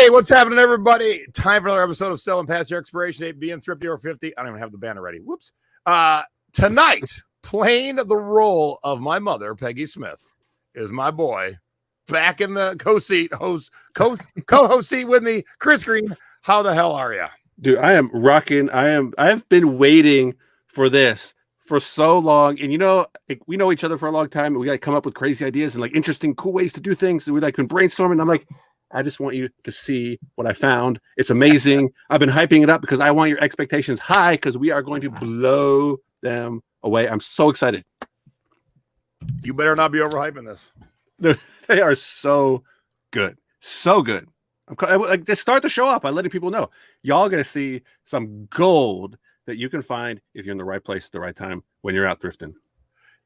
Hey, what's happening, everybody? Time for another episode of Selling Past Your Expiration Date, being Thrifty Over 50. I don't even have the banner ready. Whoops. Tonight, playing the role of my mother, Peggy Smith, is my boy, back in the co-host seat with me, Chris Green. How the hell are you? Dude, I am rocking. I've been waiting for this for so long. And we know each other for a long time, and we come up with crazy ideas and interesting, cool ways to do things. And we been brainstorming. And I'm like, I just want you to see what I found. It's amazing. I've been hyping it up because I want your expectations high because we are going to blow them away. I'm so excited. You better not be overhyping this. They are so good. So good. I'm just start the show off by letting people know. Y'all going to see some gold that you can find if you're in the right place at the right time when you're out thrifting.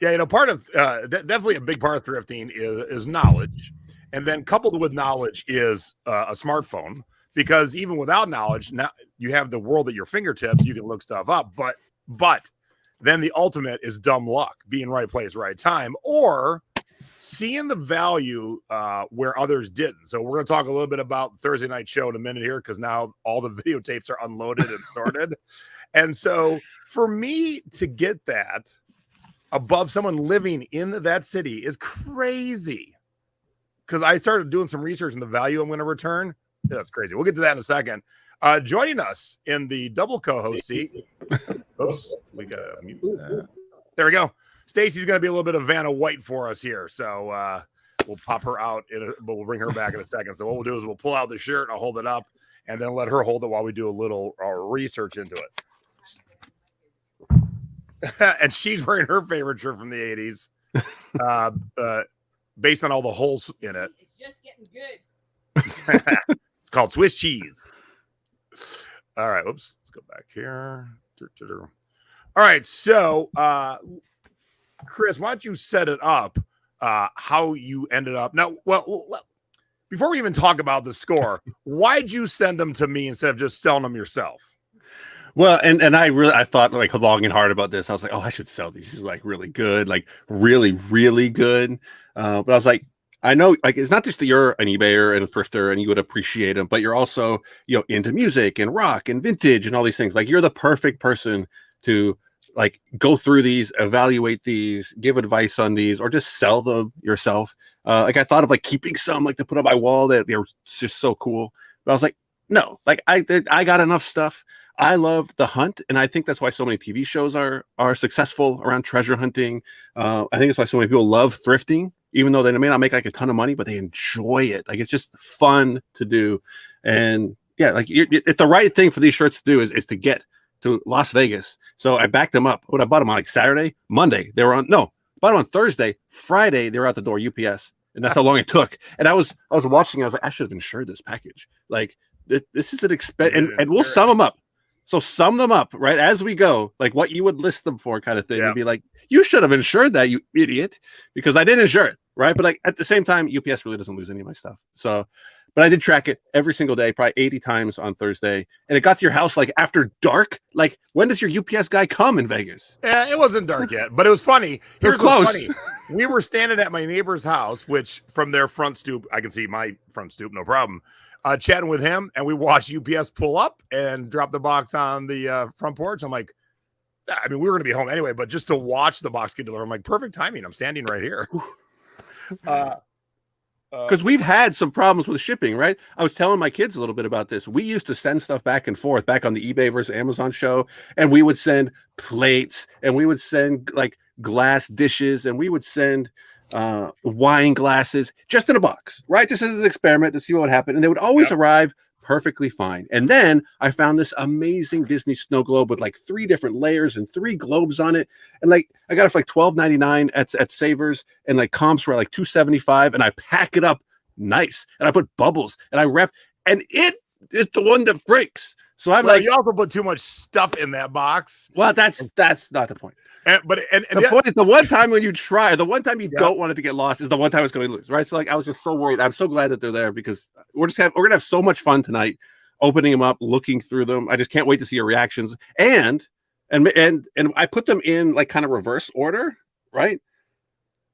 Yeah, part of definitely a big part of thrifting is knowledge. And then coupled with knowledge is a smartphone, because even without knowledge, now you have the world at your fingertips. You can look stuff up, but then the ultimate is dumb luck, being right place, right time, or seeing the value where others didn't. So we're going to talk a little bit about Thursday night show in a minute here, because now all the videotapes are unloaded and sorted. And so for me to get that above someone living in that city is crazy. Because I started doing some research on the value I'm going to return. Yeah, that's crazy. We'll get to that in a second. Joining us in the double co-host seat. Oops, we got to mute that. There we go. Stacy's going to be a little bit of Vanna White for us here. So we'll pop her out, but we'll bring her back in a second. So what we'll do is we'll pull out the shirt, I'll hold it up, and then let her hold it while we do a little research into it. And she's wearing her favorite shirt from the 80s. Based on all the holes in it. It's just getting good. It's called Swiss cheese. All right. Oops. Let's go back here. All right. So, Chris, why don't you set it up how you ended up? Now, well, before we even talk about the score, why'd you send them to me instead of just selling them yourself? Well, and I thought long and hard about this. I was like, oh, I should sell these. These are really good, really, really good. But I was like, I know, it's not just that you're an eBayer and a thrifter and you would appreciate them, but you're also, into music and rock and vintage and all these things. You're the perfect person to go through these, evaluate these, give advice on these, or just sell them yourself. I thought of keeping some to put on my wall that they're just so cool. But I was like, no, I got enough stuff. I love the hunt, and I think that's why so many TV shows are successful around treasure hunting. I think it's why so many people love thrifting, even though they may not make a ton of money, but they enjoy it. It's just fun to do. And yeah, it's the right thing for these shirts to do is to get to Las Vegas. So I backed them up. What I bought them on Saturday, Monday. They were bought them on Thursday, Friday. They were out the door, UPS, and that's how long it took. And I was watching. I was like, I should have insured this package. This is an expense, and we'll sum them up. So sum them up, right, as we go, what you would list them for kind of thing. Yeah. And be like, you should have insured that, you idiot, because I didn't insure it, right? But at the same time, UPS really doesn't lose any of my stuff. So, but I did track it every single day, probably 80 times on Thursday. And it got to your house after dark. When does your UPS guy come in Vegas? Yeah, it wasn't dark yet, but it was funny. Here's close. Funny. We were standing at my neighbor's house, which from their front stoop, I can see my front stoop, no problem. Chatting with him, and we watched UPS pull up and drop the box on the front porch. I'm like, we were going to be home anyway, but just to watch the box get delivered, I'm like, perfect timing. I'm standing right here. Because we've had some problems with shipping, right? I was telling my kids a little bit about this. We used to send stuff back and forth back on the eBay versus Amazon show, and we would send plates, and we would send glass dishes, and we would send wine glasses just in a box, right? Just as an experiment to see what would happen. And they would always arrive perfectly fine. And then I found this amazing Disney snow globe with 3 different layers and 3 globes on it. And I got it for $12.99 at Savers, and comps were $2.75, and I pack it up nice. And I put bubbles and I wrap, and it is the one that breaks. So I'm you also put too much stuff in that box. Well, that's not the point. The point is, the one time when you try, the one time you don't want it to get lost is the one time it's going to lose, right? So I was just so worried. I'm so glad that they're there, because we're going to have so much fun tonight, opening them up, looking through them. I just can't wait to see your reactions. And I put them in kind of reverse order, right?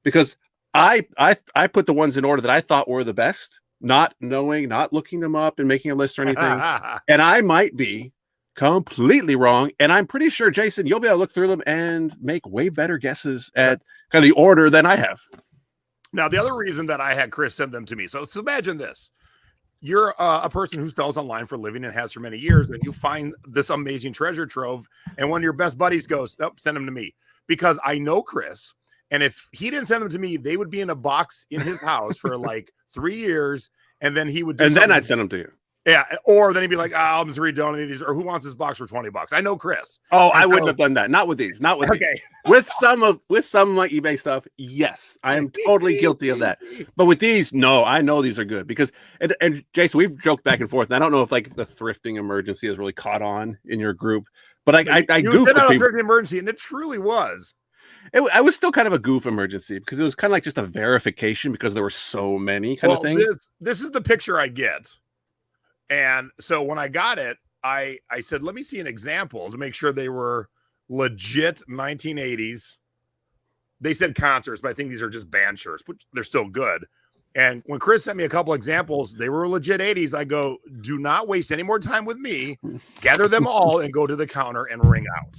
Because I put the ones in order that I thought were the best, not knowing, not looking them up and making a list or anything. And I might be completely wrong. And I'm pretty sure, Jason, you'll be able to look through them and make way better guesses at kind of the order than I have. Now, the other reason that I had Chris send them to me. So imagine this. You're a person who sells online for a living and has for many years, and you find this amazing treasure trove, and one of your best buddies goes, nope, send them to me. Because I know Chris, and if he didn't send them to me, they would be in a box in his house for like 3 years, and then he would do and then I'd send them to you. Yeah, or then he'd be like, I'm just redonating these, or who wants this box for $20? I know Chris. Oh, I wouldn't have done that. Not with these. Not with these. With some of my eBay stuff, yes, I am totally guilty of that. But with these, no, I know these are good because and Jason, we've joked back and forth. And I don't know if like the thrifting emergency has really caught on in your group, but I goof with people. Thrifting emergency, and it truly was. I was still kind of a goof emergency because it was kind of like just a verification because there were so many kind of things. This is the picture I get. And so when I got it, I said, let me see an example to make sure they were legit 1980s. They said concerts, but I think these are just band shirts, but they're still good. And when Chris sent me a couple examples, they were legit 80s. I go, do not waste any more time with me. Gather them all and go to the counter and ring out.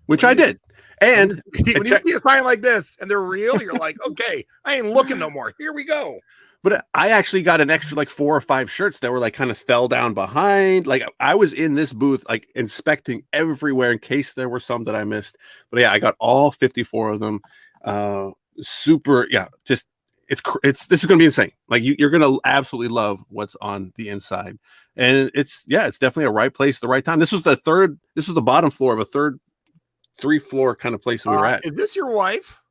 Which I did. And when you see a sign like this and they're real, you're like, okay, I ain't looking no more. Here we go. But I actually got an extra like 4 or 5 shirts that were like kind of fell down behind. Like I was in this booth, like inspecting everywhere in case there were some that I missed. But yeah, I got all 54 of them. Super. Yeah. Just this is going to be insane. Like you're going to absolutely love what's on the inside. And it's definitely a right place, the right time. This was the bottom floor of a 3-floor kind of place that we were at. Is this your wife?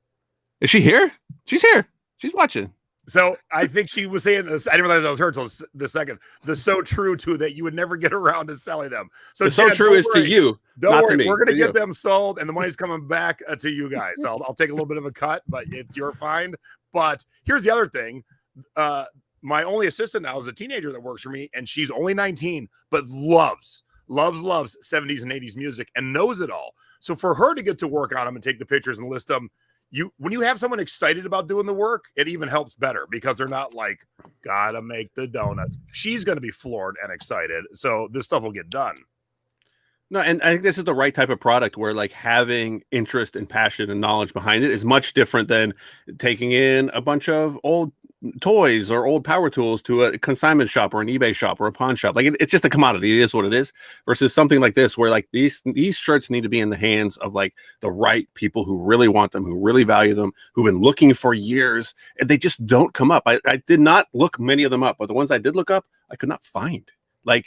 Is she here? She's here. She's watching. So I think she was saying this. I didn't realize that was her until the second. The so true to that you would never get around to selling them. So the so true is to you. Don't worry. To me, we're going to get them sold, and the money's coming back to you guys. So I'll take a little bit of a cut, but it's your find. But here's the other thing. My only assistant now is a teenager that works for me, and she's only 19, but loves 70s and 80s music and knows it all. So for her to get to work on them and take the pictures and list them, when you have someone excited about doing the work, it even helps better because they're not like, gotta make the donuts. She's going to be floored and excited. So this stuff will get done. No, and I think this is the right type of product where like having interest and passion and knowledge behind it is much different than taking in a bunch of old toys or old power tools to a consignment shop or an eBay shop or a pawn shop. Like it's just a commodity. It is what it is versus something like this where like these shirts need to be in the hands of like the right people who really want them, who really value them, who've been looking for years, and they just don't come up. I did not look many of them up, but the ones I did look up, I could not find. Like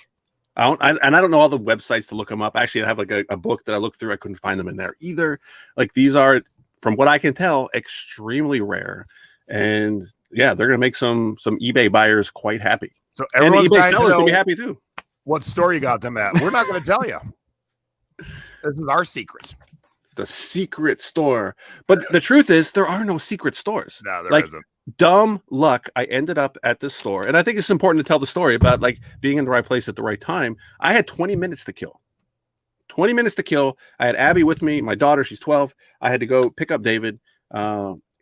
I don't know all the websites to look them up. Actually, I have like a book that I looked through. I couldn't find them in there either. Like these are, from what I can tell, extremely rare. And yeah, they're going to make some eBay buyers quite happy. So everyone's eBay sellers will be happy too. What store you got them at? We're not going to tell you. This is our secret. The secret store. But the truth is, there are no secret stores. No, there isn't. Dumb luck. I ended up at this store, and I think it's important to tell the story about like being in the right place at the right time. I had 20 minutes to kill. 20 minutes to kill. I had Abby with me, my daughter. She's 12. I had to go pick up David.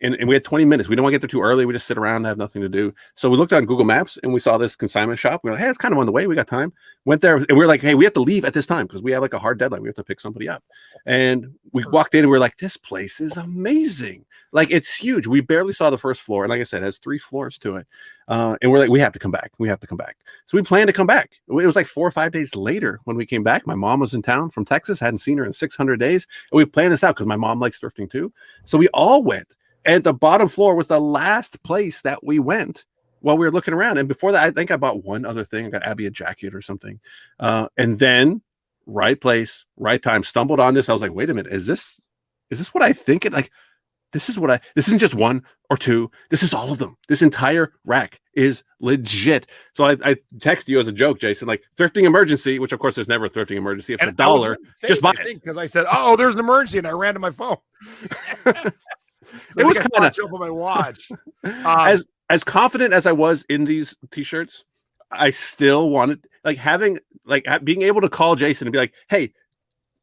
And we had 20 minutes. We don't want to get there too early. We just sit around and have nothing to do. So we looked on Google Maps and we saw this consignment shop. We were like, hey, it's kind of on the way. We got time. Went there and we were like, hey, we have to leave at this time because we have like a hard deadline. We have to pick somebody up. And we walked in and we were like, this place is amazing. Like it's huge. We barely saw the first floor. And like I said, it has 3 floors to it. And we're like, we have to come back. We have to come back. So we planned to come back. It was like 4 or 5 days later when we came back. My mom was in town from Texas. Hadn't seen her in 600 days. And we planned this out because my mom likes thrifting too. So we all went. And the bottom floor was the last place that we went while we were looking around. And before that, I think I bought one other thing. I got Abby a jacket or something. And then right place, right time, stumbled on this. I was like, wait a minute, is this what I think it like? This isn't just 1 or 2. This is all of them. This entire rack is legit. So I text you as a joke, Jason, like thrifting emergency, which of course there's never a thrifting emergency. If it's $1, just buy it. Because I said, oh, there's an emergency. And I ran to my phone. So it was kind of up on my watch. As confident as I was in these t-shirts, I still wanted like being able to call Jason and be like, hey,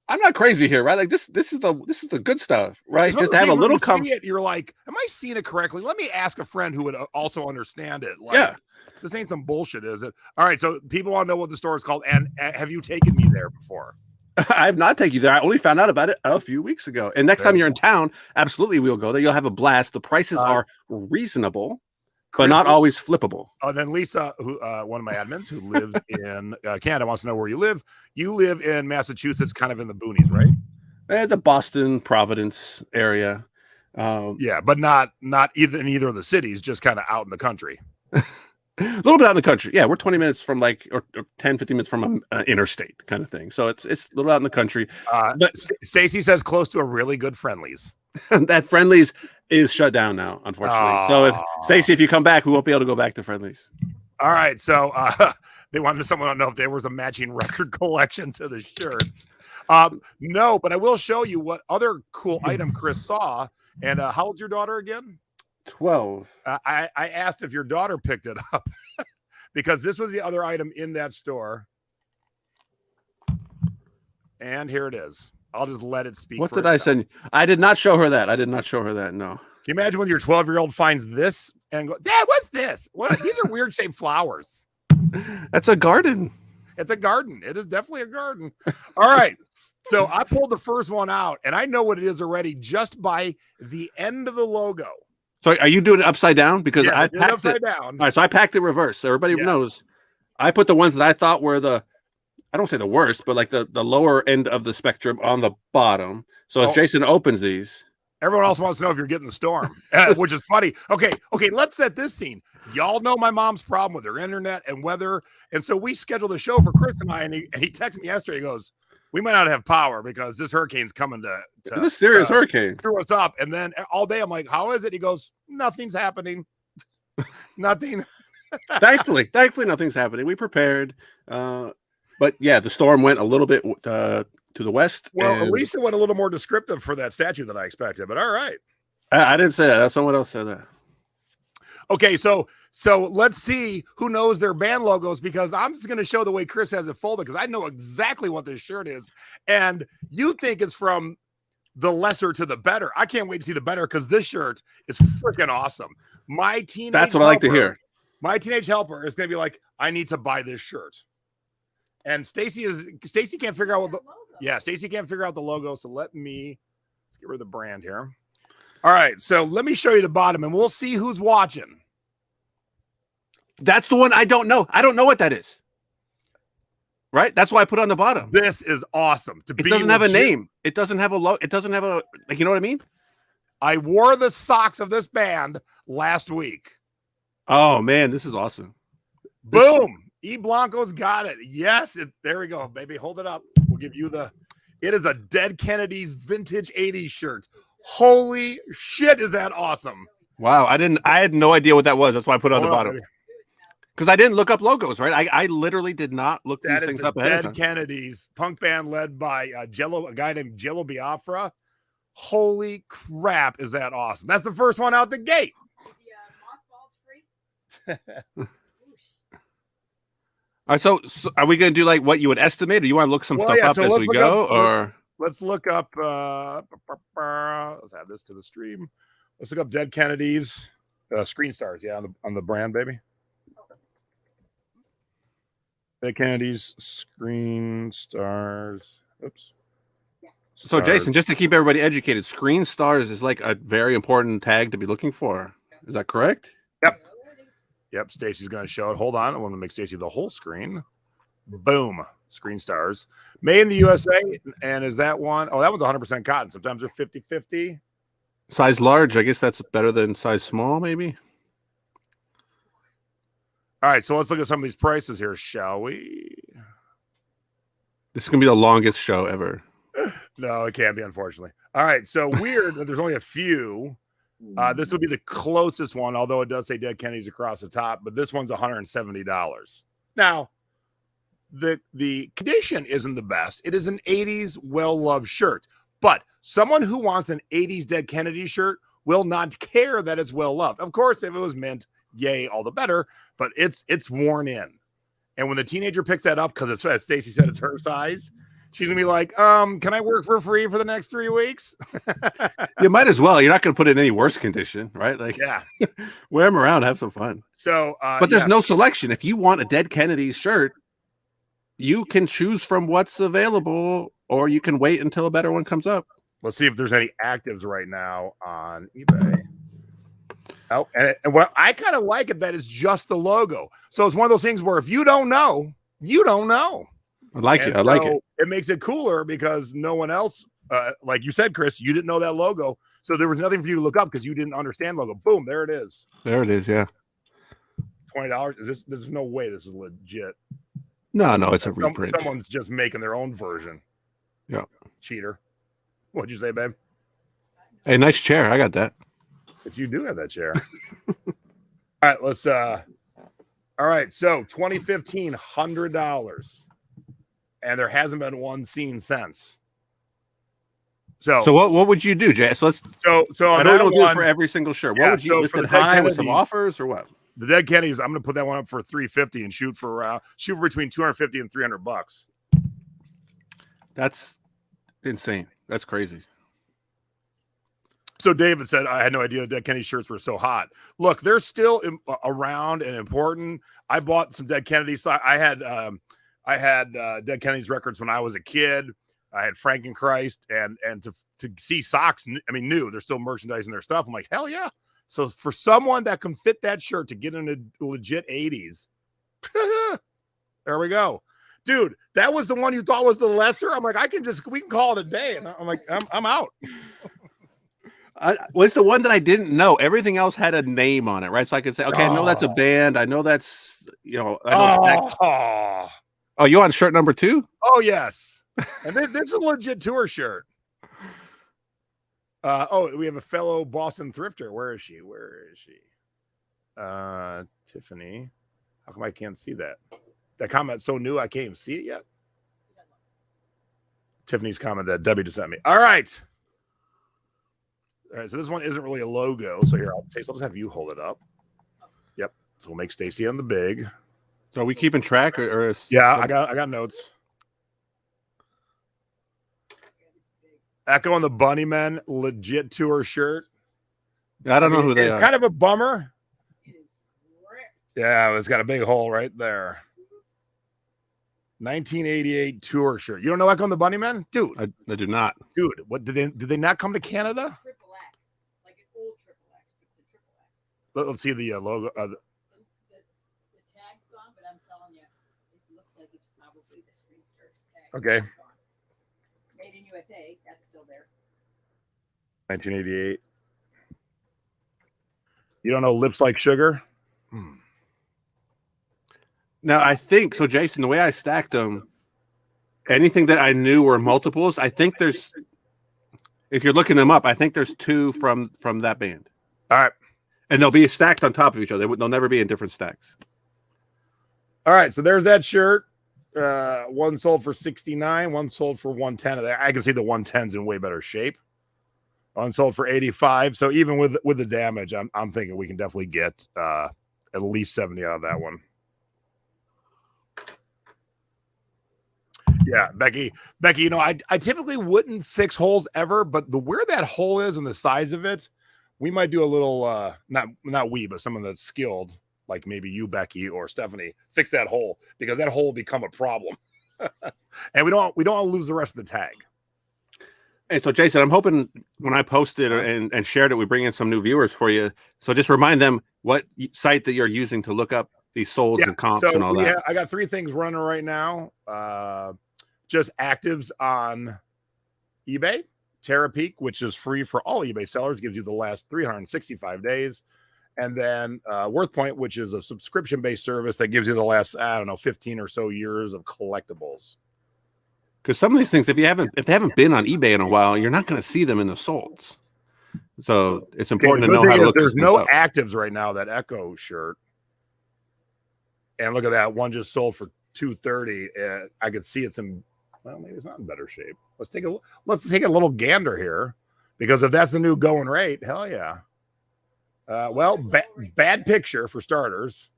I'm not crazy here, right? Like this is the good stuff, right? Just to have a little see it, you're like, am I seeing it correctly? Let me ask a friend who would also understand it. Like, yeah. This ain't some bullshit, is it? All right, so people want to know what the store is called, and have you taken me there before? I have not taken you there. I only found out about it a few weeks ago. And next time you're in town, absolutely we'll go there. You'll have a blast. The prices are reasonable, but not always flippable. Oh, then Lisa, who one of my admins who lives in Canada, wants to know where you live. You live in Massachusetts, kind of in the boonies, right? The Boston, Providence area. Yeah, but not either in either of the cities, just kind of out in the country. A little bit out in the country. Yeah, we're 20 minutes from or 10, 15 minutes from an interstate kind of thing. So it's a little out in the country. But Stacy says close to a really good Friendlies. That Friendlies is shut down now, unfortunately. So if Stacy, if you come back, we won't be able to go back to Friendlies. All right. So they wanted someone to know if there was a matching record collection to the shirts. No, but I will show you what other cool item Chris saw. And how old's your daughter again? 12. I asked if your daughter picked it up because this was the other item in that store. And here it is. I'll just let it speak. What did I send you? I did not show her that. No. Can you imagine when your 12-year-old finds this and go, Dad, what's this? What? These are weird shaped flowers. That's a garden. It's a garden. It is definitely a garden. All right. So I pulled the first one out and I know what it is already just by the end of the logo. So are you doing it upside down? Because I packed upside down. All right, so I packed it reverse. So everybody knows. I put the ones that I thought were I don't say the worst, but like the lower end of the spectrum on the bottom. So as Jason opens these, everyone else wants to know if you're getting the storm, which is funny. Okay, let's set this scene. Y'all know my mom's problem with her internet and weather, and so we scheduled a show for Chris and I, and he texted me yesterday. He goes, "We might not have power because this hurricane's coming to it's a serious hurricane. Screw us up." And then all day I'm like, "How is it?" He goes, "Nothing's happening. Nothing." Thankfully, nothing's happening. We prepared. But yeah, the storm went a little bit to the west. Well, at least it went a little more descriptive for that statue than I expected. But all right, I didn't say that. Someone else said that. Okay, so let's see who knows their band logos, because I'm just going to show the way Chris has it folded because I know exactly what this shirt is, and you think it's from the lesser to the better. I can't wait to see the better because this shirt is freaking awesome. My teenage That's what I like to hear. My teenage helper is going to be like, I need to buy this shirt. And Stacy can't figure out Stacy can't figure out the logo. So let's get rid of the brand here. All right. So let me show you the bottom and we'll see who's watching. That's the one I don't know. I don't know what that is. Right? That's why I put it on the bottom. This is awesome. It doesn't have a name. It doesn't have a logo. It doesn't have a, like, you know what I mean? I wore the socks of this band last week. Oh man, this is awesome. Boom. E Blanco's got it. Yes. There we go, baby. Hold it up. We'll give you it is a Dead Kennedys vintage 80s shirt. Holy shit. Is that awesome? Wow. I had no idea what that was. That's why I put it on the bottom. Because I didn't look up logos, right? I literally did not look these things up ahead of time. Dead Kennedys, punk band led by a guy named Jello Biafra. Holy crap, is that awesome? That's the first one out the gate. All right, so are we going to do like what you would estimate, or you want to look some stuff up as we go? Or let's look up. Let's add this to the stream. Let's look up Dead Kennedys screen stars. Yeah, on the brand, baby. Dead Kennedys screen stars. Oops. So Jason, just to keep everybody educated, screen stars is like a very important tag to be looking for. Is that correct? Yep. Stacy's going to show it. Hold on. I want to make Stacy the whole screen. Boom. Screen stars. Made in the USA. And is that one? Oh, that one's 100% cotton. Sometimes they're 50-50. Size large. I guess that's better than size small, maybe. All right. So let's look at some of these prices here, shall we? This is going to be the longest show ever. No, it can't be, unfortunately. All right. So weird that there's only a few. This would be the closest one, although it does say Dead Kennedys across the top, but this one's $170. Now, the condition isn't the best. It is an 80s well-loved shirt, but someone who wants an 80s Dead Kennedy shirt will not care that it's well-loved. Of course, if it was mint, yay, all the better, but it's worn in. And when the teenager picks that up, because it's, as Stacy said, it's her size, She's gonna be like, can I work for free for the next 3 weeks? You might as well. You're not going to put it in any worse condition, right? Like, Yeah. wear them around, have some fun. So, but there's no selection. If you want a Dead Kennedys shirt, you can choose from what's available, or you can wait until a better one comes up. Let's see if there's any actives right now on eBay. Oh, and what I kind of like it that it's just the logo. So it's one of those things where if you don't know, you don't know. I like it. I like it. It makes it cooler because no one else, like you said, Chris, you didn't know that logo. So there was nothing for you to look up because you didn't understand logo. Boom, there it is. There it is, yeah. $20. There's no way this is legit. No, it's a reprint. Someone's just making their own version. Yeah. Cheater. What'd you say, babe? Hey, nice chair. I got that. Yes, you do have that chair. All right, let's all right, so 2015, $100. And there hasn't been one seen since. So what would you do, Jay? So I know we don't do it for every single shirt. What would you list it high with some offers or what? The Dead Kennedys, I'm gonna put that one up for $350 and shoot for between $250 and $300. That's insane. That's crazy. So David said, I had no idea the Dead Kennedy shirts were so hot. Look, they're still around and important. I bought some Dead Kennedys. I had Dead Kennedys records when I was a kid. I had Frankenchrist and to see socks, I mean, new, they're still merchandising their stuff. I'm like, hell yeah. So for someone that can fit that shirt to get in a legit 80s, there we go. Dude, that was the one you thought was the lesser. I'm like, we can call it a day. And I'm like, I'm out. Was the one that I didn't know. Everything else had a name on it, right? So I could say, okay, I know that's a band. I know that's, Oh, you on shirt number 2? Oh, yes. And this is a legit tour shirt. We have a fellow Boston thrifter. Where is she? Tiffany. How come I can't see that? That comment's so new, I can't even see it yet. Tiffany's comment that Debbie just sent me. All right. All right, so this one isn't really a logo. So here, I'll just have you hold it up. Yep. So we'll make Stacy on the big. So are we keeping track or yeah, I got notes. Echo and the Bunnymen legit tour shirt. I don't know who they are. Kind of a bummer. Yeah, it's got a big hole right there. 1988 tour shirt. You don't know Echo and the Bunnymen? Dude. I do not. Dude, what did they not come to Canada? Triple X. Like an old Triple X. It's a Triple X. Let's see the logo. The tag's gone, but I'm telling you, it looks like it's probably the screen starts tag. Okay. Made in USA, that's still there. 1988. You don't know Lips Like Sugar? Now, I think, so Jason, the way I stacked them, anything that I knew were multiples, I think there's, if you're looking them up, I think there's 2 from that band. All right. And they'll be stacked on top of each other. They'll never be in different stacks. All right. So there's that shirt. One sold for $69, one sold for $110. I can see the 110's in way better shape. One sold for $85. So even with the damage, I'm thinking we can definitely get at least 70 out of that one. Yeah, Becky, I typically wouldn't fix holes ever, but where that hole is and the size of it, we might do a little not we, but someone that's skilled, like maybe you, Becky, or Stephanie, fix that hole because that hole will become a problem. And we don't want to lose the rest of the tag. Hey, so Jason, I'm hoping when I post it and shared it, we bring in some new viewers for you. So just remind them what site that you're using to look up these solds and comps and all that. I got 3 things running right now. Just actives on eBay. TerraPeak, which is free for all eBay sellers, gives you the last 365 days. And then WorthPoint, which is a subscription-based service that gives you the last, 15 or so years of collectibles. Because some of these things, if they haven't been on eBay in a while, you're not going to see them in the solds. So it's important to know how to look. There's no actives right now. That Echo shirt, and look at that one just sold for $230. I could see it's in. Well, maybe it's not in better shape. Let's take a little gander here, because if that's the new going rate, hell yeah. Bad picture for starters.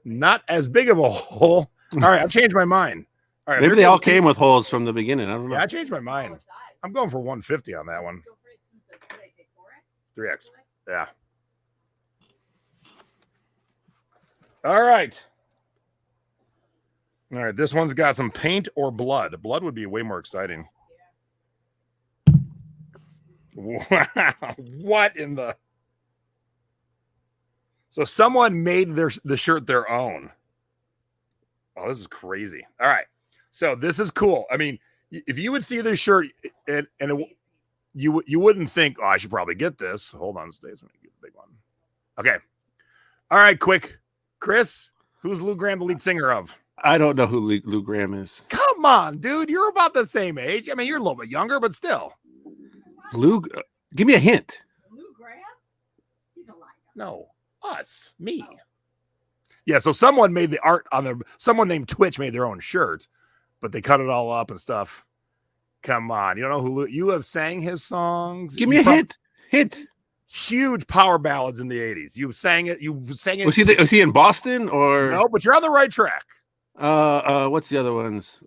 Not as big of a hole. All right, I've changed my mind. All right, Maybe here they all goes- came with holes from the beginning. I don't know. Yeah, I changed my mind. I'm going for 150 on that one. 3X. Yeah. All right. All right. This one's got some paint or blood. Blood would be way more exciting. Wow. What in the? So someone made the shirt their own. Oh, this is crazy. All right. So this is cool. I mean, if you would see this shirt you wouldn't think, oh, I should probably get this. Hold on, Stace. Let me get the big one. Okay. All right, quick. Chris, who's Lou Gramm the lead singer of? I don't know who Lou Gramm is. Come on, dude. You're about the same age. I mean, you're a little bit younger, but still. Give me a hint. Lou Gramm? He's a liar. No, us, me. Yeah, so someone made the art on someone named Twitch made their own shirt, but they cut it all up and stuff. Come on. You don't know who you have sang his songs. Give me a hint. Hint. Huge power ballads in the 80s. You sang it. Was he in Boston or no? But you're on the right track. What's the other ones?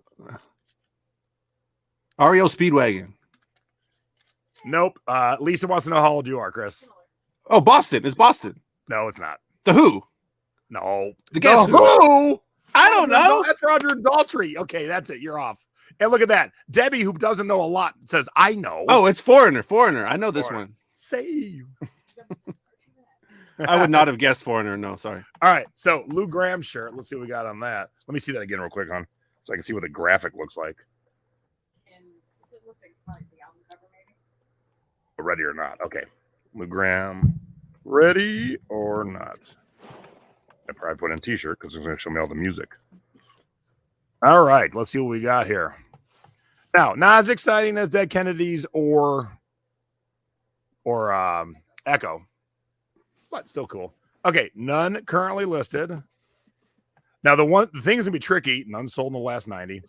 REO Speedwagon. Nope. Lisa wants to know how old you are, Chris. Oh, Boston. It's Boston. No, it's not. The Who? No. The Guess Who? I don't know. That's Roger Daltrey. Okay, that's it. You're off. And look at that. Debbie, who doesn't know a lot, says, I know. Oh, it's Foreigner. I know this one. Save. I would not have guessed Foreigner. No, sorry. All right. So Lou Gramm shirt. Let's see what we got on that. Let me see that again real quick, hon, so I can see what the graphic looks like. And it looks like probably the album cover, maybe. Ready or not. Okay. Lou Gramm, ready or not. I probably put in t-shirt because it's going to show me all the music. All right. Let's see what we got here. Now, not as exciting as Dead Kennedys or Echo, but still cool. Okay, none currently listed. Now, the thing is gonna be tricky. None sold in the last 90.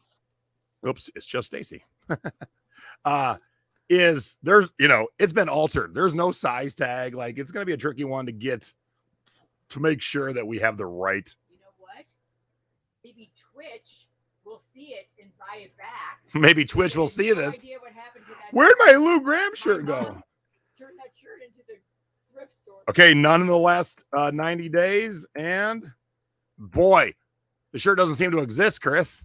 Oops, it's just Stacy. It's been altered. There's no size tag. Like, it's gonna be a tricky one to get to make sure that we have the right. You know what? Maybe Twitch will see it and buy it back. Maybe Twitch will see no this. idea what happened to that. Where'd my Lou Gramm shirt go? Turn that shirt into the thrift store. Okay, none in the last 90 days. And boy, the shirt doesn't seem to exist, Chris.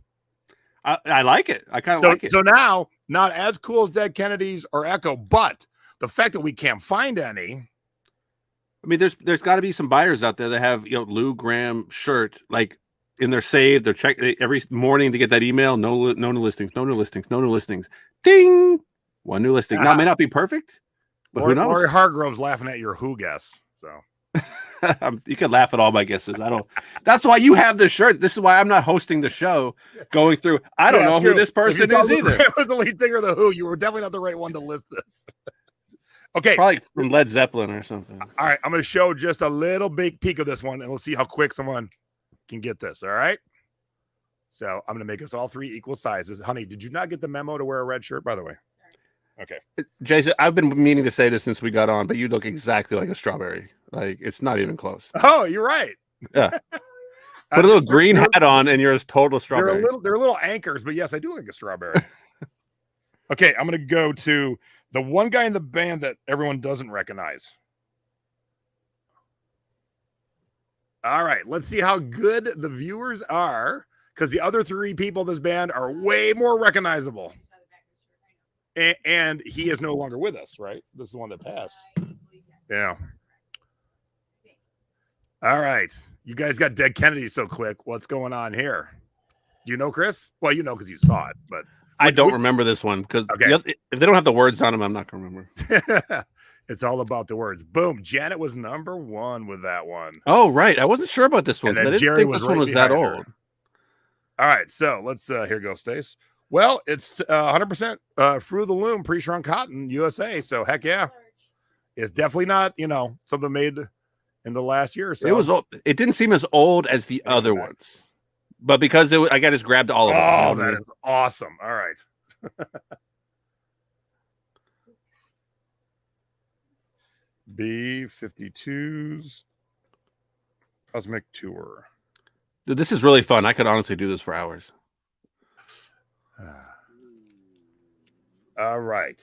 I like it. I kind of like it. So now, not as cool as Dead Kennedys or Echo, but the fact that we can't find any. I mean, there's got to be some buyers out there that have Lou Gramm shirt like in their save. They're checking every morning to get that email. No new listings. No new listings. No new listings. Ding! One new listing. Now it may not be perfect, but who knows? Lori Hargrove's laughing at your who guess. So you can laugh at all my guesses. I don't. That's why you have the shirt. This is why I'm not hosting the show. Going through. I don't know who this person is either. It was the lead singer of the Who. You were definitely not the right one to list this. Okay, probably from Led Zeppelin or something. All right, I'm going to show just a little big peek of this one, and we'll see how quick someone can get this. All right. So I'm going to make us all three equal sizes. Honey, did you not get the memo to wear a red shirt, by the way? Okay. Jason, I've been meaning to say this since we got on, but you look exactly like a strawberry. Like, it's not even close. Oh, you're right. Yeah. Put a little green hat on, and you're a total strawberry. They're little anchors, but yes, I do like a strawberry. Okay, I'm going to go to the one guy in the band that everyone doesn't recognize. All right, let's see how good the viewers are, because the other three people in this band are way more recognizable. And he is no longer with us, right? This is the one that passed. Yeah. All right. You guys got Dead Kennedy so quick. What's going on here? Do you know, Chris? Well, you know because you saw it, but I don't remember this one because if they don't have the words on them, I'm not going to remember. It's all about the words. Boom. Janet was number one with that one. Oh, right. I wasn't sure about this one. And then I didn't Jerry think was this one was that old. her. All right. So let's, here goes, Stace. Well, it's 100% Fruit of the Loom pre-shrunk cotton USA. So heck yeah. It's definitely not, something made in the last year or so. It was old. It didn't seem as old as the other ones. But because I got just grabbed all of them. Oh, that is awesome. All right. B52s Cosmic Tour. Dude, this is really fun. I could honestly do this for hours. All right.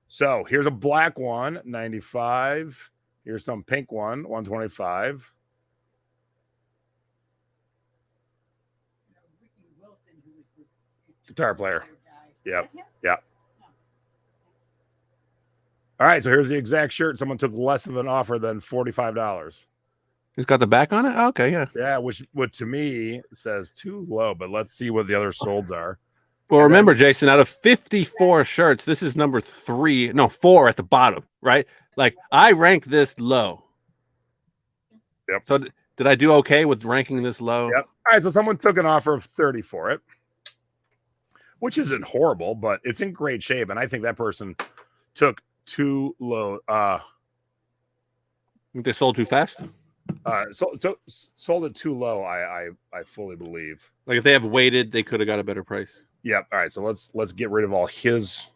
So here's a black one, 95. Here's some pink one, 125. Ricky Wilson, who was the Guitar player. guy. Yep. Is that him? Yep. No. All right. So here's the exact shirt. Someone took less of an offer than $45. It's got the back on it. Oh, okay, yeah. Yeah, which to me says too low, but let's see what the other solds are. Well, remember, Jason, out of 54 shirts, this is number 4 at the bottom, right? Like, I rank this low. Yep. So did I do okay with ranking this low? Yep. All right, so someone took an offer of 30 for it, which isn't horrible, but it's in great shape, and I think that person took too low. Think they sold too fast? Sold it too low. I fully believe. Like, if they have waited, they could have got a better price. Yep. All right, so let's get rid of all his.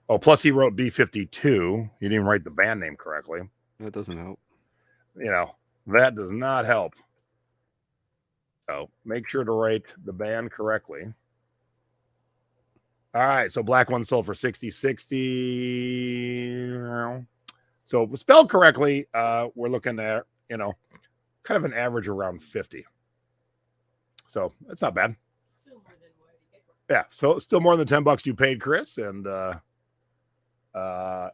Oh, plus he wrote B52. He didn't write the band name correctly. That doesn't help. You know, that does not help. So make sure to write the band correctly. All right, so black one sold for 60. So spelled correctly, we're looking at, kind of an average around 50. So that's not bad. Still more than what you get for it. Yeah, so still more than $10 you paid, Chris, and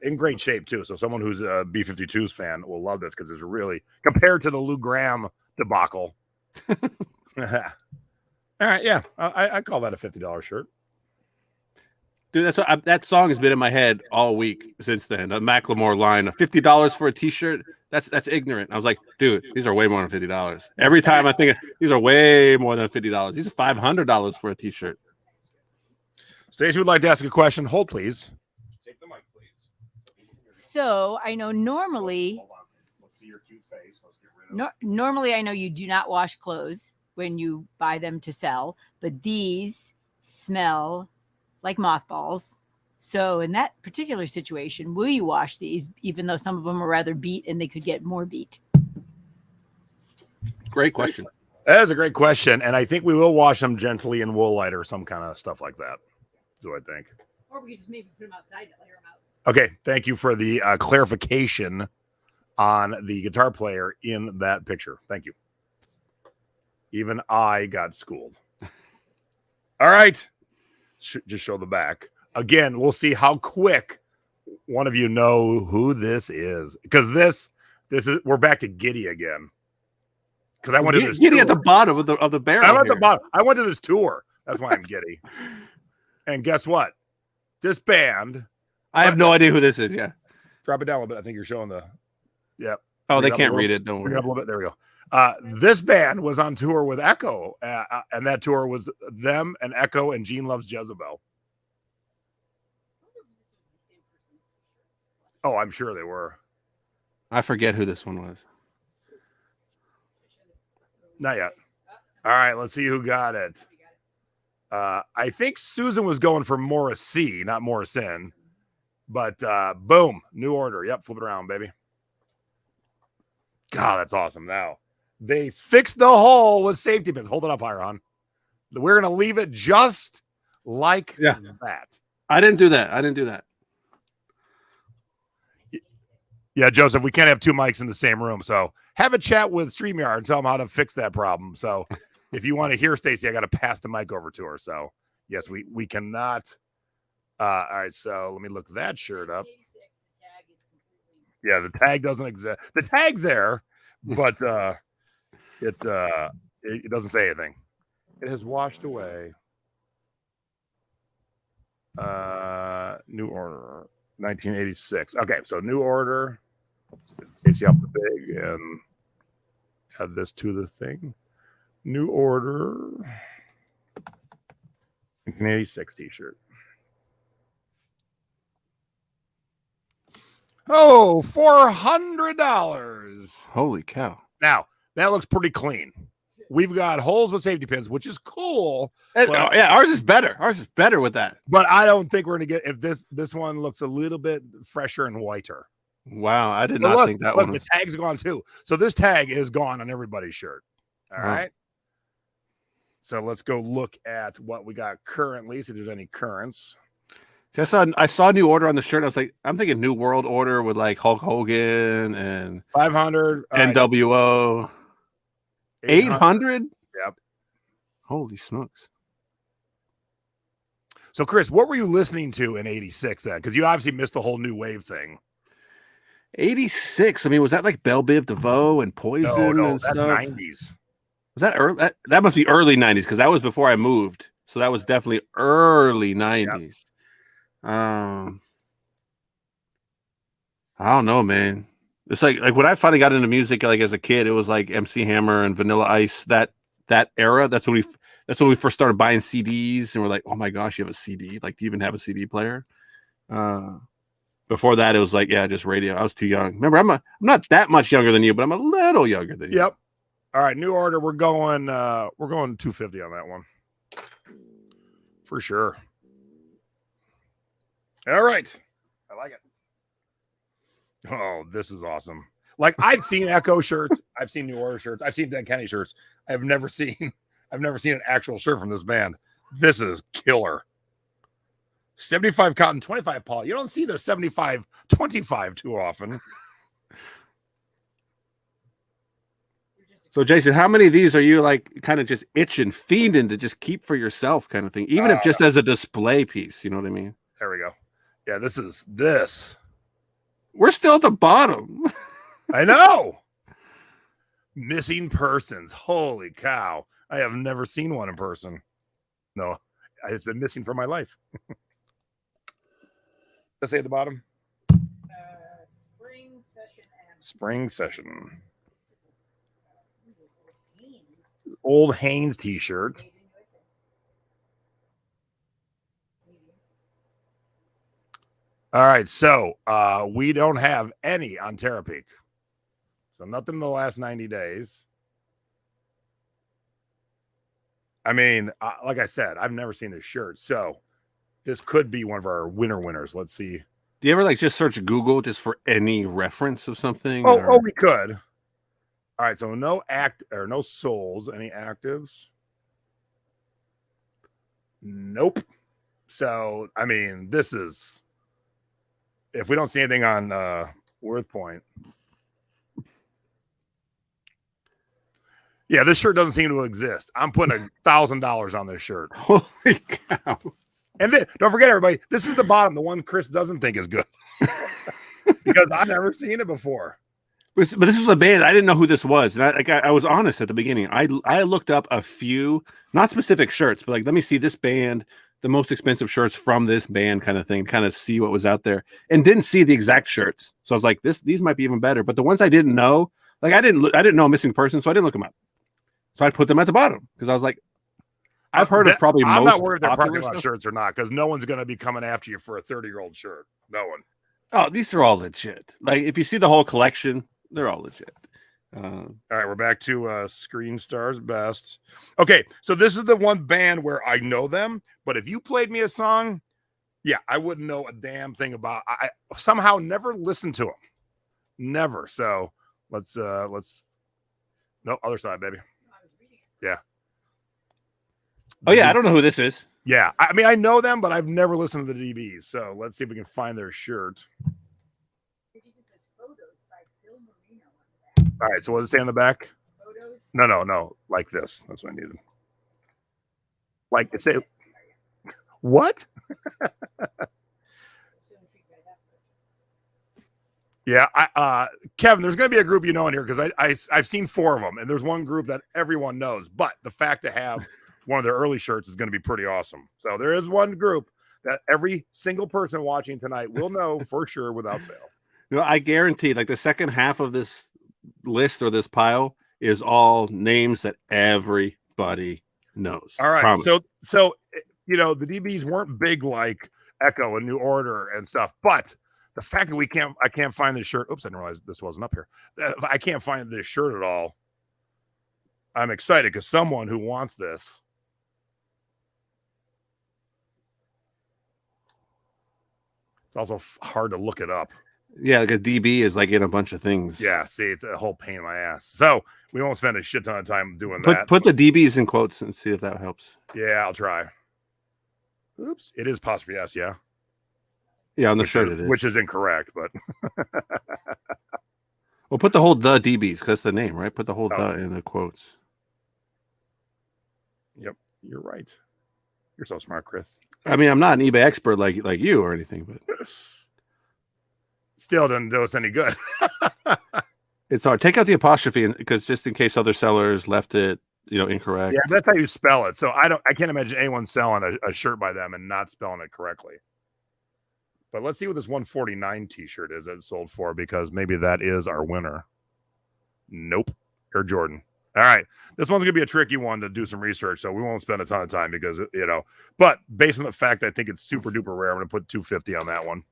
in great shape too. So someone who's a B-52s fan will love this because it's really, compared to the Lou Gramm debacle. All right, yeah, I call that a $50 shirt. Dude, that song has been in my head all week since then. The Macklemore line, $50 for a T-shirt. That's ignorant. I was like, dude, these are way more than $50. Every time I think these are way more than $50. These are $500 for a T-shirt. Stacey would like to ask a question. Hold, please. Take the mic, please. So I know normally, Hold on. Let's see your cute face. Let's get rid of normally I know you do not wash clothes when you buy them to sell, but these smell like mothballs. So in that particular situation, will you wash these, even though some of them are rather beat and they could get more beat? Great question. That is a great question, and I think we will wash them gently in Woolite or some kind of stuff like that. So I think. Or we could just maybe put them outside and layer them out. Okay, thank you for the clarification on the guitar player in that picture. Thank you. Even I got schooled. All right. Just show the back. Again, we'll see how quick one of you know who this is. Because this is, we're back to Giddy again. Because I went to this Giddy tour. at the bottom of the barrel. I went here. at the bottom. I went to this tour. That's why I'm giddy. And guess what? This band. I have no idea who this is. Yeah. Drop it down a little bit. I think you're showing the. Yep. Oh, they Bring it up can't a read little- it. Don't Bring worry. it up a little bit. There we go. This band was on tour with Echo, and that tour was them and Echo and Gene Loves Jezebel. Oh, I'm sure they were. I forget who this one was. Not yet. All right, let's see who got it. I think Susan was going for Morrissey, not Morrison. But boom, New Order. Yep, flip it around, baby. God, that's awesome. Now, they fixed the hole with safety pins. Hold it up higher, hon. We're going to leave it just like that. I didn't do that. Yeah, Joseph, we can't have two mics in the same room. So have a chat with StreamYard and tell them how to fix that problem. So if you want to hear Stacey, I got to pass the mic over to her. So yes, we cannot. All right, so let me look that shirt up. Yeah, the tag doesn't exist. The tag's there, but it doesn't say anything. It has washed away. New Order, 1986. Okay, so New Order. Stacey off the big and add this to the thing. New Order, 1986 T-shirt. Oh, $400. Holy cow. Now, that looks pretty clean. We've got holes with safety pins, which is cool. Yeah, ours is better. Ours is better with that. But I don't think we're going to get, if this one looks a little bit fresher and whiter. Wow, I did But not look, think that look, one the was... tag's gone too. So this tag is gone on everybody's shirt. All right. So let's go look at what we got currently. See if there's any currents. See, I saw a New Order on the shirt. I was like, I'm thinking New World Order with like Hulk Hogan and 500. NWO. 800? Yep. Holy smokes. So, Chris, what were you listening to in 86 then? Because you obviously missed the whole new wave thing. 86. I mean, was that like Belle Biv DeVoe and Poison No, and that's stuff? 90s. Was that early? That must be early 90s because that was before I moved. So that was definitely early 90s. Yep. I don't know, man. It's like when I finally got into music, like as a kid, it was like MC Hammer and Vanilla Ice. That era. That's when we first started buying CDs, and we're like, oh my gosh, you have a CD? Like, do you even have a CD player? Before that, it was like, yeah, just radio. I was too young. Remember, I'm not that much younger than you, but I'm a little younger than you. Yep. All right, New Order. We're going 250 on that one for sure. All right, I like it. Oh, this is awesome. Like, I've seen Echo shirts, I've seen New Order shirts, I've seen Dead Kenny shirts. I've never seen an actual shirt from this band. This is killer. 75 cotton, 25 Paul. You don't see the 75 25 too often. So, Jason, how many of these are you like kind of just itching, fiending to just keep for yourself, kind of thing, even if just as a display piece? You know what I mean? There we go. Yeah, this is this. We're still at the bottom. I know. Missing persons. Holy cow. I have never seen one in person. No, it's been missing from my life. Let's say at the bottom. Spring session. Spring session. Old Hanes t-shirt. All right, so we don't have any on Terapeak. So nothing in the last 90 days. I mean, like I said, I've never seen this shirt. So this could be one of our winners. Let's see. Do you ever like just search Google just for any reference of something? Oh, we could. All right, so no souls. Any actives? Nope. So, I mean, this is... If we don't see anything on Worth Point. Yeah, this shirt doesn't seem to exist. I'm putting $1,000 on this shirt. Holy cow. And then, don't forget, everybody, this is the bottom, the one Chris doesn't think is good. Because I've never seen it before. But this is a band. I didn't know who this was. And I was honest at the beginning. I looked up a few, not specific shirts, but like, let me see this band, the most expensive shirts from this band kind of thing, kind of see what was out there, and didn't see the exact shirts. So I was like, these might be even better. But the ones I didn't know, like I didn't know Missing Person, so I didn't look them up. So I put them at the bottom because I was like, I've heard of probably I'm most not worried if they're popular parking lot shirts or not, because no one's going to be coming after you for a 30-year-old shirt. No one. Oh, these are all legit. Like if you see the whole collection, they're all legit. All right, we're back to Screen Stars Best. Okay, so this is the one band where I know them, but if you played me a song, yeah, I wouldn't know a damn thing about. I somehow never listened to them, never. So let's no, other side, baby. Yeah. Oh yeah, I don't know who this is. Yeah, I mean I know them, but I've never listened to the DBs. So let's see if we can find their shirt. All right, so what does it say on the back? Photos? No. Like this. That's what I needed. Like it say what? Yeah, Kevin, there's going to be a group you know in here because I've seen 4 of them, and there's one group that everyone knows. But the fact to have one of their early shirts is going to be pretty awesome. So there is one group that every single person watching tonight will know for sure without fail. You know, I guarantee, like the second half of this list or this pile is all names that everybody knows. All right, Promise. so you know the DBs weren't big like Echo and New Order and stuff, but the fact that I can't find this shirt. Oops, I didn't realize this wasn't up here. I can't find this shirt at all. I'm excited because someone who wants this. It's also hard to look it up. Yeah, like a DB is like in a bunch of things. Yeah, see, it's a whole pain in my ass. So we won't spend a shit ton of time doing Put that. put the DBs in quotes and see if that helps. Yeah, I'll try. Oops, it is apostrophe S, yeah. Yeah, on the shirt it is. Which is incorrect, but well, put the whole the DBs because that's the name, right? Put the whole the in the quotes. Yep, you're right. You're so smart, Chris. I mean, I'm not an eBay expert like you or anything, but still doesn't do us any good. It's hard. Take out the apostrophe because just in case other sellers left it, incorrect. Yeah, that's how you spell it. So I can't imagine anyone selling a shirt by them and not spelling it correctly. But let's see what this 149 t-shirt is that it's sold for, because maybe that is our winner. Nope. Air Jordan. All right. This one's going to be a tricky one to do some research, so we won't spend a ton of time because, but based on the fact that I think it's super duper rare, I'm going to put 250 on that one.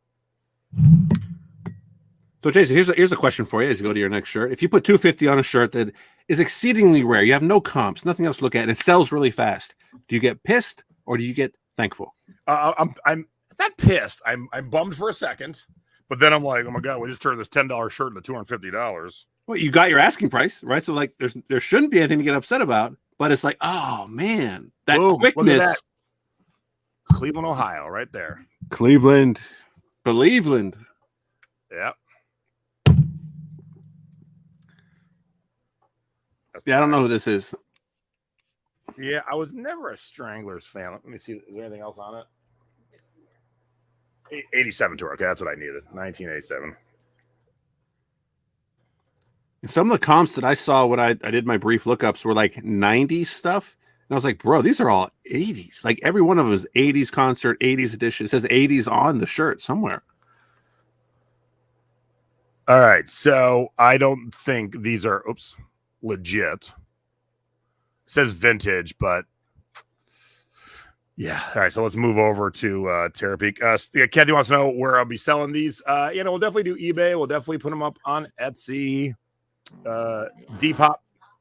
So, Jason, here's a question for you as you go to your next shirt. If you put 250 on a shirt that is exceedingly rare, you have no comps, nothing else to look at, and it sells really fast, do you get pissed or do you get thankful? I'm not pissed. I'm bummed for a second, but then I'm like, oh my God, we just turned this $10 shirt into $250. Well, you got your asking price, right? So like there shouldn't be anything to get upset about, but it's like, oh man, that Boom, quickness. look at that. Cleveland, Ohio, right there. Cleveland. Yep. Yeah, I don't know who this is. Yeah, I was never a Stranglers fan. Let me see. Is there anything else on it? 87 tour. Okay, that's what I needed. 1987. And some of the comps that I saw when I did my brief lookups were like 90s stuff. And I was like, bro, these are all 80s. Like every one of them is 80s concert, 80s edition. It says 80s on the shirt somewhere. All right. So I don't think these are, legit. It says vintage, but yeah. All right. So let's move over to Terapeak. Kathy wants to know where I'll be selling these. We'll definitely do eBay. We'll definitely put them up on Etsy, Depop.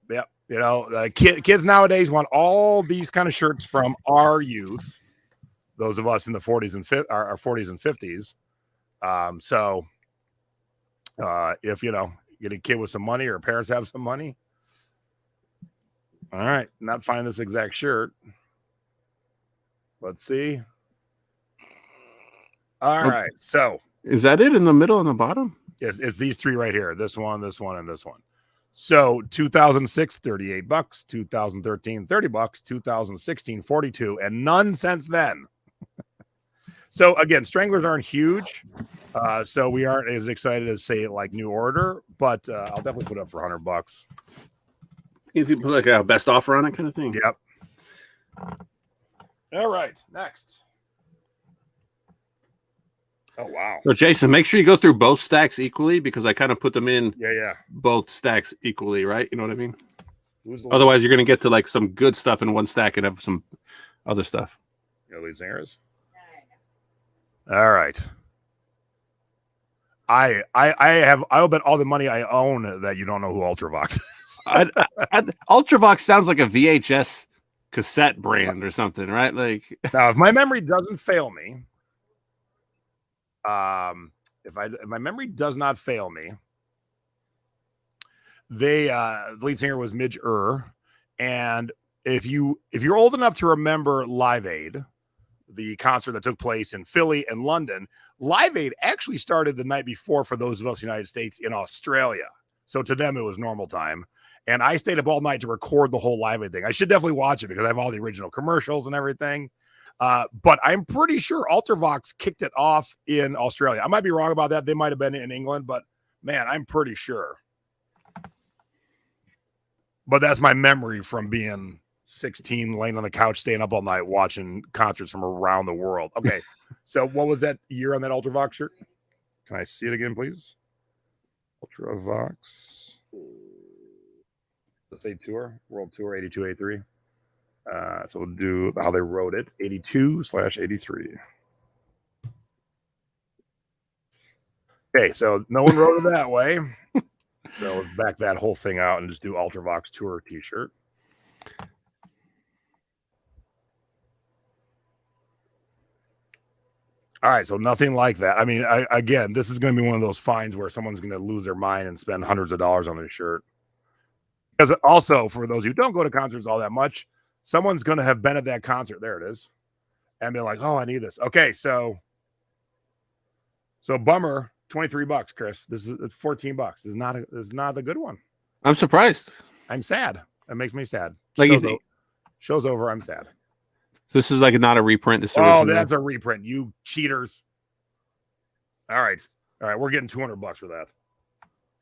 Yep. Kids nowadays want all these kind of shirts from our youth. Those of us in the 40s and 50s. So if get a kid with some money or parents have some money. All right, not finding this exact shirt. Let's see. All right, so is that it in the middle and the bottom? It's these three right here. This one, and this one. So 2006, $38. 2013, $30. 2016, $42, and none since then. So again, Stranglers aren't huge, so we aren't as excited as say like New Order, but I'll definitely put it up for $100. You put like a best offer on it kind of thing. Yep. All right, next. Oh wow. So Jason, make sure you go through both stacks equally because I kind of put them in. Yeah. Both stacks equally, right? You know what I mean? Otherwise, you're going to get to like some good stuff in one stack and have some other stuff. Lead singers. All right. I'll bet all the money I own that you don't know who Ultravox is. Ultravox sounds like a VHS cassette brand or something, right? Like now, if my memory doesn't fail me, if my memory does not fail me, the lead singer was Midge Ure, and if you're old enough to remember Live Aid, the concert that took place in Philly and London, Live Aid actually started the night before for those of us in the United States in Australia. So to them, it was normal time. And I stayed up all night to record the whole Live Aid thing. I should definitely watch it because I have all the original commercials and everything. But I'm pretty sure Ultravox kicked it off in Australia. I might be wrong about that. They might have been in England, but man, I'm pretty sure. But that's my memory from being 16, laying on the couch, staying up all night, watching concerts from around the world. Okay. So what was that year on that Ultravox shirt? Can I see it again, please? Ultravox. Let's say tour, world tour, 82, 83. So we'll do how they wrote it, 82/83. Okay, so no one wrote it that way. So let's back that whole thing out and just do Ultravox tour t-shirt. All right, so nothing like that. I mean, again, this is going to be one of those finds where someone's going to lose their mind and spend hundreds of dollars on their shirt. Because also, for those who don't go to concerts all that much, someone's going to have been at that concert. There it is. And be like, oh, I need this. Okay, so bummer, $23, Chris. This is $14. This is not a good one. I'm surprised. I'm sad. That makes me sad. Like show's over. I'm sad. This is like not a reprint. This is that's a reprint. You cheaters. All right. We're getting $200 for that.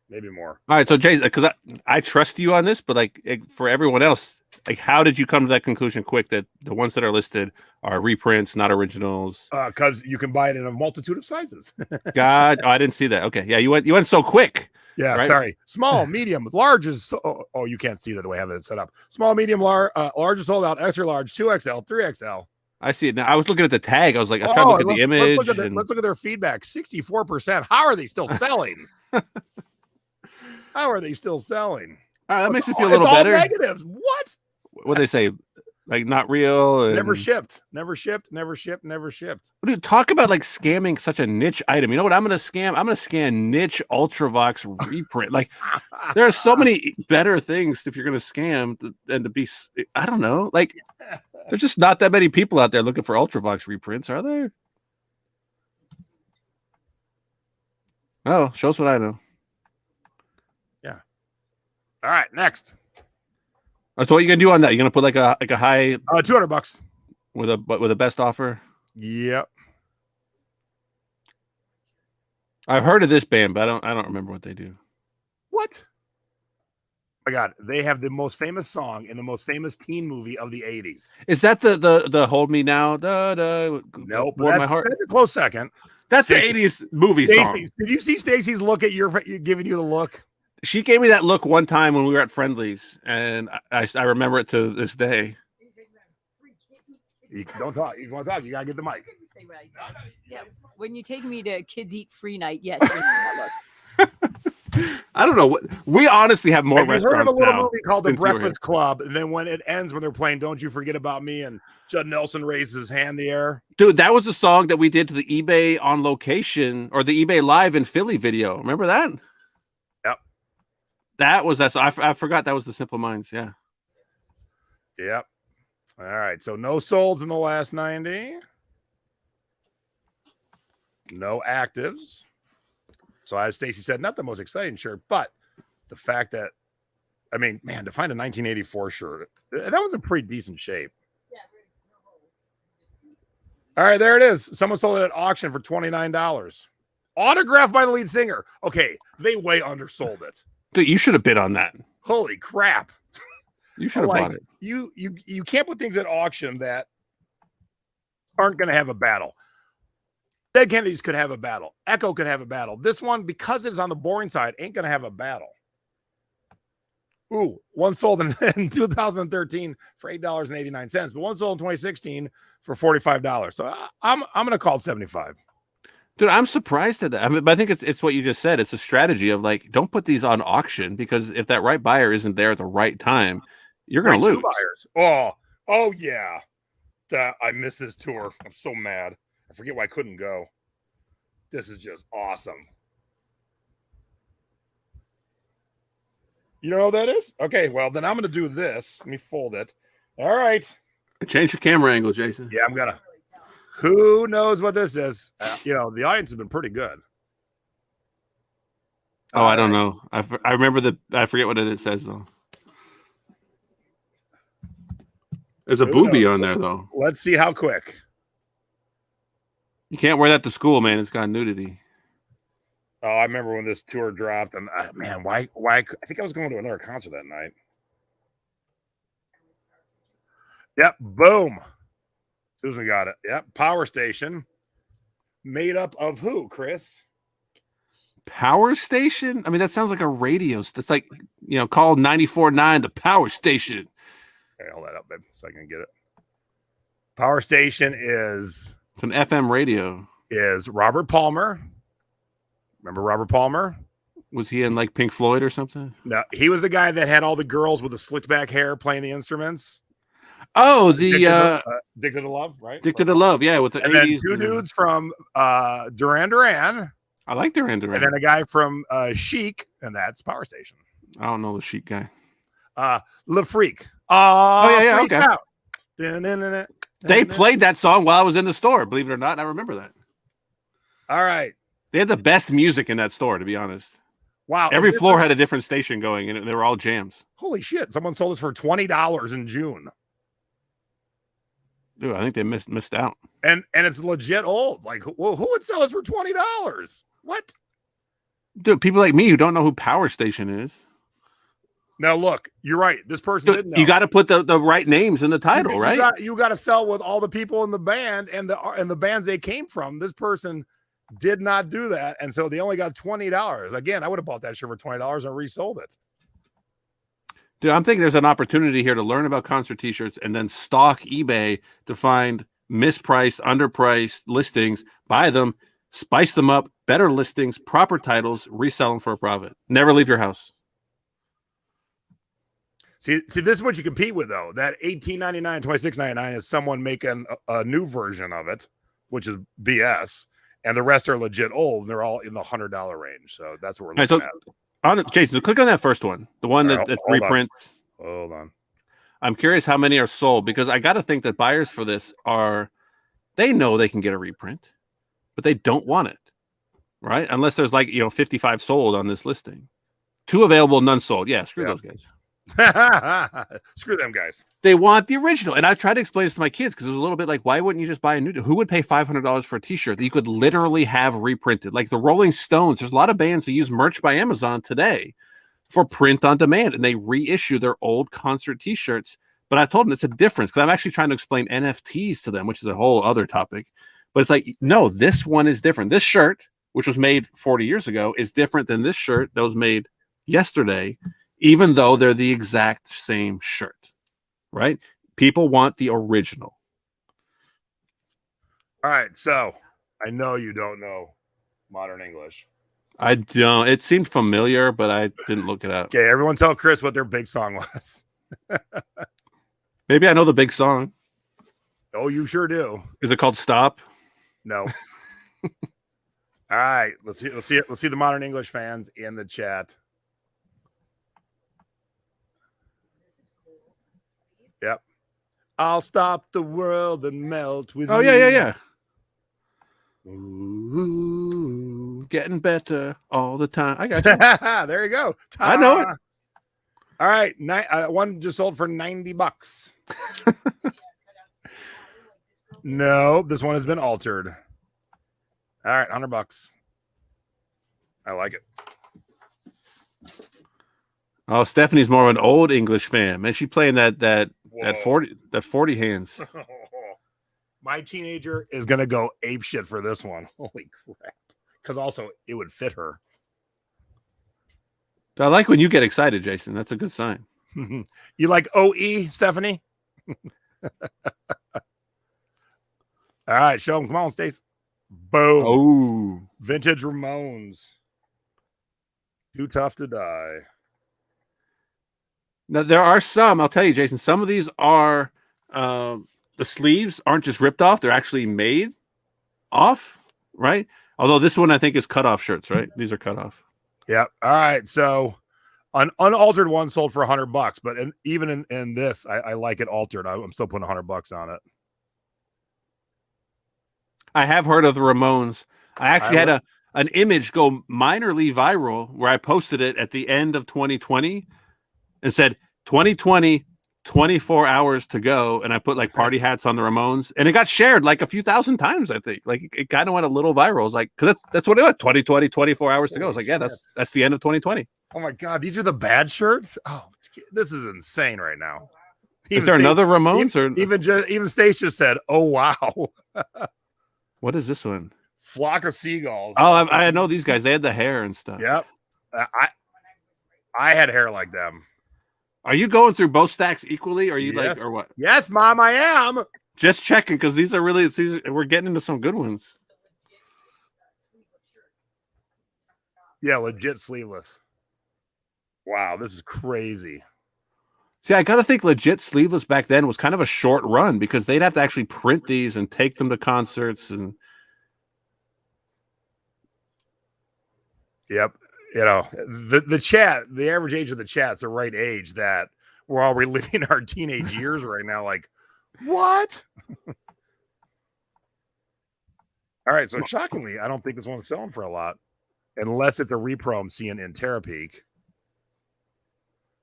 Maybe more. All right. So Jason, because I trust you on this, but like for everyone else, like how did you come to that conclusion quick that the ones that are listed are reprints, not originals? Because you can buy it in a multitude of sizes. God, I didn't see that. Okay. Yeah. You went so quick. Yeah, right? Sorry. Small, medium, large is. Oh, you can't see that the way I have it set up. Small, medium, large is sold out. Extra large, 2XL, 3XL. I see it now. I was looking at the tag. I was like, I tried to look at the image. Let's look at their feedback. 64%. How are they still selling? How are they still selling? All right, that makes me feel a little better. Negatives. What? What they say? Like not real. And... Never shipped. Dude, talk about like scamming such a niche item. You know what I'm gonna scam? I'm gonna scan niche Ultravox reprint. Like there are so many better things if you're gonna scam than to be. I don't know. Like there's just not that many people out there looking for Ultravox reprints, are there? Oh, show us what I know. Yeah. All right, next. So what are you gonna do on that? You're gonna put like a high $200 with a best offer. Yep. I've heard of this band, but I don't remember what they do. What? Oh my God, they have the most famous song in the most famous teen movie of the 80s. Is that the Hold Me Now? Nope. That's a close second. That's the 80s movie song. Did you see Stacy's look at giving you the look? She gave me that look one time when we were at Friendly's, and I remember it to this day. You don't talk. You want to talk? You gotta get the mic. Say what I said. Yeah, when you take me to Kids Eat Free Night, yes. Look. I don't know what we honestly have more restaurants. Heard of a little now movie called The Breakfast Club, and then when it ends, when they're playing "Don't You Forget About Me," and Judd Nelson raises his hand in the air. Dude, that was a song that we did to the eBay on location or the eBay Live in Philly video. Remember that? Yep. That was that. I forgot that was the Simple Minds. Yeah. Yep. All right. So no solds in the last 90. No actives. So as Stacy said, not the most exciting shirt, but the fact that, I mean, man, to find a 1984 shirt, that was in pretty decent shape. Yeah. All right, there it is. Someone sold it at auction for $29. Autographed by the lead singer. Okay, they way undersold it. Dude, you should have bid on that. Holy crap. You should have bought it. You can't put things at auction that aren't going to have a battle. Dead Kennedys could have a battle. Echo could have a battle. This one, because it is on the boring side, ain't going to have a battle. Ooh, one sold in 2013 for $8.89, but one sold in 2016 for $45. So I'm going to call it 75. Dude, I'm surprised at that. I mean, but I think it's what you just said. It's a strategy of like, don't put these on auction because if that right buyer isn't there at the right time, you're going to lose. Buyers. Oh yeah. I missed this tour. I'm so mad. I forget why I couldn't go. This is just awesome. You know what that is? Okay, well, then I'm going to do this. Let me fold it. All right. Change your camera angle, Jason. Yeah, I'm going to. Who knows what this is? The audience has been pretty good. Oh, I don't know. I remember I forget what it says, though. There's a booby on there, though. Let's see how quick. You can't wear that to school, man. It's got nudity. Oh, I remember when this tour dropped, and man, why? I think I was going to another concert that night. Yep, boom. Susan got it. Yep, Power Station. Made up of who, Chris? Power Station? I mean, that sounds like a radio. That's like, call 94.9 the Power Station. Okay, hold that up, babe, so I can get it. Power Station is... It's an FM radio. Is Robert Palmer. Remember Robert Palmer? Was he in like Pink Floyd or something? No, he was the guy that had all the girls with the slicked back hair playing the instruments. Oh, Addicted to Love, right? Addicted to Love, yeah, with the And then 80s. two dudes from Duran Duran, I like Duran Duran. and then a guy from Chic, and that's Power Station. I don't know the Chic guy. Le Freak. Oh, yeah, Freak okay. Out. They played that song while I was in the store, believe it or not. I remember that. All right. They had the best music in that store, to be honest. Wow. Every floor had a different station going, and they were all jams. Holy shit. Someone sold us for $20 in June. Dude, I think they missed out. And it's legit old. Like, well, who would sell this for $20? What? Dude, people like me who don't know who Power Station is. Now, look, you're right. This person didn't know. You got to put the right names in the title, right? You got to sell with all the people in the band and the bands they came from. This person did not do that, and so they only got $20. Again, I would have bought that shirt for $20 and resold it. Dude, I'm thinking there's an opportunity here to learn about concert t-shirts and then stalk eBay to find mispriced, underpriced listings, buy them, spice them up, better listings, proper titles, resell them for a profit. Never leave your house. See, this is what you compete with, though. That $18.99, $26.99 is someone making a new version of it, which is BS, and the rest are legit old. And they're all in the $100 range. So that's what we're looking at. Jason, so click on that first one, the one that reprints. Hold on. I'm curious how many are sold, because I got to think that buyers for this they know they can get a reprint, but they don't want it, right? Unless there's 55 sold on this listing. 2 available, none sold. Yeah, screw those guys. Screw them guys. They want the original. And I try to explain this to my kids because it was a little bit like, why wouldn't you just buy a new? Who would pay $500 for a t-shirt that you could literally have reprinted? Like the Rolling Stones, there's a lot of bands that use merch by Amazon today for print on demand, and they reissue their old concert t-shirts. But I told them it's a difference, because I'm actually trying to explain NFTs to them, which is a whole other topic. But it's like, no, this one is different. This shirt, which was made 40 years ago, is different than this shirt that was made yesterday, even though they're the exact same shirt, right? People want the original. All right, so I know you don't know modern English. I don't. It seemed familiar, but I didn't look it up. Okay, everyone tell Chris what their big song was. Maybe I know the big song. Oh, you sure do. Is it called Stop? No. All right, let's see the modern English fans in the chat. Yep. I'll stop the world and melt with you. Yeah. Ooh. Getting better all the time. I got you. There you go. I know it. All right, one just sold for $90. No, this one has been altered. All right, $100. I like it. Oh, Stephanie's more of an old English fan. Man, she's playing that 40 hands. My teenager is gonna go ape shit for this one. Holy crap! Because also it would fit her. I like when you get excited, Jason. That's a good sign. You like OE, Stephanie? All right, show them. Come on, Stace. Boom. Oh, Vintage Ramones. Too Tough to Die. Now there are some. I'll tell you, Jason. Some of these are the sleeves aren't just ripped off; they're actually made off, right? Although this one I think is cut off shirts, right? These are cut off. Yep. All right. So an unaltered one sold for $100, but even in this, I like it altered. I'm still putting $100 on it. I have heard of the Ramones. I actually had an image go minorly viral where I posted it at the end of 2020 and said 2020, 24 hours to go. And I put like party hats on the Ramones, and it got shared like a few thousand times, I think. Like it kind of went a little viral. It's like, because that's what it was. 2020, 24 hours to go. It's like, yeah, that's the end of 2020. Oh my God. These are the bad shirts. Oh, this is insane right now. Is there another Ramones even Stace just said, oh, wow. What is this one? Flock of Seagulls. Oh, I know these guys. They had the hair and stuff. Yep. I had hair like them. Are you going through both stacks equally? Or are you Yes. or what? Yes, Mom, I am. Just checking, because these are really, we're getting into some good ones. Yeah, legit sleeveless. Wow, this is crazy. See, I gotta think legit sleeveless back then was kind of a short run because they'd have to actually print these and take them to concerts and. Yep. You know, the chat, the average age of the chat's the right age that we're all reliving our teenage years right now. Like, what? All right. So shockingly, I don't think this one's selling for a lot unless it's a repro I'm seeing in Terapeak.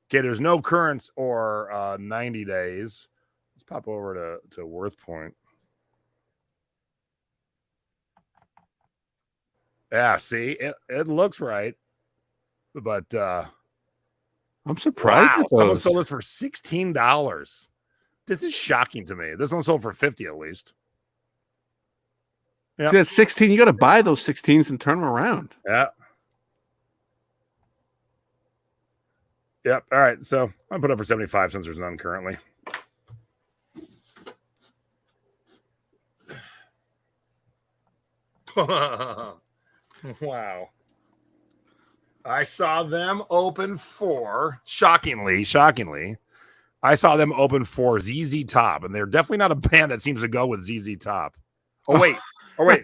Okay, there's no currents or 90 days. Let's pop over to Worth Point. Yeah, see, it looks right. But I'm surprised wow, at someone those. sold this for $16. This is shocking to me. This one sold for 50 at least. Yeah, at 16, you got to buy those 16s and turn them around. Yeah. Yep. All right. So I'll put up for 75 since there's none currently. Wow. I saw them open for shockingly, I saw them open for ZZ Top, and they're definitely not a band that seems to go with ZZ Top. Oh, wait.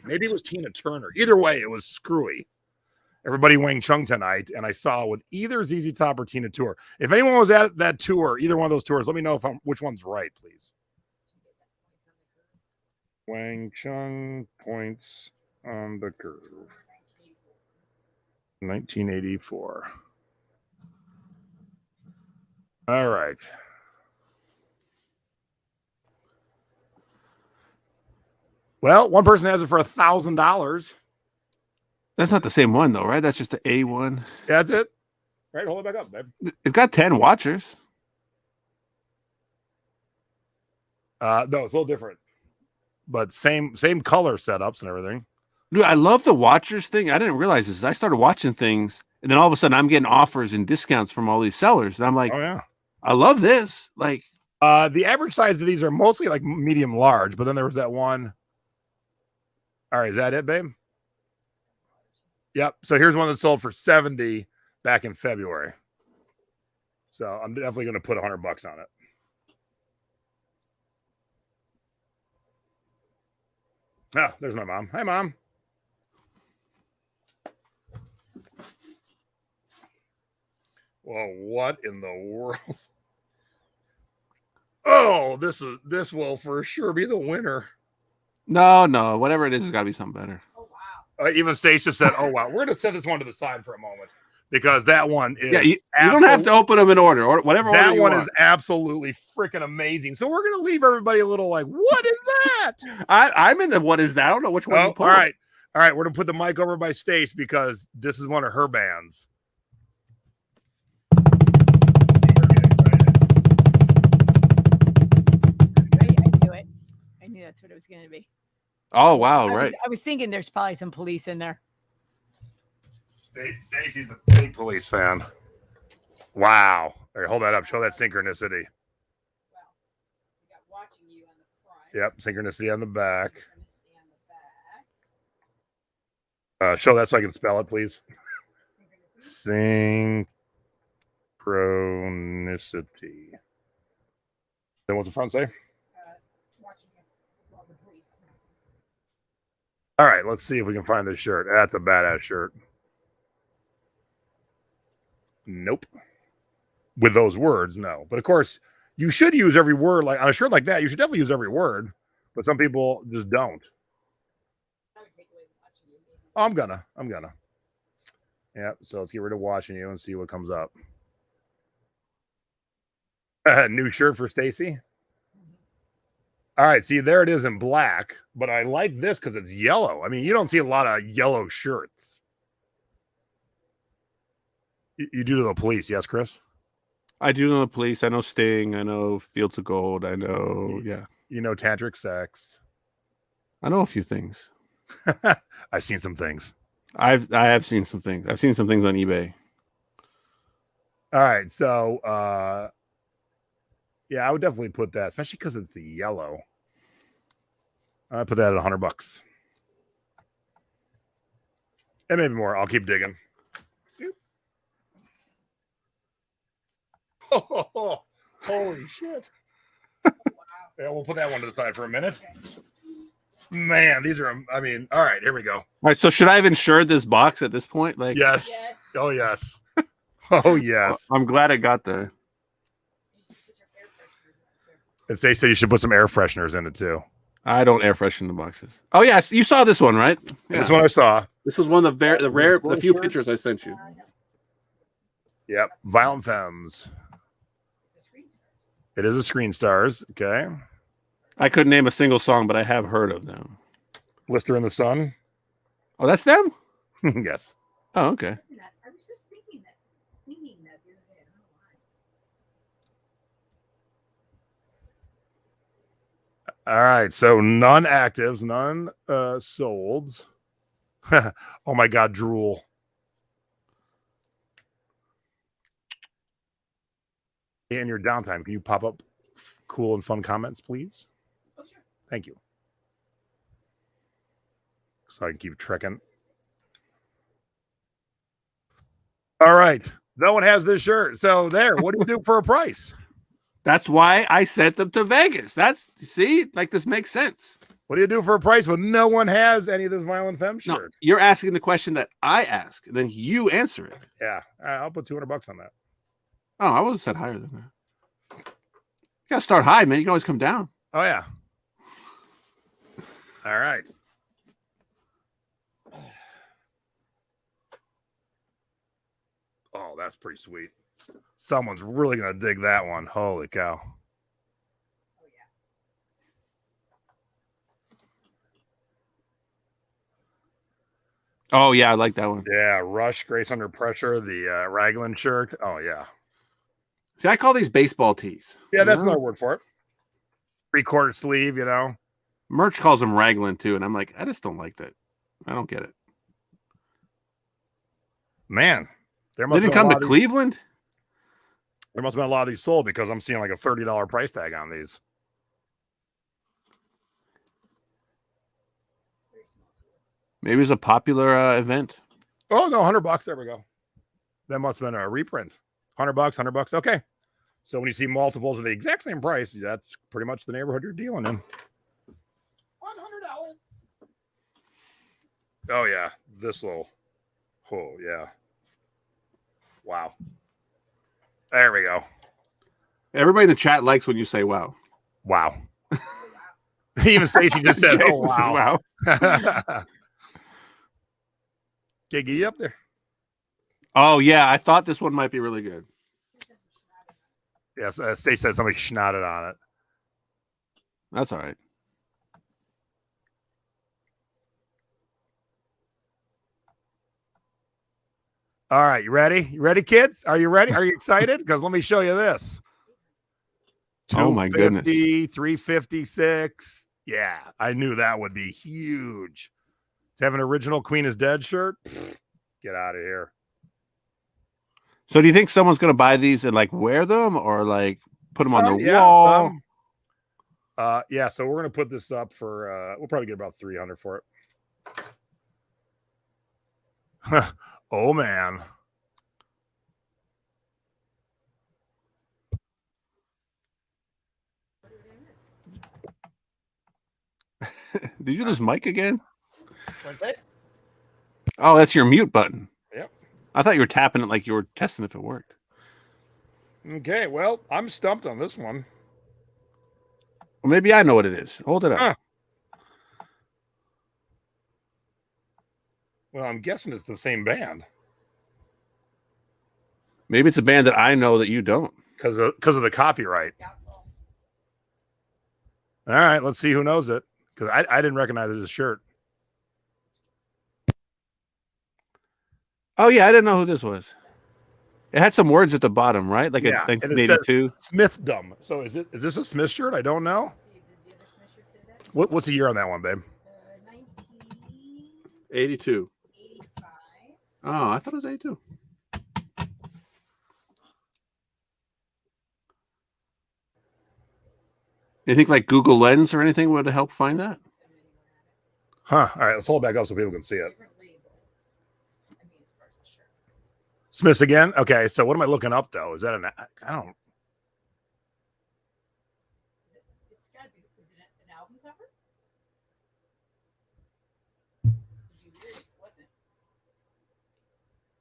Maybe it was Tina Turner. Either way, it was screwy. Everybody Wang Chung tonight, and I saw with either ZZ Top or Tina Tour. If anyone was at that tour, either one of those tours, let me know which one's right, please. Wang Chung points on the curve. 1984. All right. Well, one person has it for $1,000. That's not the same one, though, right? That's just the A1. That's it. All right, hold it back up, babe. It's got 10 watchers. No, it's a little different, but same color setups and everything. Dude, I love the watchers thing. I didn't realize this. I started watching things, and then all of a sudden, I'm getting offers and discounts from all these sellers. And I'm like, oh yeah, I love this. Like, the average size of these are mostly like medium large, but then there was that one. All right, is that it, babe? Yep. So here's one that sold for 70 back in February. So I'm definitely going to put $100 on it. Oh, there's my mom. Hi, Mom. Well, what in the world? Oh, this will for sure be the winner. no, whatever it is, it's got to be something better. Oh wow. Even Stacia said, "Oh wow, we're gonna set this one to the side for a moment because that one is You don't have to open them in order or whatever. That order you one want. is absolutely freaking amazing. So we're gonna leave everybody a little like, what is that? I'm in the what is that? I don't know which one. Oh, you pull. all right. We're gonna put the mic over by Stace because this is one of her bands. I knew that's what it was going to be. Oh wow! Right. I was thinking there's probably some police in there. Stacey's a big Police fan. Wow. All right, hold that up. Show that synchronicity. Well, we got watching you on the front. Yep, synchronicity on the back. Synchronicity on the back. Show that so I can spell it, please. Synchronicity. Synchronicity. Then what's the front say? Watching you while the police. All right, let's see if we can find this shirt. That's a badass shirt. Nope. With those words, no. But of course, you should use every word. Like on a shirt like that, you should definitely use every word. But some people just don't. That would take away the watching you, maybe. Oh, I'm gonna. Yeah, so let's get rid of watching you and see what comes up. New shirt for Stacy. All right, see, there it is in black, but I like this because it's yellow. I mean, you don't see a lot of yellow shirts. You do to the Police, yes, Chris? I do know the Police. I know Sting. I know Fields of Gold. I know, yeah. You know Tantric Sex. I know a few things. I've seen some things. I have seen some things. I've seen some things on eBay. All right, so yeah, I would definitely put that, especially because it's the yellow. I put that at $100. And maybe more. I'll keep digging. Holy shit. Yeah, we'll put that one to the side for a minute. Man, these are, I mean, all right, here we go. All right, so should I have insured this box at this point? Like, Yes. Yes. Oh, yes. Oh, yes. I'm glad I got the. You should put your air fresheners in it, too. And they said you should put some air fresheners in it too. I don't air freshen the boxes. Oh yes, you saw this one, right? Yeah. This one I saw. This was one of the few pictures I sent you. Yep. Violent Femmes. It's a screen stars. It is a Screen Stars. Okay. I couldn't name a single song, but I have heard of them. Blister in the Sun. Oh, that's them? Yes. Oh, okay. I was just thinking that the other day. I don't know why. All right. So none actives, none solds. Oh my God, drool. In your downtime, can you pop up cool and fun comments, please? Oh, sure. Thank you. So I can keep trekking. All right. No one has this shirt. So there, what do you do for a price? That's why I sent them to Vegas. That's see, like this makes sense. What do you do for a price when no one has any of this Violent Femme No, shirt? you're asking the question that I ask, and then you answer it. Yeah. I'll put $200 on that. Oh, I would have said higher than that. You gotta start high, man. You can always come down. Oh, yeah. All right. Oh, that's pretty sweet. Someone's really going to dig that one. Holy cow. Oh, yeah. Oh yeah, I like that one. Yeah. Rush, Grace Under Pressure, the Raglan shirt. Oh, yeah. See, I call these baseball tees. Yeah, that's You know? another word for it. 3/4 sleeve, you know. Merch calls them raglan too, and I'm like, I just don't like that. I don't get it. Man, there They must didn't have come been to Cleveland. there must have been a lot of these sold because I'm seeing like a $30 price tag on these. Very small, too. Maybe it's a popular event. Oh no, $100. There we go. That must have been a reprint. $100, $100. Okay. So when you see multiples of the exact same price, that's pretty much the neighborhood you're dealing in. $100. Oh yeah, this little. Oh yeah. Wow. There we go. Everybody in the chat likes when you say "wow." Wow. Even Stacy just said, "Oh Jason said, wow." Okay, get you up there. Oh yeah, I thought this one might be really good. Yes, Stacy said somebody schnotted on it. That's all right. All right, you ready? You ready, kids? Are you ready? Are you excited? Because let me show you this. Oh, my goodness. 356. Yeah, I knew that would be huge. To have an original Queen is Dead shirt? Get out of here. So, do you think someone's gonna buy these and like wear them, or like put them on Some, the yeah, wall? some. Yeah, so we're gonna put this up for we'll probably get about 300 for it. Oh man. Did you lose mic again? Went that? Oh, that's your mute button. Yep. I thought you were tapping it like you were testing if it worked. Okay, well, I'm stumped on this one. Well, maybe I know what it is. Hold it up. Huh. Well, I'm guessing it's the same band Maybe it's a band that I know that you don't. because of the copyright. Doubtful. All right, let's see who knows it because I didn't recognize it as a shirt. Oh yeah, I didn't know who this was. It had some words at the bottom, right? Like Yeah, a and it says 1982. Smithdom. So is this a Smith shirt? I don't know. See, did the other Smith shirt say that? What's the year on that one, babe? 82. 1985. Oh, I thought it was 82. You think like Google Lens or anything would help find that? Huh. All right, let's hold it back up so people can see it. Different labels. I mean, as far as the shirt. Smiths again. Okay, so what am I looking up though? Is that I don't.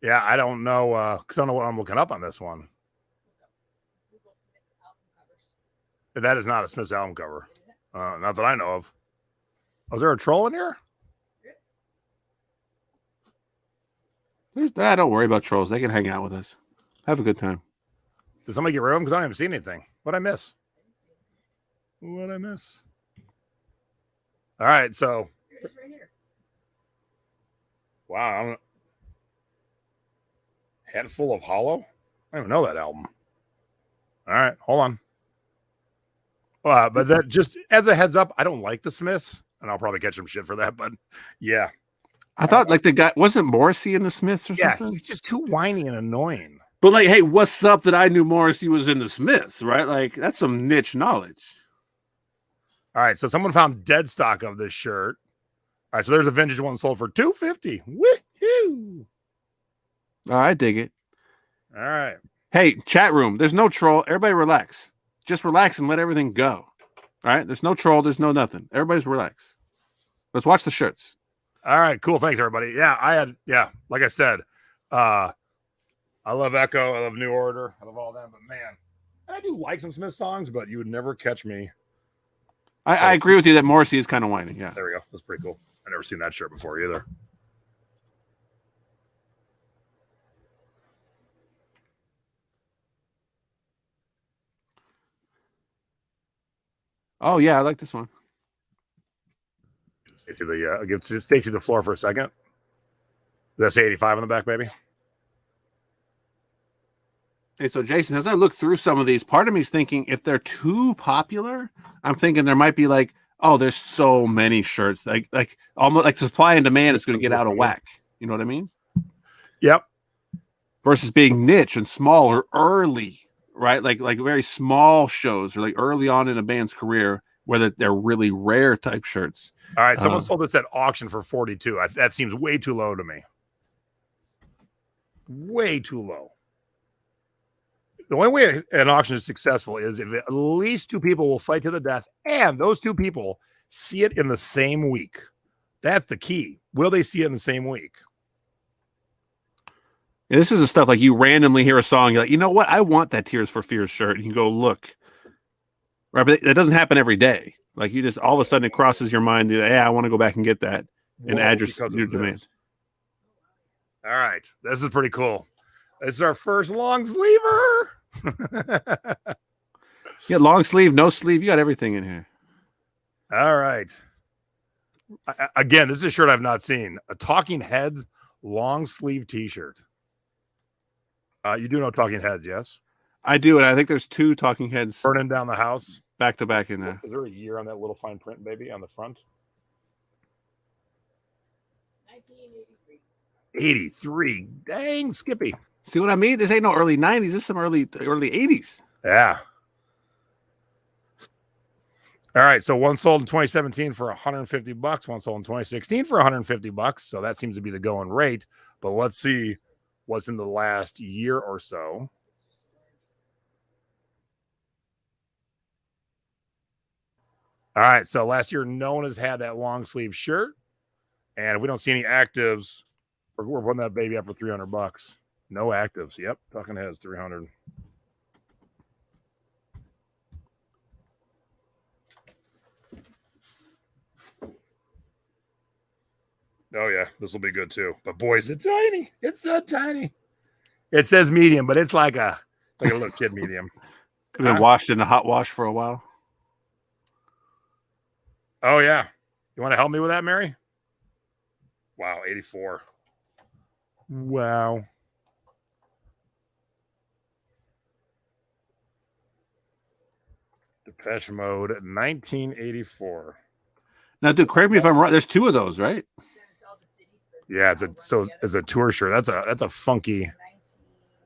Yeah, I don't know because I don't know what I'm looking up on this one. Google Smith's album covers. That is not a Smith's album cover. Not that I know of. Oh, is there a troll in here? Don't worry about trolls. They can hang out with us. Have a good time. Did somebody get rid of them? Because I haven't seen anything. What'd I miss? What'd I miss? All right, so. Here it is right here. Wow. I don't, Handful of Hollow? I don't even know that album. All right, hold on. But that just as a heads up, I don't like the Smiths, and I'll probably catch some shit for that. But yeah, I thought like the guy wasn't Morrissey in the Smiths or yeah, something. he's just too whiny and annoying. But like, hey, what's up? That I knew Morrissey was in the Smiths, right? Like that's some niche knowledge. All right, so someone found dead stock of this shirt. All right, so there's a vintage one sold for $250. Woohoo! Oh, I dig it. All right. Hey, chat room. There's no troll. Everybody relax. Just relax and let everything go. All right. There's no troll. There's no nothing. Everybody's relax. Let's watch the shirts. All right, cool. Thanks, everybody. Yeah, like I said, I love Echo. I love New Order. I love all them. But man, I do like some Smith songs, but you would never catch me. I agree with you that Morrissey is kind of whiny. Yeah. There we go. That's pretty cool. I never seen that shirt before either. Oh yeah, I like this one. Give Stacey the floor for a second. Does that say 85 on the back, baby? Hey, so Jason, as I look through some of these, part of me is thinking if they're too popular, I'm thinking there might be like, oh, there's so many shirts, like almost like supply and demand is going to get out of whack. You know what I mean? Yep. Versus being niche and small or early, right? Like very small shows or like early on in a band's career, whether they're really rare type shirts. All right, someone sold this at auction for 42. That seems way too low to me. Way too low. The only way an auction is successful is if at least two people will fight to the death, and those two people see it in the same week. That's the key. Will they see it in the same week? Yeah, this is the stuff like you randomly hear a song, you're like, you know what? I want that Tears for Fears shirt. And you go look. Right, but that doesn't happen every day. Like you just all of a sudden it crosses your mind that, hey, I want to go back and get that and add your demand. All right. This is pretty cool. This is our first long sleever. Yeah, long sleeve, no sleeve. You got everything in here. All right. Again, this is a shirt I've not seen. A Talking Heads long sleeve t-shirt. You do know Talking Heads, yes? I do, and I think there's two Talking Heads Burning Down the House. Back to back in there. Is there a year on that little fine print, baby, on the front? 1983. 83. Dang, Skippy. See what I mean? This ain't no early 90s. This is some early 80s. Yeah. All right. So one sold in 2017 for $150. One sold in 2016 for $150. So that seems to be the going rate. But let's see what's in the last year or so. All right. So last year, no one has had that long sleeve shirt. And if we don't see any actives, we're putting that baby up for $300. No actives. Yep. Talking Heads, 300. Oh, yeah. This will be good, too. But, boys, it's tiny. It's so tiny. It says medium, but it's like a little kid medium. Been washed in a hot wash for a while. Oh, yeah. You want to help me with that, Mary? Wow, 84. Wow. Depeche Mode, 1984. Now, dude, correct me if I'm wrong. There's two of those, right? Yeah, it's a tour shirt. That's a funky.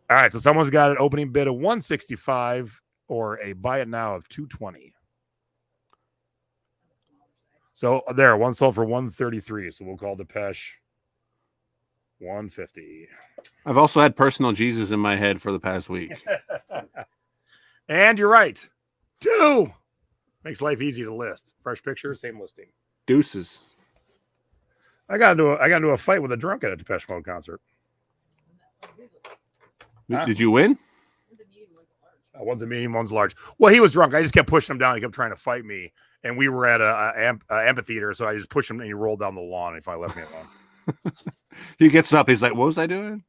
All right, so someone's got an opening bid of 165 or a buy it now of 220. So there, one sold for 133. So we'll call Depeche 150. I've also had Personal Jesus in my head for the past week. And you're right. 2 makes life easy to list. Fresh picture, same listing. Deuces. I got into a fight with a drunk at a Depeche Mode concert. Huh? Did you win? The medium one's large. One's a medium, one's large. Well, he was drunk. I just kept pushing him down. He kept trying to fight me. And we were at a amphitheater, so I just pushed him and he rolled down the lawn and he finally left me alone. He gets up. He's like, what was I doing?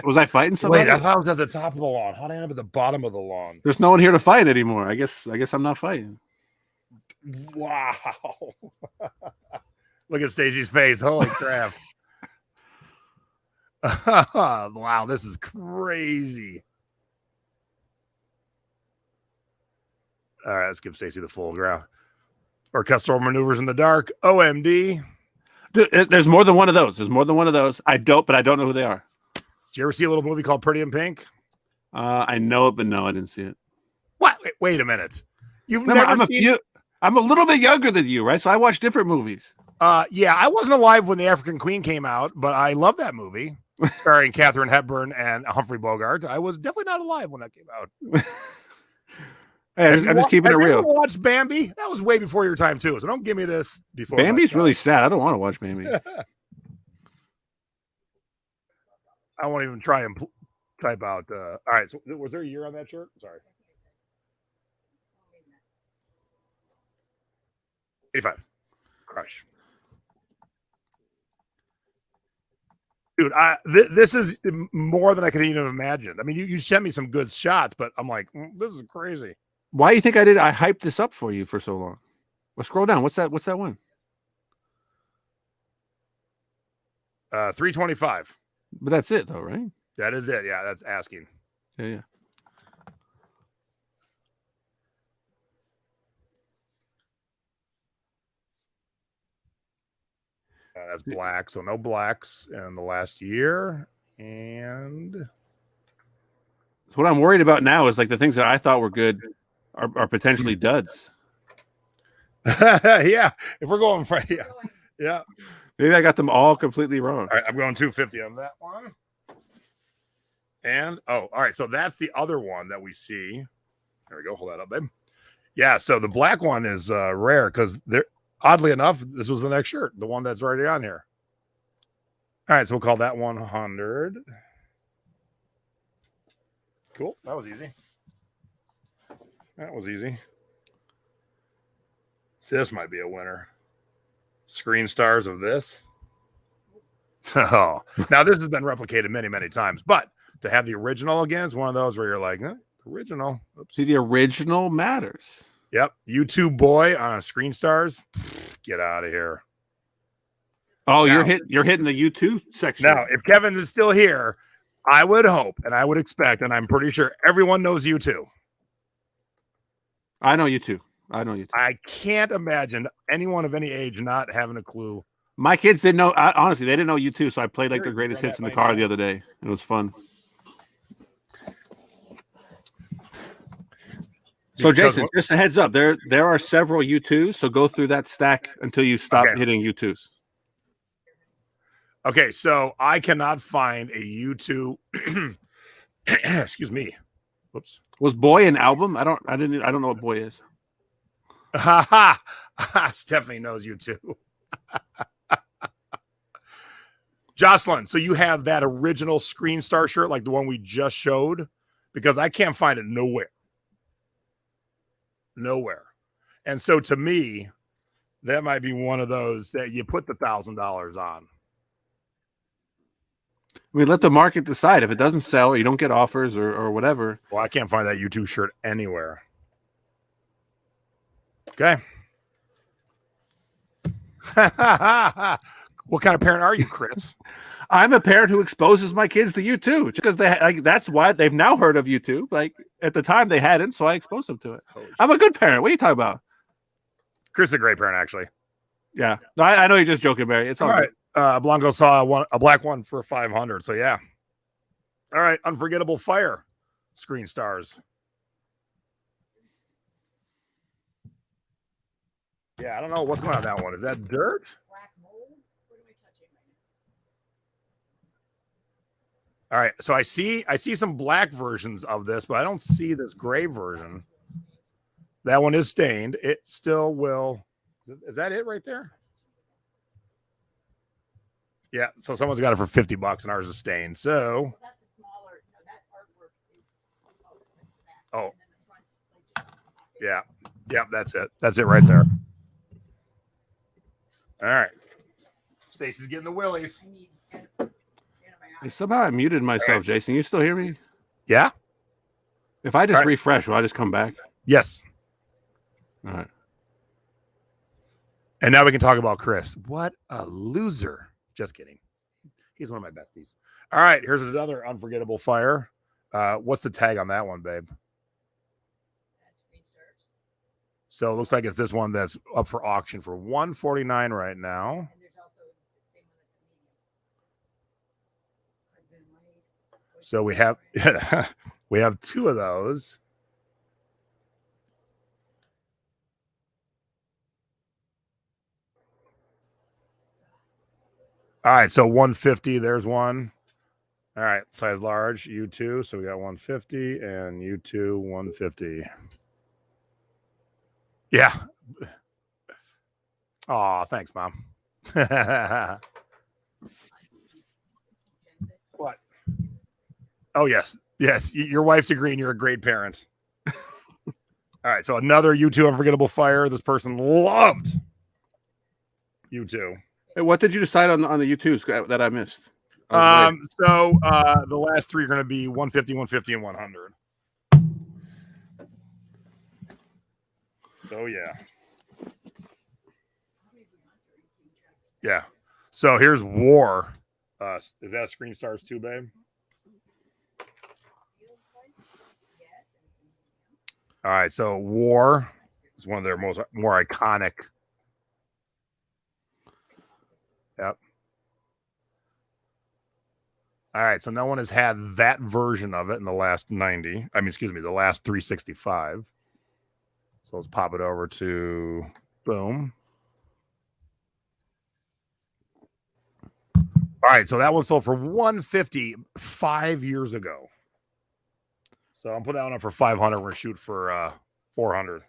Was I fighting somebody? Wait, I thought I was at the top of the lawn. How did I end up at the bottom of the lawn? There's no one here to fight anymore. I guess I'm not fighting. Wow. Look at Stacy's face. Holy crap. Wow, this is crazy. All right, let's give Stacy the full ground. Orchestral maneuvers in the dark. OMD. There's more than one of those. There's more than one of those. I don't know who they are. Did you ever see a little movie called Pretty in Pink? I know it, but no, I didn't see it. What? Wait a minute. You've Remember, never seen it? I'm a little bit younger than you, right? So I watch different movies. Yeah, I wasn't alive when The African Queen came out, but I love that movie starring Katharine Hepburn and Humphrey Bogart. I was definitely not alive when that came out. Hey, I'm just keeping it Have you real. ever watched Bambi? That was way before your time too. So don't give me this before. Bambi's really sad. I don't want to watch Bambi. I won't even try and type out. All right. So was there a year on that shirt? Sorry. 85. Crush. Dude, this is more than I could even have imagined. I mean, you sent me some good shots, but I'm like, this is crazy. Why do you think I did? I hyped this up for you for so long. Well, scroll down. What's that one? 325. But that's it, though, right? That is it. Yeah, that's asking. Yeah. That's black, so no blacks in the last year. And So what I'm worried about now is like the things that I thought were good are potentially duds. yeah, if we're going for yeah. Maybe I got them all completely wrong. All right, I'm going 250 on that one. And all right, so that's the other one that we see. There we go. Hold that up, babe. Yeah, so the black one is rare because they're oddly enough, this was the next shirt, the one that's already on here. All right, so we'll call that 100. Cool. That was easy. That was easy. This might be a winner. Screen stars of this. Oh, now this has been replicated many, many times, but to have the original again is one of those where you're like, original. Oops. See, the original matters. Yep. YouTube boy on a Screen Stars. Get out of here. Oh, now, you're hitting the YouTube section. Now, if Kevin is still here, I would hope and I would expect, and I'm pretty sure everyone knows you too. I know you too. I can't imagine anyone of any age not having a clue. My kids didn't know. Honestly, they didn't know you too. So I played like the greatest hits in the car the other day. It was fun. So Jason, just a heads up, there are several U2s, so go through that stack until you stop hitting U2s. Okay, so I cannot find a U2. Excuse me. Whoops. Was Boy an album? I don't know what Boy is. Stephanie knows U2. Jocelyn, so you have that original Screen Star shirt, like the one we just showed, because I can't find it nowhere. Nowhere. And so to me, that might be one of those that you put the $1,000 on. I mean, let the market decide. If it doesn't sell or you don't get offers or whatever. Well, I can't find that U2 shirt anywhere. Okay. What kind of parent are you, Chris? I'm a parent who exposes my kids to U2 because that's why they've now heard of U2. Like at the time they hadn't, so I exposed them to it. I'm a good parent. What are you talking about? Chris is a great parent, actually. Yeah, no, I know you're just joking, Barry. It's all right. Blanco saw a black one for 500. So yeah. All right, Unforgettable Fire, Screen Stars. Yeah, I don't know what's going on that one. Is that dirt? Black mold? What am I touching right now? All right, so I see some black versions of this, but I don't see this gray version. That one is stained. It still will. Is that it right there? Yeah, so someone's got it for $50 and ours is stained. So That's a smaller, that artwork Oh, And then the front's like just a pocket. yeah. Yep, that's it. That's it right there. All right. Stacy's getting the willies. I need Hey, antibiotics. somehow I muted myself, Jason. You still hear me? Yeah? If I just All right. refresh, will I just come back? Yes. All right. And now we can talk about Chris. What a loser. Just kidding. He's one of my besties. All right, here's another unforgettable fire. What's the tag on that one, babe? That's Green Stars. So it looks like it's this one that's up for auction for $149 right now. And there's also the same one that's a medium. Husband and wife. So we have we have two of those. All right, so 150, there's one. All right, size large, U2. So we got 150 and U2 150. Yeah. Oh, thanks, Mom. What? Oh, yes. Yes, your wife's agreeing you're a great parent. All right, so another U2 unforgettable fire. This person loved U2. Hey, what did you decide on the U2s that I missed? So the last three are going to be 150, 150, and 100. Oh yeah. Yeah. So here's War. Is that Screen Stars too, babe? All right. So War is one of their more iconic. Yep. All right, so no one has had that version of it in the last 90. I mean, excuse me, the last 365. So let's pop it over to boom. All right, so that one sold for $150 5 years ago. So I'm putting that one up for $500. We're gonna shoot for $400.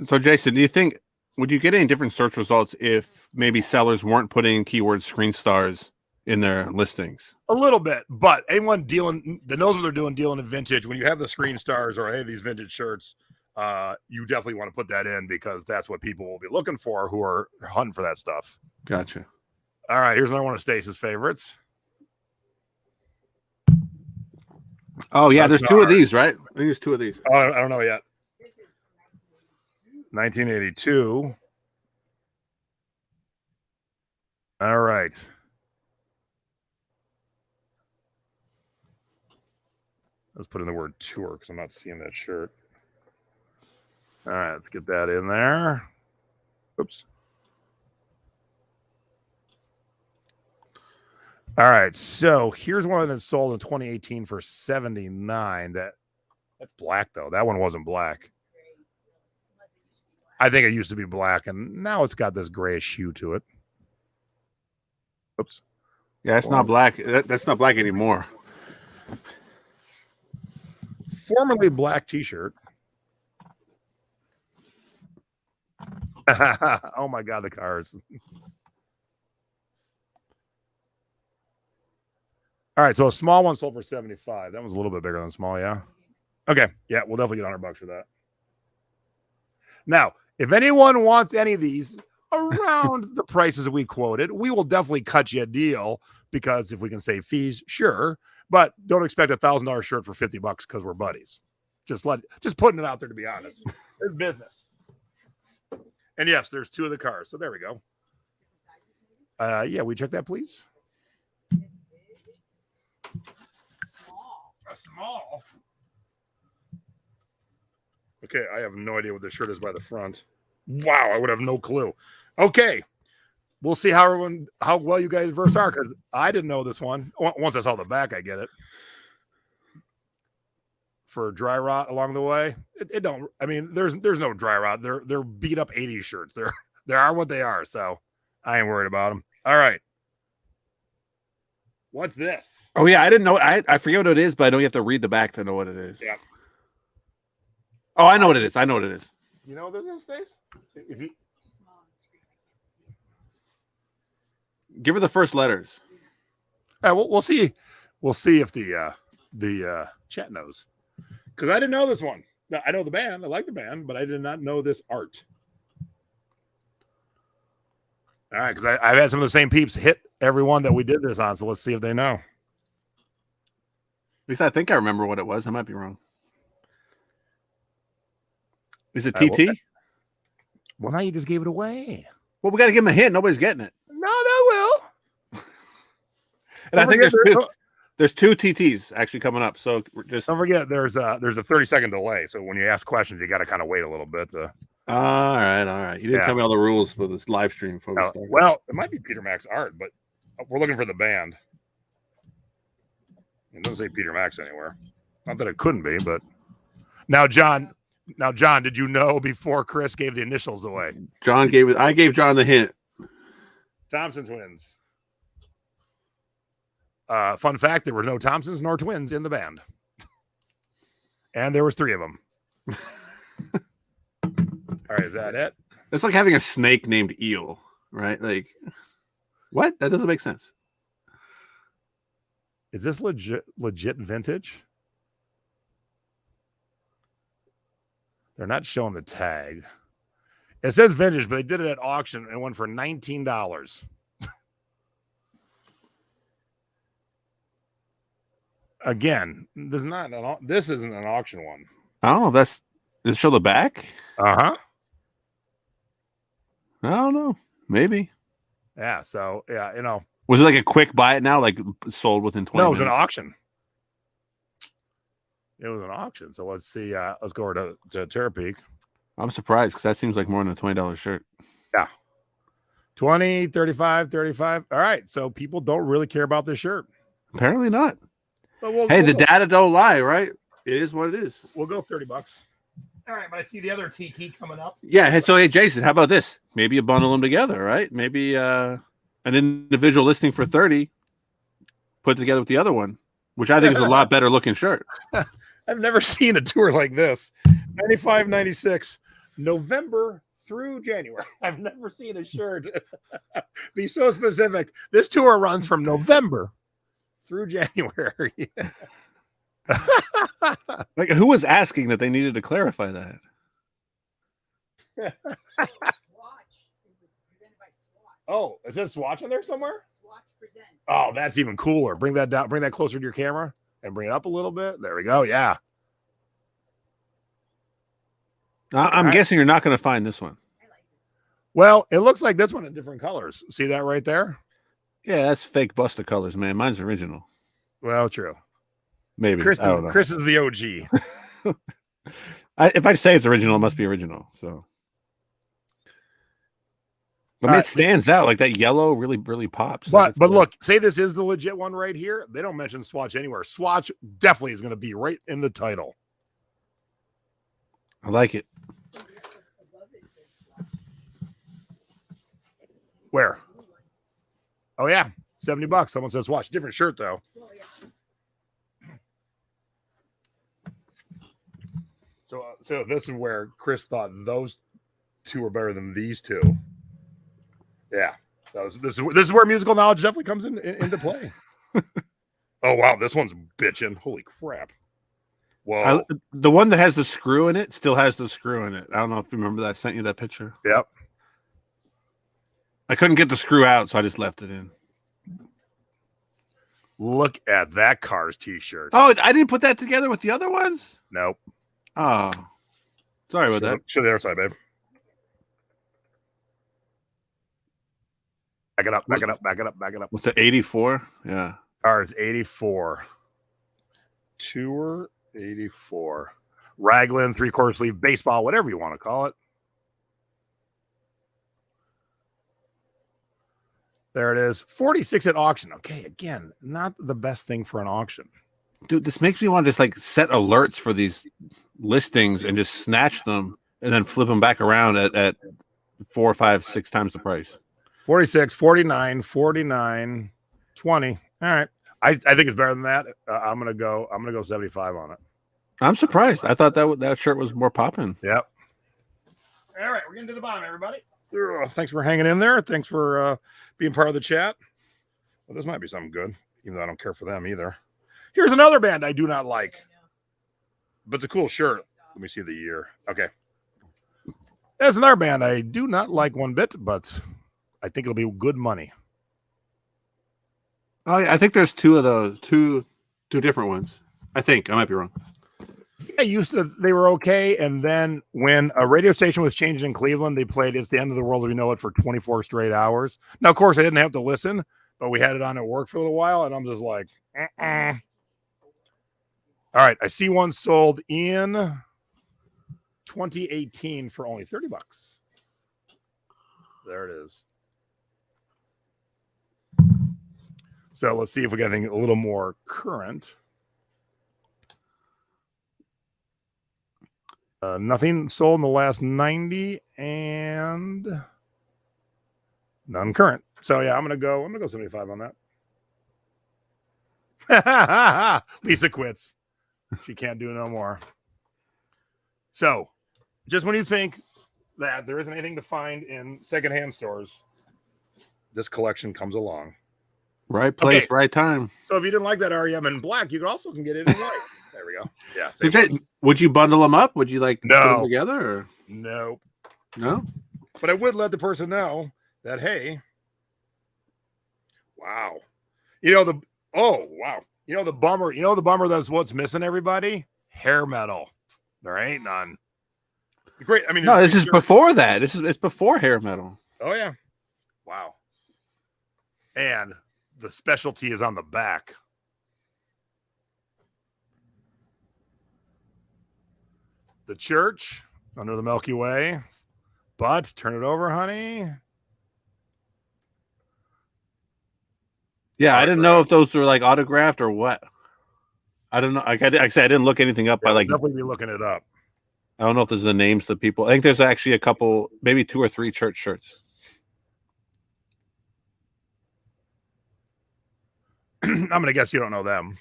So, Jason, do you think would you get any different search results if maybe sellers weren't putting keyword Screen Stars in their listings? A little bit, but anyone dealing that knows what they're doing, dealing in vintage, when you have the Screen Stars or hey, these vintage shirts, you definitely want to put that in because that's what people will be looking for who are hunting for that stuff. Gotcha. All right, here's another one of Stace's favorites. Oh yeah, there's two of these, right? I think there's two of these. Oh, I don't know yet. 1982. All right. Let's put in the word tour because I'm not seeing that shirt. All right, let's get that in there. Oops. All right, so here's one that sold in 2018 for $79. That's black though. That one wasn't black. I think it used to be black, and now it's got this grayish hue to it. Oops. Yeah, it's not black. That's not black anymore. Formerly black T-shirt. Oh my God, the cars. All right, so a small one sold for $75. That was a little bit bigger than small, yeah. Okay, yeah, we'll definitely get $100 for that. Now, if anyone wants any of these around the prices that we quoted, we will definitely cut you a deal because if we can save fees, sure. But don't expect $1,000 shirt for $50 because we're buddies. Just putting it out there to be honest. It's business. And yes, there's two of the cars. So there we go. Yeah, we check that, please. A small. Okay, I have no idea what this shirt is by the front. Wow, I would have no clue. Okay, we'll see how well you guys versed are because I didn't know this one. Once I saw the back, I get it. For dry rot along the way, it don't. I mean, there's no dry rot. They're beat up 80s shirts. They are what they are. So I ain't worried about them. All right. What's this? Oh yeah, I didn't know. I forget what it is, but I know you have to read the back to know what it is. Yeah. Oh, I know what it is. I know what it is. You know what this is, Stace? If you give her the first letters. we'll see. We'll see if the chat knows. Because I didn't know this one. Now, I know the band. I like the band, but I did not know this art. All right, because I've had some of the same peeps hit every one that we did this on, so let's see if they know. At least I think I remember what it was. I might be wrong. Is it TT? Well, now you just gave it away. Well, we got to give him a hint. Nobody's getting it. No, they will. And I think there's two TTs actually coming up. So just don't forget there's a 30-second delay. So when you ask questions, you got to kind of wait a little bit. All right. You didn't tell me all the rules for this live stream before we started. Well, it might be Peter Mac's art, but we're looking for the band. It doesn't say Peter Mac's anywhere. Not that it couldn't be, but now John, did you know before Chris gave the initials away? I gave John the hint. Thompson twins. Fun fact, there were no Thompsons nor twins in the band. And there was 3 of them. All right, is that it? It's like having a snake named Eel, right? Like, what? That doesn't make sense. Is this legit vintage? They're not showing the tag. It says vintage, but they did it at auction and went for $19. Again, this isn't an auction one. I don't know if does it show the back? Uh-huh. I don't know. Maybe. Yeah, so was it like a quick buy it now, like sold within 20 No, it was minutes? an auction. It was an auction. So let's see. Let's go over to Terapeak. I'm surprised because that seems like more than a $20 shirt. Yeah. 20, 35, 35. All right. So people don't really care about this shirt. Apparently not. But the data don't lie, right? It is what it is. We'll go $30. All right, but I see the other TT coming up. Yeah. So, hey, Jason, how about this? Maybe you bundle them together, right? Maybe an individual listing for 30 put together with the other one, which I think is a lot better looking shirt. I've never seen a tour like this. 95, 96, November through January. I've never seen a shirt be so specific. This tour runs from November through January. Like, who was asking that they needed to clarify that? Swatch. It was presented by Swatch. Oh, is there Swatch in there somewhere? Swatch presents. Oh, that's even cooler. Bring that down. Bring that closer to your camera and bring it up a little bit. There we go. Yeah. I'm guessing you're not going to find this one. I like this. Well, it looks like this one in different colors. See that right there? Yeah, that's fake Busta colors, man. Mine's original. Well, true. Maybe. Chris, I don't know. Chris is the OG. If I say it's original, it must be original. So, I mean, it stands out. Like that yellow really, really pops. But look, say this is the legit one right here. They don't mention Swatch anywhere. Swatch definitely is going to be right in the title. I like it. Above it says Swatch. Where? Oh yeah, $70. Someone says Swatch. Different shirt though. Oh, yeah. So this is where Chris thought those two are better than these two. Yeah. This is where musical knowledge definitely comes into play. Oh wow, this one's bitching. Holy crap. Whoa. The one that has the screw in it still has the screw in it. I don't know if you remember that. I sent you that picture. Yep. I couldn't get the screw out, so I just left it in. Look at that Cars t-shirt. Oh, I didn't put that together with the other ones? Nope. Oh. Sorry about that. Show the other side, babe. Back it up, back it up, back it up, back it up. What's it, 84? Yeah. Cars 84. Tour 84. Raglan, 3/4 sleeve, baseball, whatever you want to call it. There it is. 46 at auction. Okay, again, not the best thing for an auction. Dude, this makes me want to just like set alerts for these listings and just snatch them and then flip them back around at 4, 5, 6 times the price. 46, 49, 49, 20. All right. I think it's better than that. I'm gonna go 75 on it. I'm surprised. I thought that shirt was more popping. Yep. All right, we're getting to the bottom, everybody. Thanks for hanging in there. Thanks for being part of the chat. Well, this might be something good, even though I don't care for them either. Here's another band I do not like. but it's a cool shirt. Let me see the year. Okay. There's another band I do not like one bit, but I think it'll be good money. Oh, yeah, I think there's two of those, two different ones. I think I might be wrong. They were okay, and then when a radio station was changed in Cleveland, they played "It's the End of the World as We Know It" for 24 straight hours. Now, of course, I didn't have to listen, but we had it on at work for a little while, and I'm just like, All right, I see one sold in 2018 for only $30. There it is. So let's see if we got anything a little more current. Nothing sold in the last 90 and none current. So yeah, I'm gonna go 75 on that. Lisa quits. She can't do no more. So just when you think that there isn't anything to find in secondhand stores, this collection comes along. Right place, Okay. right time. So if you didn't like that REM in black, you also can get it in white. There we go. Yeah. Would you bundle them up? Would you like put them together? Or? Nope. No. But I would let the person know that, hey, wow. Wow. The bummer that's what's missing, everybody? Hair metal. There ain't none. Great. I mean, no, this is before that. It's before hair metal. Oh, yeah. Wow. And the specialty is on the back. The church under the Milky Way. But turn it over, honey. Yeah, I didn't know if those were like autographed or what. I don't know. Like I said, I didn't look anything up. Definitely be looking it up. I don't know if there's the names of the people. I think there's actually a couple, maybe 2 or 3 church shirts. I'm gonna guess you don't know them.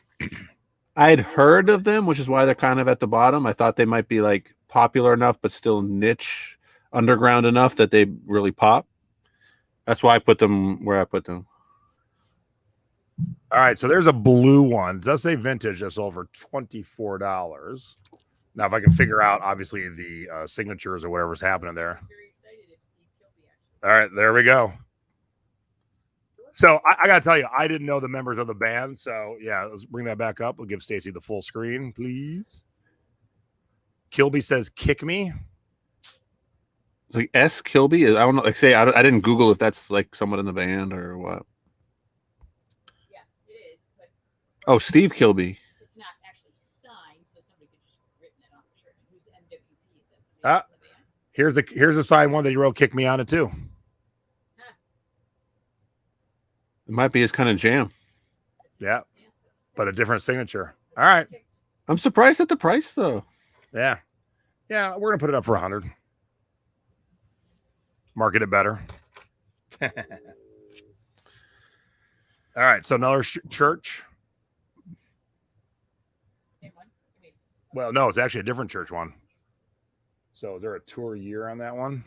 I had heard of them, which is why they're kind of at the bottom. I thought they might be like popular enough, but still niche, underground enough that they really pop. That's why I put them where I put them. All right, so there's a blue one. It does say vintage. That's over $24. Now, if I can figure out, obviously, the signatures or whatever's happening there. Very excited if Steve Kilby actually. All right, there we go. So I got to tell you, I didn't know the members of the band. So, yeah, let's bring that back up. We'll give Stacy the full screen, please. Kilby says, kick me. Like S. Kilby? I don't know. Like, I didn't Google if that's like someone in the band or what. Yeah, it is. But Oh, Steve Kilby. it's not actually signed, so somebody could just written it on the shirt. Who's MWP? Is that somebody in the band? Here's a signed one that you wrote, kick me on it, too. It might be his kind of jam. Yeah, but a different signature. All right. I'm surprised at the price, though. Yeah. Yeah, we're going to put it up for 100. Market it better. All right, so another church. Same one? I mean, Well, no, it's actually a different church one. So is there a tour year on that one?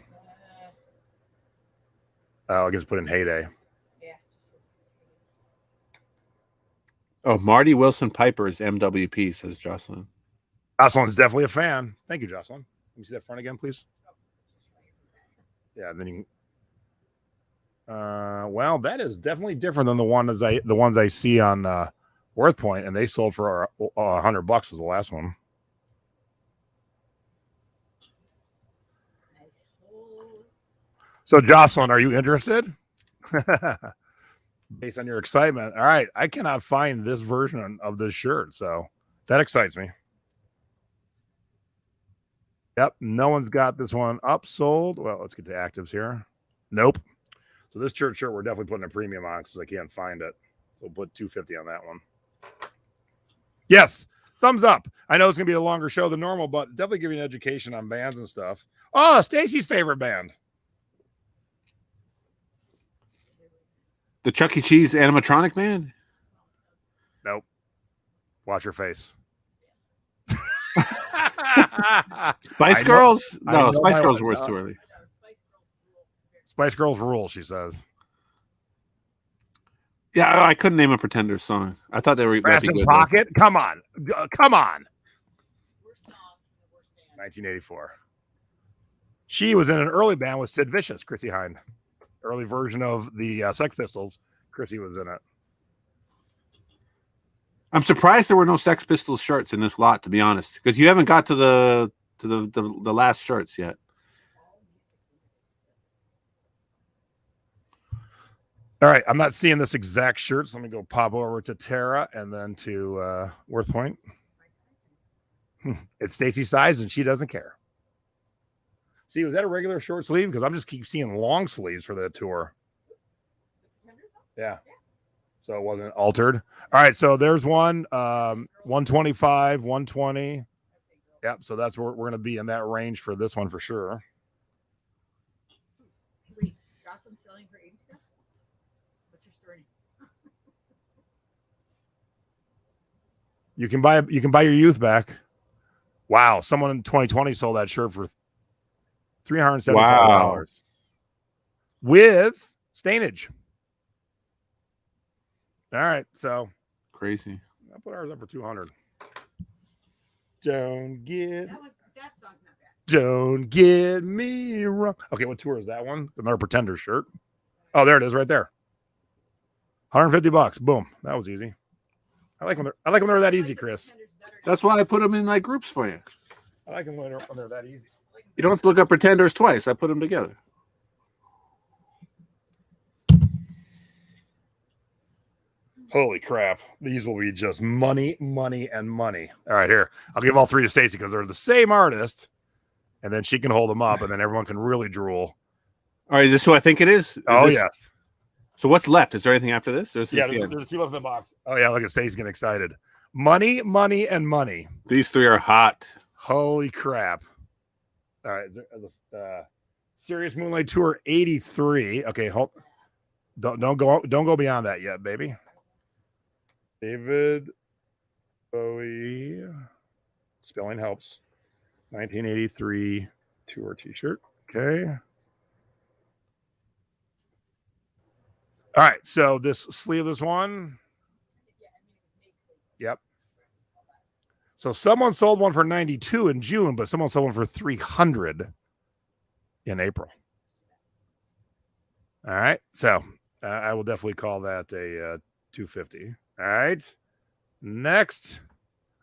Oh, I guess put in heyday. yeah, just as, Oh, Marty Wilson Piper is MWP, says Jocelyn. Jocelyn's definitely a fan. Thank you, Jocelyn. Let me see that front again, please. Yeah, then you can. Well, that is definitely different than the ones I see on Worth Point, and they sold for $100 was the last one. nice holes. So, Jocelyn, are you interested? Based on your excitement. All right, I cannot find this version of this shirt, so that excites me. Yep, no one's got this one up sold. Well, let's get to actives here. Nope. So this church shirt, we're definitely putting a premium on because I can't find it. We'll put $250 on that one. Yes, thumbs up. I know it's gonna be a longer show than normal, but definitely give you an education on bands and stuff. Oh, Stacy's favorite band. The Chuck E. Cheese animatronic man? Nope. Watch your face. Spice I Girls? know- I No, know Spice my Girls one. were too early. Spice Girls rule, she says. Yeah, I couldn't name a Pretender song. I thought they were might Brass be in good. Pocket? Come on. Come on. We're signed 1984. She was in an early band with Sid Vicious, Chrissy Hynde. Early version of the Sex Pistols. Chrissy was in it. I'm surprised there were no Sex Pistols shirts in this lot, to be honest, because you haven't got to the last shirts yet. All right, I'm not seeing this exact shirt, so let me go pop over to Tara and then to Worth Point. It's Stacy's size, and she doesn't care. See, was that a regular short sleeve? Because I'm just keep seeing long sleeves for the tour. Yeah. So it wasn't altered. All right, so there's one, 125, 120. Yep, so that's where we're going to be in that range for this one for sure. Jocelyn selling for 80 cents? What's your story? You can buy your youth back. Wow, someone in 2020 sold that shirt for $375. Wow. With stainage. All right, so Crazy. I put ours up for 200. Don't get That song's not bad. Don't get me wrong. Okay, what tour is that one? Another Pretender shirt. Oh, there it is, right there. $150. Boom. That was easy. I like when they're that easy, Chris. That's why I put them in like groups for you. I like them when they're that easy. You don't have to look up Pretenders twice. I put them together. Holy crap. These will be just money, money, and money. All right, here. I'll give all three to Stacy because they're the same artist. And then she can hold them up, and then everyone can really drool. All right, is this who I think it is? Yes. So what's left? Is there anything after this? There's a few left in the box. Oh, yeah, look at Stacy getting excited. Money, money, and money. These three are hot. Holy crap. All right, Serious Moonlight Tour 83. Okay, hold. Don't go beyond that yet, baby. David Bowie. Spelling helps. 1983 tour t-shirt. Okay. All right, so this sleeveless one. Yep. So someone sold one for 92 in June, but someone sold one for 300 in April. All right, so I will definitely call that a 250. All right, next.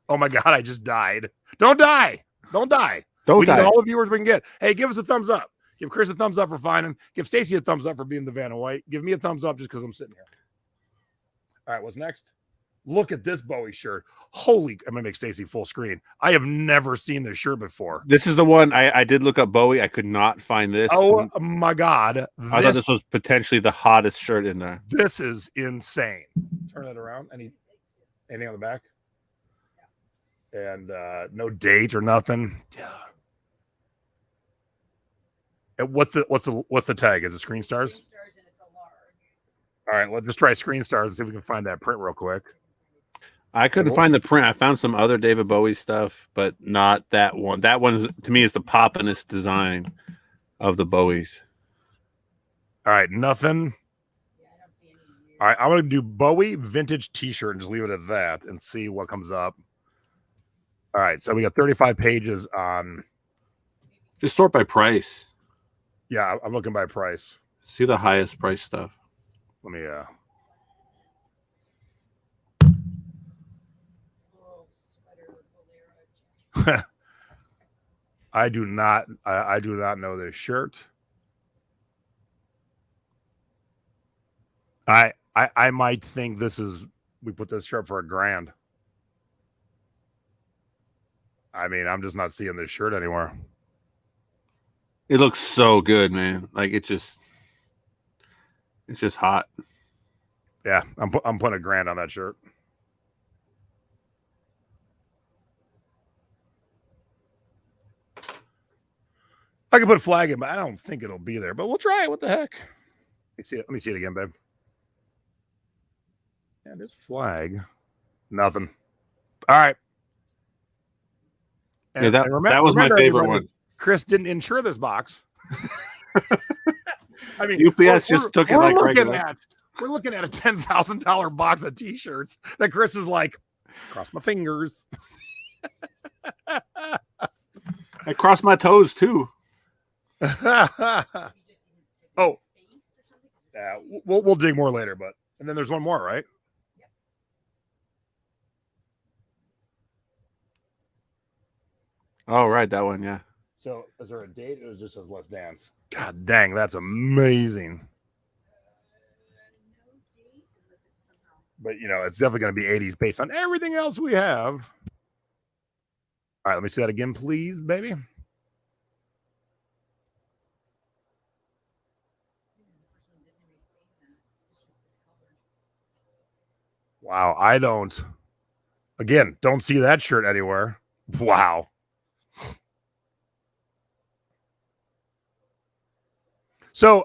Oh my God, I just died. Don't die. Don't die. Don't we die. need all the viewers we can get. Hey, give us a thumbs up. Give Chris a thumbs up for finding. Give Stacy a thumbs up for being the Vanna White. Give me a thumbs up just because I'm sitting here. All right, what's next? Look at this Bowie shirt. Holy, I'm going to make Stacy full screen. I have never seen this shirt before. This is the one I did look up Bowie. I could not find this. Oh my God. I thought this was potentially the hottest shirt in there. This is insane. Turn it around. Anything on the back? And no date or nothing. What's the tag? Is it Screen Stars? Screen Stars, and it's a large. All right, let's just try Screen Stars and see if we can find that print real quick. I couldn't find the print. I found some other David Bowie stuff, but not that one. That one, to me, is the poppinest design of the Bowies. All right, nothing. Yeah, I don't see any weird. All right, I'm going to do Bowie vintage t-shirt and just leave it at that and see what comes up. All right, so we got 35 pages on. Just sort by price. Yeah, I'm looking by price. See the highest price stuff. Let me Little sweater, bolero. I do not know this shirt. I might think we put this shirt for $1,000. I mean, I'm just not seeing this shirt anywhere. It looks so good, man. Like it's just hot. Yeah, I'm putting $1,000 on that shirt. I could put a flag in, but I don't think it'll be there. But we'll try it. What the heck? Let me see it. Let me see it again, babe. Yeah, there's flag. Nothing. All right. And that was my favorite one. Chris didn't insure this box. I mean, UPS just took it like regular. We're looking at a $10,000 box of t-shirts that Chris is like, cross my fingers. I crossed my toes too. Oh, yeah, we'll dig more later, but and then there's one more, right? Oh, right, that one, yeah. So is there a date? Or it just says Let's Dance. God dang, that's amazing. But you know, it's definitely going to be 80s based on everything else we have. All right, let me see that again, please, baby. Wow, I don't see that shirt anywhere. Wow. So,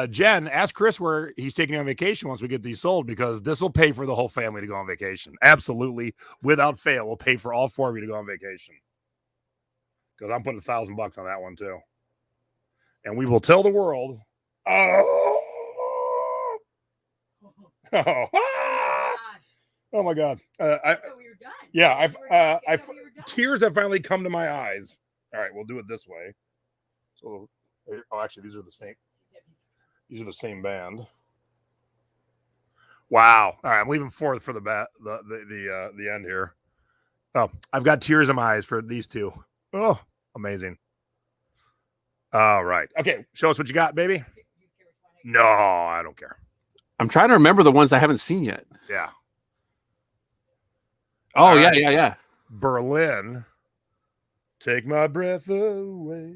Jen, ask Chris where he's taking on vacation once we get these sold, because this will pay for the whole family to go on vacation. Absolutely, without fail, we'll pay for all four of you to go on vacation. Because I'm putting $1,000 on that one too, and we will tell the world. Oh, oh my God! Tears have finally come to my eyes. All right, we'll do it this way. So. Oh, actually, these are the same. These are the same band. Wow. All right, I'm leaving fourth for the end here. Oh, I've got tears in my eyes for these two. Oh, amazing. All right. Okay, show us what you got, baby. No, I don't care. I'm trying to remember the ones I haven't seen yet. Yeah. Oh, yeah, yeah, yeah. Berlin. Take my breath away.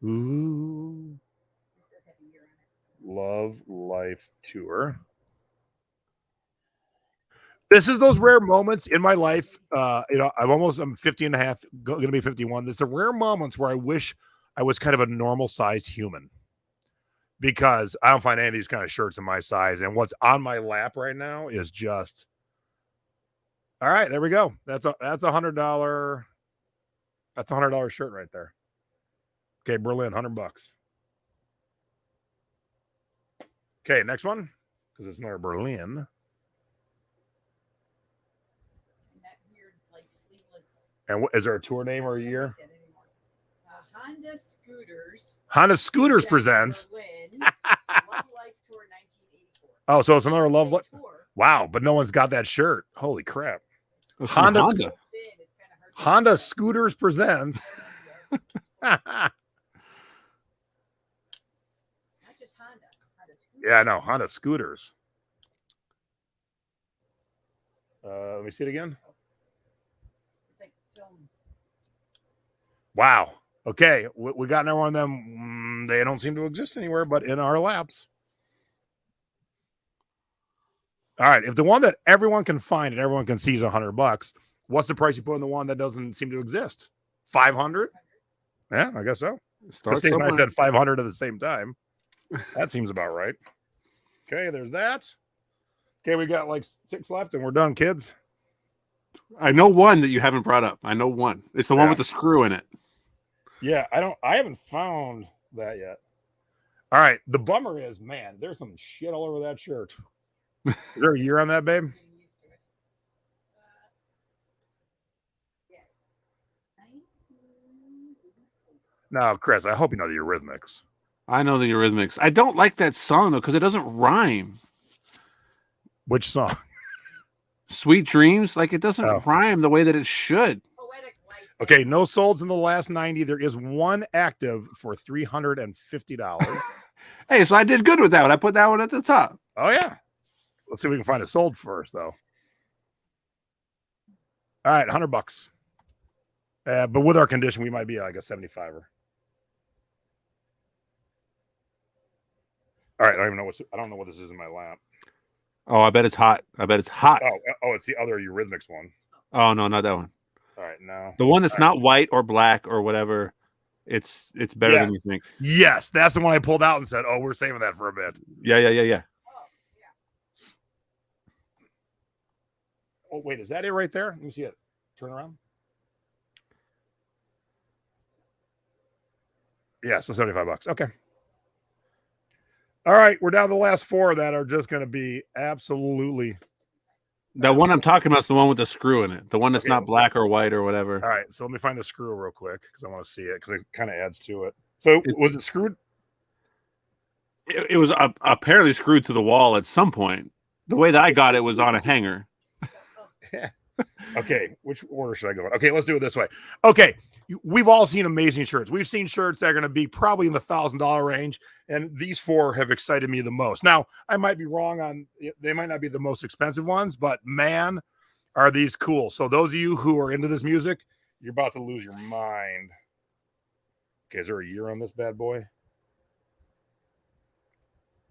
Ooh. Love Life Tour. This is those rare moments in my life. I'm 50 and a half, going to be 51. There's the rare moments where I wish I was kind of a normal sized human, because I don't find any of these kind of shirts in my size. And what's on my lap right now is just, all right, there we go. That's $100. That's $100 shirt right there. Okay, Berlin, $100. Okay, next one, because it's not Berlin. And is there a tour name or a year? Honda Scooters. Honda Scooters presents. Berlin, Love Life Tour 1984. Oh, so it's another Love Life. Wow, but no one's got that shirt. Holy crap! Honda Scooters presents. Yeah, no, Honda Scooters. Let me see it again. It's like film. Wow. Okay, we got another one of them. They don't seem to exist anywhere but in our laps. All right, if the one that everyone can find and everyone can see is $100, what's the price you put on the one that doesn't seem to exist? 500? Yeah, I guess so. Stacey and I said 500 at the same time. That seems about right. Okay, there's that. Okay, we got like 6 left and we're done, kids. I know one that you haven't brought up. I know one. It's the one with the screw in it. Yeah, I haven't found that yet. All right, the bummer is, man, there's some shit all over that shirt. Is there a year on that, babe? No, Chris, I hope you know the Eurythmics. I know the Eurythmics. I don't like that song, though, because it doesn't rhyme. Which song? Sweet Dreams. Like, it doesn't rhyme the way that it should. Okay, no solds in the last 90. There is one active for $350. Hey, so I did good with that one. I put that one at the top. Oh, yeah. Let's see if we can find a sold first, though. All right, $100. But with our condition, we might be like a 75er. All right, I don't know what this is in my lap. Oh, I bet it's hot. I bet it's hot. Oh, it's the other Eurythmics one. Oh, no, not that one. All right, no. The one that's not white or black or whatever. It's better than you think. Yes, that's the one I pulled out and said, "Oh, we're saving that for a bit." Yeah. Oh, wait, is that it right there? Let me see it. Turn around. Yeah, so $75. Okay. All right, we're down to the last 4 that are just going to be absolutely The one I'm talking about is the one with the screw in it. The one that's Okay. not black or white or whatever. All right, so let me find the screw real quick because I want to see it because it kind of adds to it. So was it screwed? It was apparently screwed to the wall at some point. The way that I got it was on a hanger. Okay, which order should I go in? Okay, let's do it this way. Okay, we've all seen amazing shirts. We've seen shirts that are going to be probably in the $1,000 range, and these four have excited me the most. Now, I might be wrong on, they might not be the most expensive ones, but man, are these cool. So those of you who are into this music, you're about to lose your mind. Okay, is there a year on this bad boy?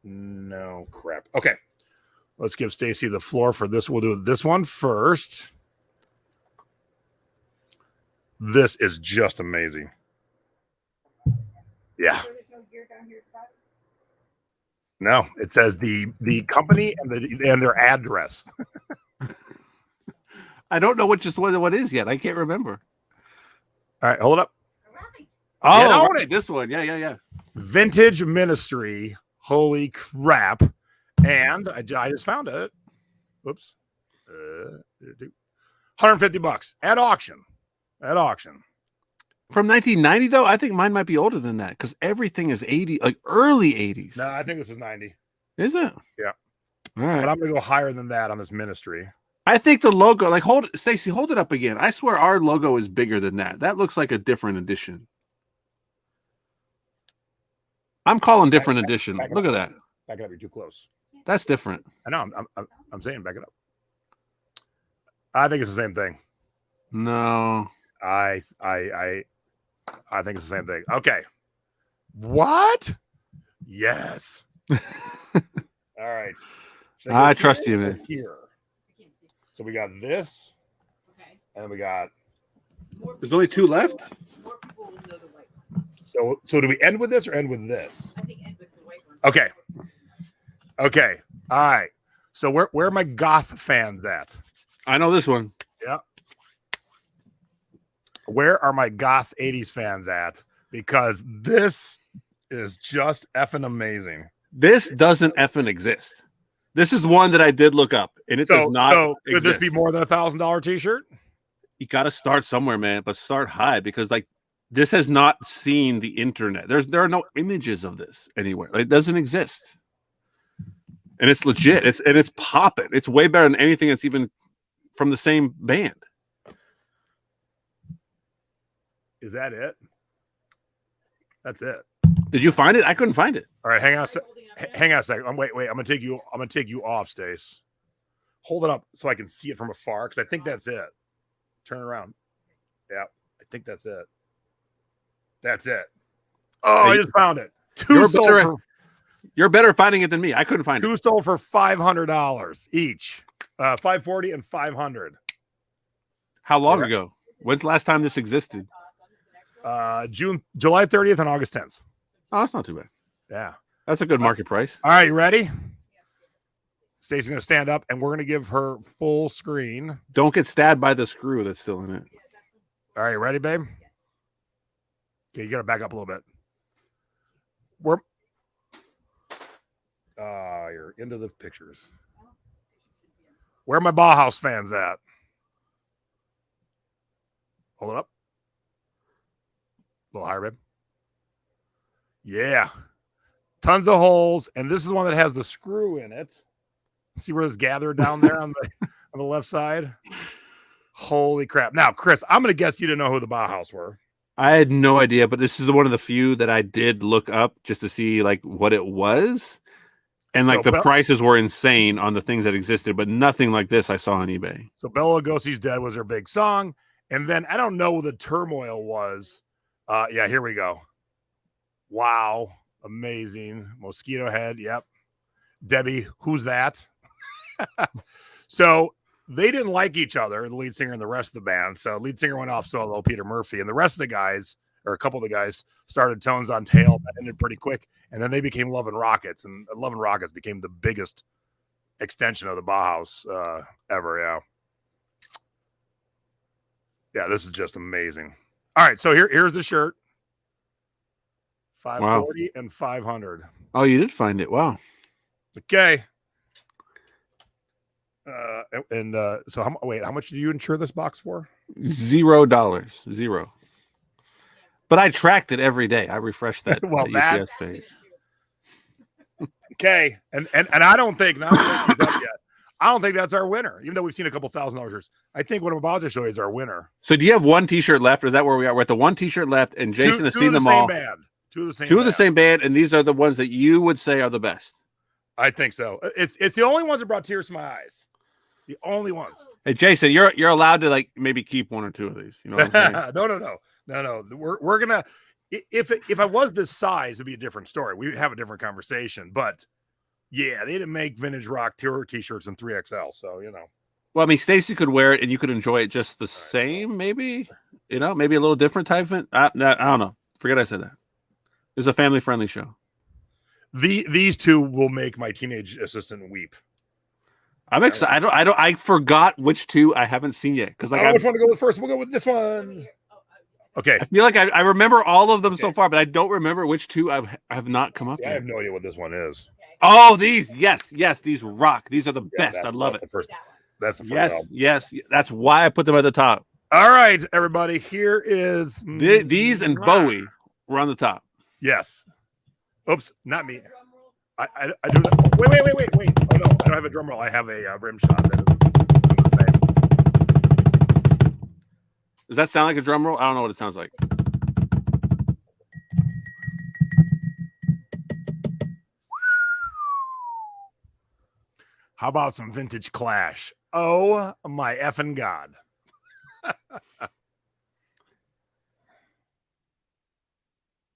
No, crap. Okay, let's give Stacy the floor for this. We'll do this one first. This is just amazing. Yeah. No, it says the company and their address. I don't know what is yet. I can't remember. All right, hold up. Oh, right, this one. Yeah. Vintage Ministry. Holy crap. And I just found it. Whoops. $150 at auction. From 1990, though, I think mine might be older than that because everything is 80, like early 80s. No, I think this is 90. Is it? Yeah. All right. But I'm going to go higher than that on this Ministry. I think the logo, like, Stacey, hold it up again. I swear our logo is bigger than that. That looks like a different edition. I'm calling different edition. Look at that. Back it up. You're too close. That's different. I know. I'm saying back it up. I think it's the same thing. No. I think it's the same thing. Okay. What? Yes. All right. I trust you, man. Here. So we got this. Okay. And then we got. There's only two left? More people will know the white one. So do we end with this or end with this? I think end with the white one. Okay. Okay. All right. So where are my goth fans at? I know this one. Yep. Where are my goth 80s fans at? Because this is just effing amazing. This doesn't effing exist. This is one that I did look up, and it does not. So could this exist. be more than $1,000 t-shirt? You got to start somewhere, man, but start high because like this has not seen the internet. There are no images of this anywhere. It doesn't exist, and it's legit. It's popping. It's way better than anything that's even from the same band. Is that it? That's it. Did you find it? I couldn't find it. All right, hang on a second. Wait. I'm gonna take you off, Stace. Hold it up so I can see it from afar because I think that's it. Turn around. Yeah, I think that's it. That's it. Oh, Hey, I just found it. You're better finding it than me. I couldn't find it. Two sold for $500 each. $540 and $500. How long ago? When's the last time this existed? July 30th and August 10th. Oh, that's not too bad. Yeah. That's a good market price. All right, you ready? Stacey's going to stand up, and we're going to give her full screen. Don't get stabbed by the screw that's still in it. All right, you ready, babe? Okay, you got to back up a little bit. You're into the pictures. Where are my Bauhaus fans at? Hold it up. A little higher, babe. Yeah. Tons of holes. And this is one that has the screw in it. See where it's gathered down there on the left side? Holy crap. Now, Chris, I'm going to guess you didn't know who the Bauhaus were. I had no idea, but this is one of the few that I did look up just to see like what it was. And like the prices were insane on the things that existed, but nothing like this I saw on eBay. So Bela Lugosi's Dead was their big song. And then I don't know what the Turmoil was. Yeah, here we go. Wow. Amazing. Mosquito Head. Yep. Debbie, who's that? So they didn't like each other, the lead singer and the rest of the band. So lead singer went off solo, Peter Murphy, and the rest of the guys, or a couple of the guys, started Tones on Tail. That ended pretty quick. And then they became Love and Rockets, and Love and Rockets became the biggest extension of the Bauhaus ever. Yeah. Yeah, this is just amazing. All right, so here's the shirt. 540 and 500. Oh, you did find it. Wow. Okay. So how much did you insure this box for? $0. 0. But I tracked it every day. I refreshed that Well, UPS page. Okay, and I don't think now I'm up yet. I don't think that's our winner, even though we've seen a couple $1,000. I think what I'm about to show you is our winner. So do you have one T-shirt left, or is that where we are? We're at the one T-shirt left, and Jason has seen them all. Band. Two of the same band, and these are the ones that you would say are the best. I think so. It's the only ones that brought tears to my eyes. The only ones. Hey, Jason, you're allowed to like maybe keep one or two of these. You know what I'm saying? No. We're gonna. If I was this size, it'd be a different story. We'd have a different conversation. But yeah, they didn't make vintage rock tour T-shirts in 3XL, so you know. Well, I mean, Stacy could wear it, and you could enjoy it just the same. Maybe maybe a little different type of it. I don't know. Forget I said that. It's a family-friendly show. These two will make my teenage assistant weep. I'm excited. I forgot which two I haven't seen yet because which one to go with first? We'll go with this one. Okay. I feel like I remember all of them so far, but I don't remember which two I have not come up with. I have no idea what this one is. Oh, these. Yes. These rock. These are the best. I love it. That's the first album. Yes. That's why I put them at the top. All right, everybody. Here is... These and Bowie were on the top. Yes. Oops, not me. I do that. Wait. Oh, no. I don't have a drum roll. I have a rim shot. Does that sound like a drum roll? I don't know what it sounds like. How about some vintage Clash? Oh, my effing God.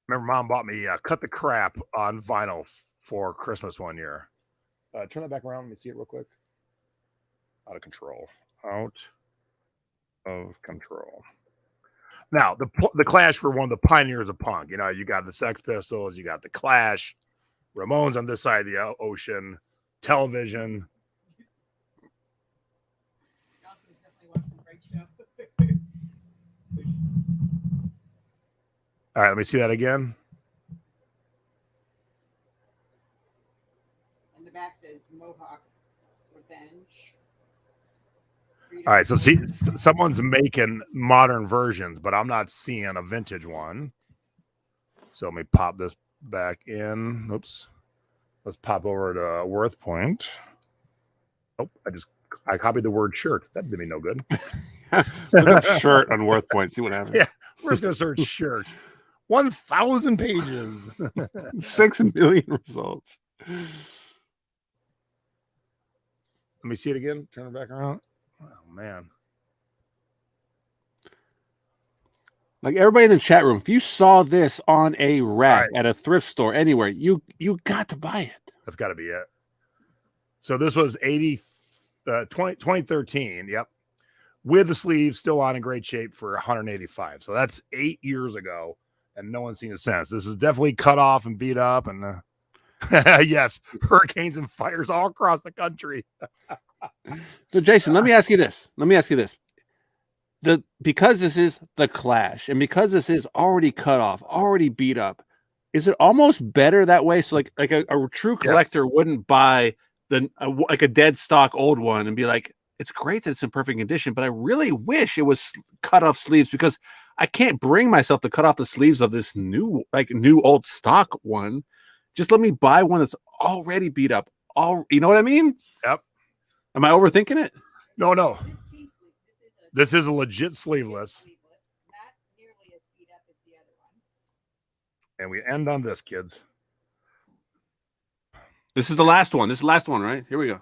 Remember, Mom bought me Cut the Crap on vinyl for Christmas one year. Turn that back around. Let me see it real quick. Out of control. Out of control. Now, the Clash were one of the pioneers of punk. You know, you got the Sex Pistols, you got the Clash, Ramones on this side of the ocean, Television. All right, let me see that again. And the back says Mohawk Revenge. All right, so see, someone's making modern versions, but I'm not seeing a vintage one. So let me pop this back in. Oops. Let's pop over to Worth Point. Oh, I copied the word shirt. That did me no good. Look up shirt on Worth Point. See what happens. Yeah, we're just going to search shirt. 1,000 pages. 6 million results. Let me see it again. Turn it back around. Oh, man. Like everybody in the chat room, if you saw this on a rack at a thrift store anywhere, you got to buy it. That's got to be it. So this was 2013. Yep. With the sleeves still on in great shape for 185. So that's 8 years ago, and no one's seen it since. This is definitely cut off and beat up, and yes, hurricanes and fires all across the country. So, Jason, let me ask you this. Because this is the Clash, and because this is already cut off, already beat up, is it almost better that way? So, like a true collector wouldn't buy like a dead stock old one and be like, it's great that it's in perfect condition, but I really wish it was cut off sleeves because I can't bring myself to cut off the sleeves of this new old stock one. Just let me buy one that's already beat up. You know what I mean? Yep. Am I overthinking it? No. This is a legit sleeveless. Not nearly as beat up as the other one. And we end on this, kids. This is the last one. This is the last one, right? Here we go.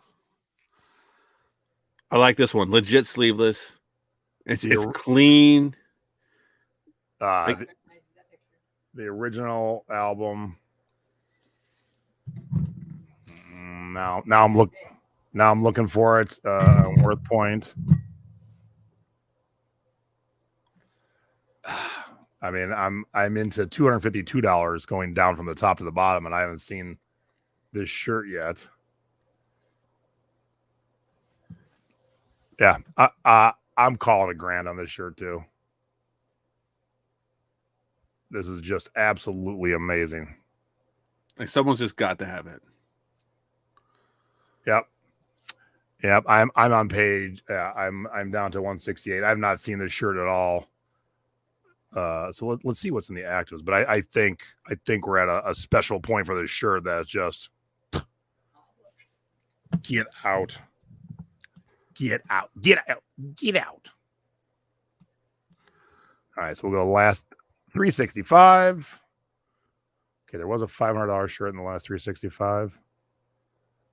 I like this one. Legit sleeveless. It's clean. The original album. Now I'm looking for it. Worth Point. I mean, I'm into $252 going down from the top to the bottom, and I haven't seen this shirt yet. Yeah, I'm calling $1,000 on this shirt too. This is just absolutely amazing. Like someone's just got to have it. Yep. Yep, I'm on page. I'm down to 168. I've not seen this shirt at all. So let's see what's in the actives. But I think we're at a special point for this shirt that's just get out. All right, so we'll go last 365. Okay, there was a $500 shirt in the last 365.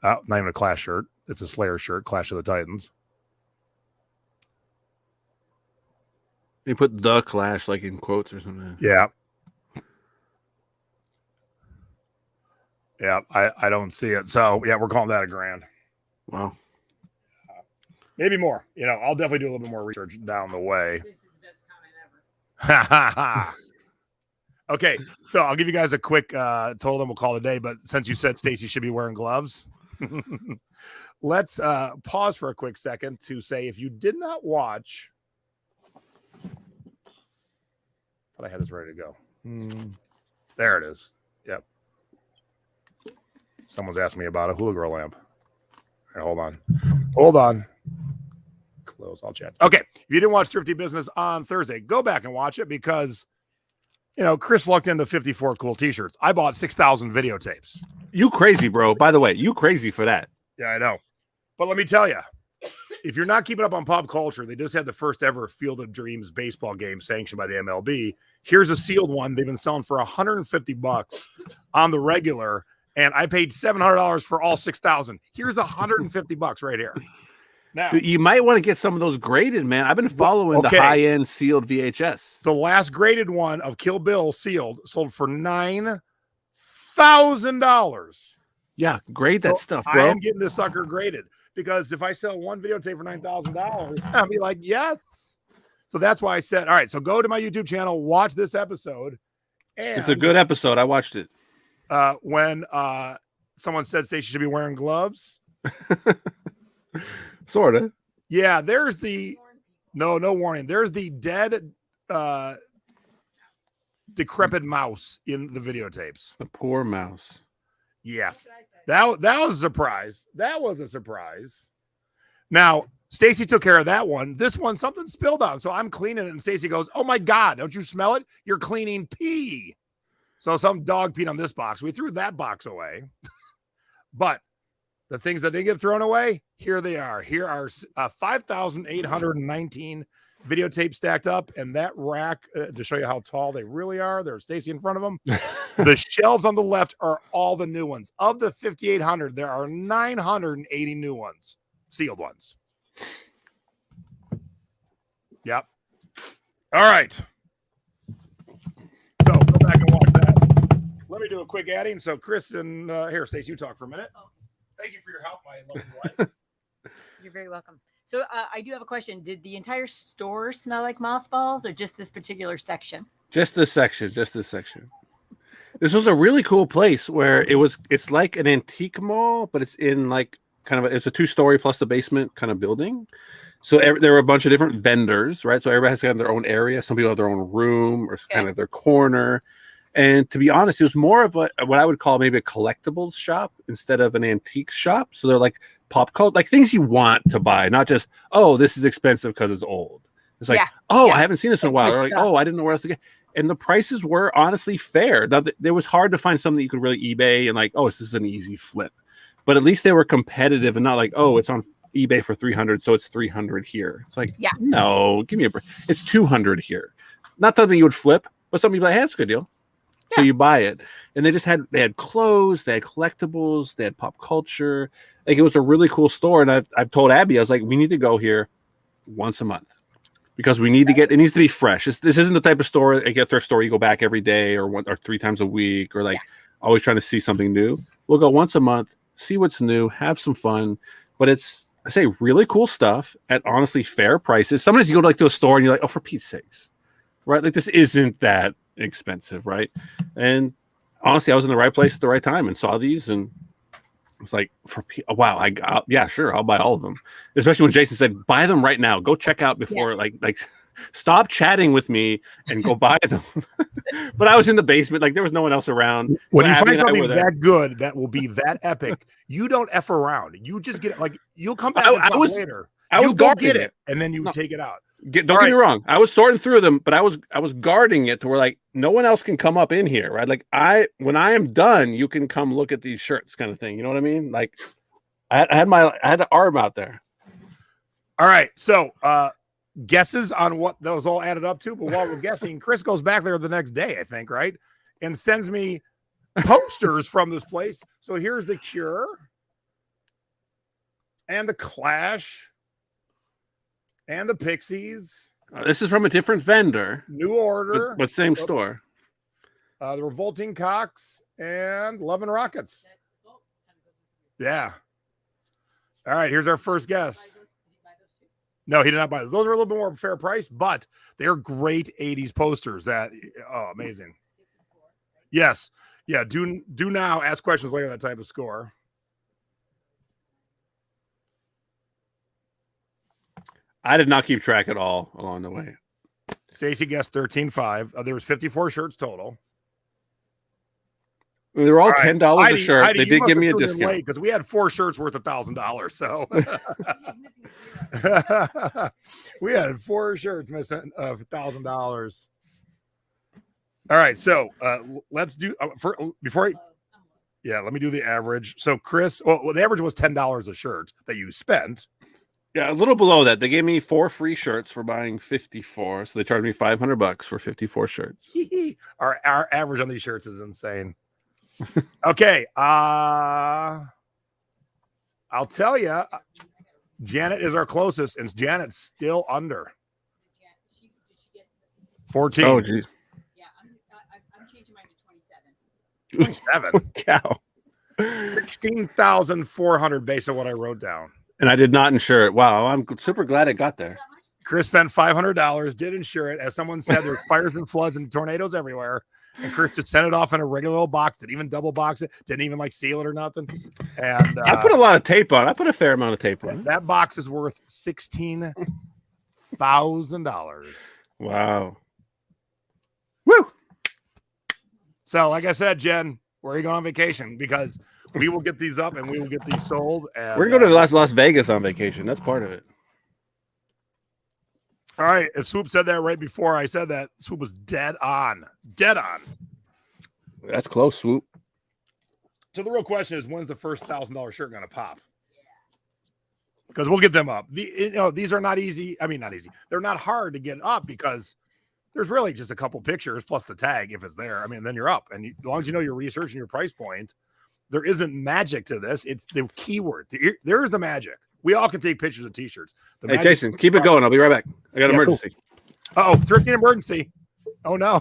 Not even a Clash shirt. It's a Slayer shirt, Clash of the Titans. They put the Clash like in quotes or something. Yeah. Yeah, I don't see it. So, yeah, we're calling that a grand. Wow. Maybe more. I'll definitely do a little bit more research down the way. This is the best comment ever. Okay, so I'll give you guys a quick total, then we'll call it a day. But since you said Stacy should be wearing gloves, let's pause for a quick second to say if you did not watch, thought I had this ready to go. There it is. Yep. Someone's asked me about a hula girl lamp. All right, hold on. Close all chats. Okay, if you didn't watch Thrifty Business on Thursday, go back and watch it because Chris lucked into 54 cool t-shirts. I bought 6,000 videotapes. You crazy, bro. By the way, you crazy for that. Yeah, I know. But let me tell you, if you're not keeping up on pop culture, they just had the first ever Field of Dreams baseball game sanctioned by the MLB. Here's a sealed one. They've been selling for $150 on the regular, and I paid $700 for all 6,000. Here's $150 right here. Now, You might want to get some of those graded, man. I've been following the high-end sealed VHS. the last graded one of Kill Bill sealed sold for $9,000. Yeah, grade that So stuff, I bro. am getting this sucker graded because if I sell one videotape for $9,000, I'll be like, yes. So that's why I said, all right, so go to my YouTube channel, watch this episode. And It's a good episode. I watched it. when someone said Stacey should be wearing gloves. Sort of. Yeah, there's the no warning. There's the dead decrepit mouse in the videotapes. The poor mouse. Yeah. That's what I said. That was a surprise. That was a surprise. Now, Stacy took care of that one. This one, something spilled on. So I'm cleaning it, and Stacy goes, "Oh my God, don't you smell it? You're cleaning pee." So some dog peed on this box. We threw that box away. But the things that didn't get thrown away, here they are. Here are 5,819 videotapes stacked up, and that rack, to show you how tall they really are, there's Stacy in front of them. The shelves on the left are all the new ones. Of the 5,800, there are 980 new ones, sealed ones. Yep. All right. So go back and watch that. Let me do a quick adding. So Chris and here, Stacey, you talk for a minute. Thank you for your help, my lovely wife. You're very welcome. So I do have a question. Did the entire store smell like mothballs or just this particular section? Just this section. This was a really cool place where it's like an antique mall, but it's in like it's a 2-story plus the basement kind of building. So there were a bunch of different vendors, right? So everybody has kind of their own area. Some people have their own room or kind of their corner. And to be honest, it was more of what I would call maybe a collectibles shop instead of an antique shop. So they're like pop culture, like things you want to buy, not just, oh, this is expensive because it's old. It's like, I haven't seen this in a while. Or like, oh, I didn't know where else to get. And the prices were honestly fair. Now, it was hard to find something that you could really eBay and like, oh, this is an easy flip. But at least they were competitive and not like, oh, it's on eBay for 300, so it's 300 here. It's like, no, give me a break. It's 200 here. Not something you would flip, but something you'd be like, hey, that's a good deal. So you buy it. And they had clothes, they had collectibles, they had pop culture. Like it was a really cool store. And I've told Abby, I was like, we need to go here once a month because we need to it needs to be fresh. This isn't the type of store, like a thrift store, you go back every day or 3 times a week or like always trying to see something new. We'll go once a month, see what's new, have some fun. But it's, I say, really cool stuff at honestly fair prices. Sometimes you go to a store and you're like, oh, for Pete's sakes, right? Like this isn't that expensive, right? And honestly, I was in the right place at the right time and saw these, and it's like, wow, sure, I'll buy all of them. Especially when Jason said, buy them right now. Go check out before, like, stop chatting with me and go buy them. But I was in the basement, like there was no one else around. When So you Abby find and I something were there. that good that will be that epic, you don't F around. You just get it. Like you'll come back I and talk was- later. I was You go guarding get it. it, and then you No. take it out. Don't All get me right. wrong. I was sorting through them, but I was guarding it to where like no one else can come up in here, right? Like when I am done, you can come look at these shirts, kind of thing. You know what I mean? Like I had an arm out there. All right. So guesses on what those all added up to. But while we're guessing, Chris goes back there the next day, I think, right? And sends me posters from this place. So here's The Cure and The Clash and the Pixies. This is from a different vendor, New Order, but same store. the Revolting Cocks, and Love and Rockets. Yeah. All right, here's our first guess. No, he did not buy those. Those are a little bit more fair price, but they're great 80s posters. That amazing. Yes. Yeah, do now, ask questions later, that type of score. I did not keep track at all along the way. Stacy guessed 13.5. There was 54 shirts total. They were all right. $10 a shirt. Heidi, They did give me a discount because we had 4 shirts worth $1,000. So we had 4 shirts missing of $1,000. All right, so let's do let me do the average. So Chris, the average was $10 a shirt that you spent. Yeah, a little below that. They gave me 4 free shirts for buying 54. So they charged me $500 for 54 shirts. Our average on these shirts is insane. Okay. I'll tell you, Janet is our closest, and Janet's still under 14. Oh, geez. Yeah, I'm changing mine to 27. 27. Cow. 16,400 based on what I wrote down. And I did not insure it. Wow, I'm super glad it got there. Chris spent $500, did insure it. As someone said, there's fires and floods and tornadoes everywhere. And Chris just sent it off in a regular old box, didn't even double box it, didn't even like seal it or nothing. And I put a lot of tape on. I put a fair amount of tape on. that box is worth $16,000. Wow. Woo! So, like I said, Jen, where are you going on vacation? Because we will get these up and we will get these sold. And, We're going to go to Las Vegas on vacation. That's part of it. all right. If Swoop said that right before I said that, Swoop was dead on. Dead on. That's close, Swoop. So the real question is, when's the first $1,000 shirt going to pop? Because we'll get them up. These are not easy. I mean, not easy. They're not hard to get up because there's really just a couple pictures plus the tag if it's there. I mean, then you're up. And as long as you know your research and your price point, there isn't magic to this. It's the keyword. There is the magic. We all can take pictures of T-shirts. Hey, Jason, keep it going. I'll be right back. I got an emergency. Cool. Oh, thrifty emergency. Oh no.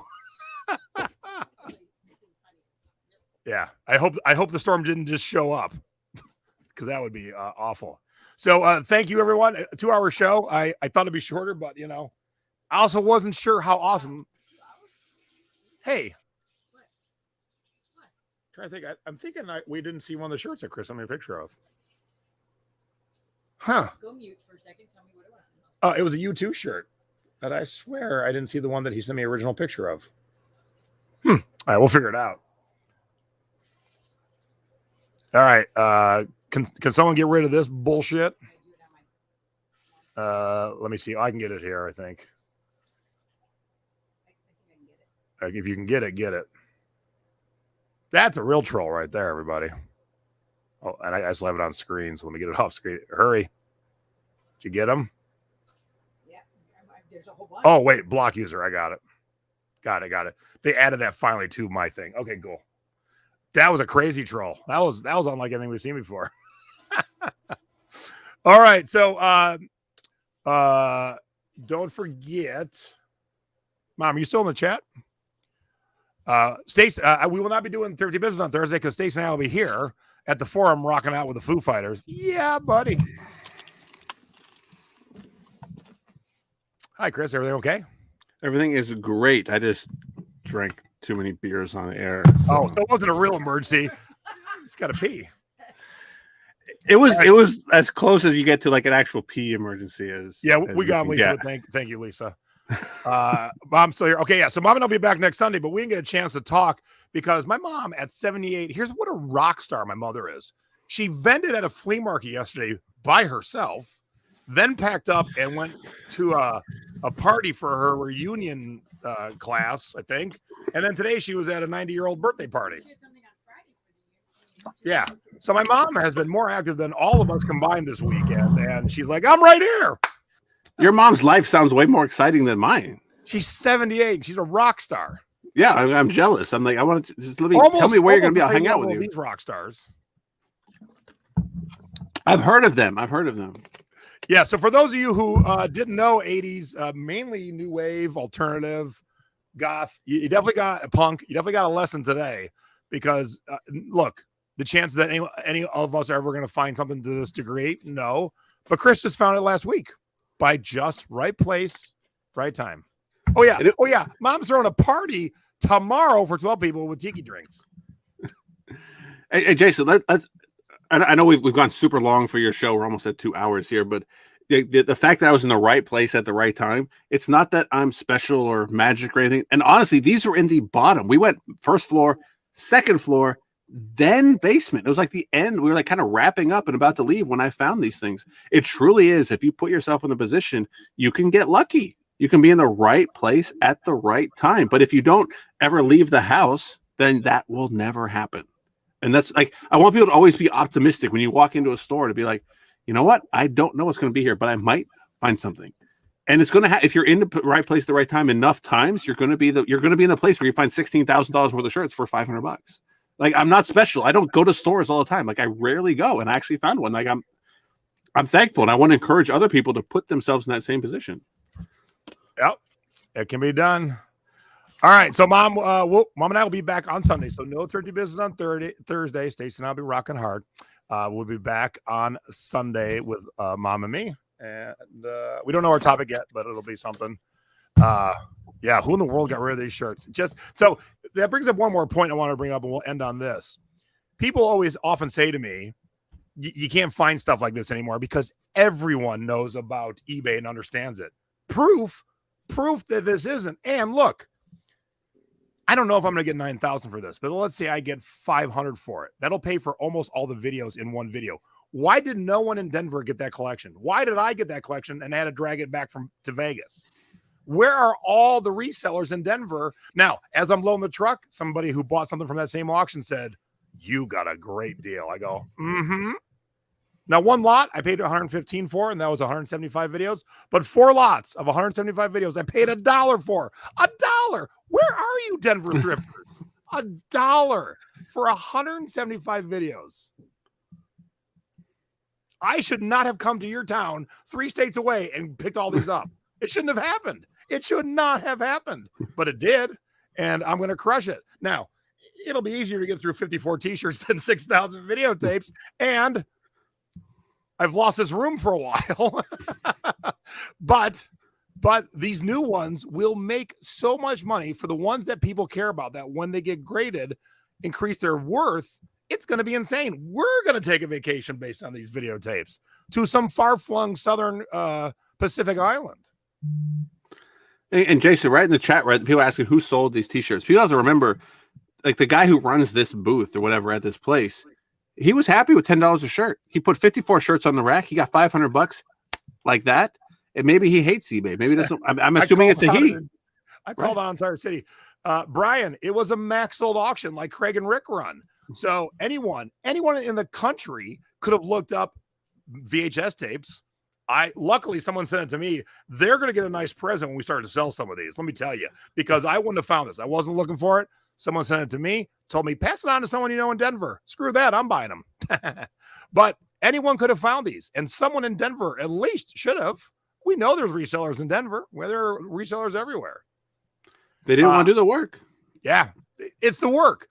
Yeah, I hope the storm didn't just show up, because that would be awful. So thank you, everyone. A 2-hour show. I thought it'd be shorter, but I also wasn't sure how awesome. Hey, trying to think. I'm thinking we didn't see one of the shirts that Chris sent me a picture of. Huh? Go mute for a second. Tell me what it was. It was a U2 shirt, but I swear I didn't see the one that he sent me an original picture of. All right, we'll figure it out. All right. Can someone get rid of this bullshit? Let me see. I can get it here, I think. If you can get it, get it. That's a real troll right there, everybody. Oh, and I still have it on screen, so let me get it off screen. Hurry. Did you get him? Yeah, there's a whole bunch. Oh, wait. Block user. I got it. Got it. They added that finally to my thing. Okay, cool. That was a crazy troll. That was unlike anything we've seen before. All right. So don't forget. Mom, are you still in the chat? Stacey, we will not be doing Thrifty Business on Thursday because Stacey and I will be here at the forum rocking out with the Foo Fighters. Yeah, buddy. Hi, Chris. Everything okay? Everything is great. I just drank too many beers on the air. So it wasn't a real emergency. Just got to pee. It was as close as you get to like an actual pee emergency as. Yeah, as we got can Lisa. get. Thank you, Lisa. Mom's still here. Okay, yeah. So mom and I'll be back next Sunday, but we didn't get a chance to talk because my mom at 78, here's what a rock star my mother is. She vended at a flea market yesterday by herself, then packed up and went to a party for her reunion class, I think. And then today she was at a 90-year-old birthday party. Yeah. So my mom has been more active than all of us combined this weekend. And she's like, I'm right here. Your mom's life sounds way more exciting than mine. She's 78. She's a rock star. Yeah, I'm jealous. I'm like, I want to just tell me where you're going to be. I'll hang out with you. These rock stars. I've heard of them. Yeah. So for those of you who didn't know, 80s, mainly new wave, alternative, goth, you definitely got a punk. You definitely got a lesson today because look, the chance that any of us are ever going to find something to this degree, no. But Chris just found it last week by just right place, right time. Oh yeah. Mom's throwing a party tomorrow for 12 people with tiki drinks. Hey Jason, let's. I know we've gone super long for your show. We're almost at 2 hours here, but the fact that I was in the right place at the right time, it's not that I'm special or magic or anything. And honestly, these were in the bottom. We went first floor, second floor, then basement. It was like the end. We were like kind of wrapping up and about to leave when I found these things. It truly is. If you put yourself in a position, you can get lucky. You can be in the right place at the right time. But if you don't ever leave the house, then that will never happen. And that's like, I want people to always be optimistic when you walk into a store to be like, you know what? I don't know what's going to be here, but I might find something. And it's going to if you're in the right place at the right time enough times, you're going to be in a place where you find $16,000 worth of shirts for $500. Like, I'm not special. I don't go to stores all the time. Like, I rarely go, and I actually found one. Like, I'm thankful, and I want to encourage other people to put themselves in that same position. Yep, it can be done. All right, so mom and I will be back on Sunday. So no Thrifty Business on Thursday. Stacey and I'll be rocking hard. We'll be back on Sunday with mom and me, and we don't know our topic yet, but it'll be something. Yeah, who in the world got rid of these shirts? Just so that brings up one more point I want to bring up, and we'll end on this. People often say to me, you can't find stuff like this anymore because everyone knows about eBay and understands it. Proof that this isn't. And look, I don't know if I'm going to get 9,000 for this, but let's say I get 500 for it. That'll pay for almost all the videos in one video. Why did no one in Denver get that collection? Why did I get that collection and I had to drag it back to Vegas? Where are all the resellers in Denver? Now, as I'm loading the truck, somebody who bought something from that same auction said, you got a great deal. I go, mm-hmm. Now, one lot I paid $115 for, and that was 175 videos. But 4 lots of 175 videos I paid $1 for. $1. Where are you, Denver thrifters? $1 for 175 videos. I should not have come to your town 3 states away and picked all these up. It shouldn't have happened. It should not have happened, but it did, and I'm going to crush it. Now, it'll be easier to get through 54 T-shirts than 6,000 videotapes, and I've lost this room for a while. but these new ones will make so much money for the ones that people care about, that when they get graded, increase their worth. It's going to be insane. We're going to take a vacation based on these videotapes to some far-flung southern Pacific island. And Jason, right in the chat, right, people asking who sold these T-shirts. People have to remember, like, the guy who runs this booth or whatever at this place, he was happy with $10 a shirt. He put 54 shirts on the rack. He got $500 like that. And maybe he hates eBay. Maybe that's. I'm assuming it's a he. I called on Entire City. Brian, it was a max sold auction like Craig and Rick run. So anyone in the country could have looked up VHS tapes. Luckily someone sent it to me. They're going to get a nice present when we start to sell some of these. Let me tell you, because I wouldn't have found this. I wasn't looking for it. Someone sent it to me, told me, pass it on to someone you know in Denver. Screw that. I'm buying them. But anyone could have found these, and someone in Denver at least should have. We know there's resellers in Denver, where there are resellers everywhere. They didn't want to do the work. Yeah, it's the work.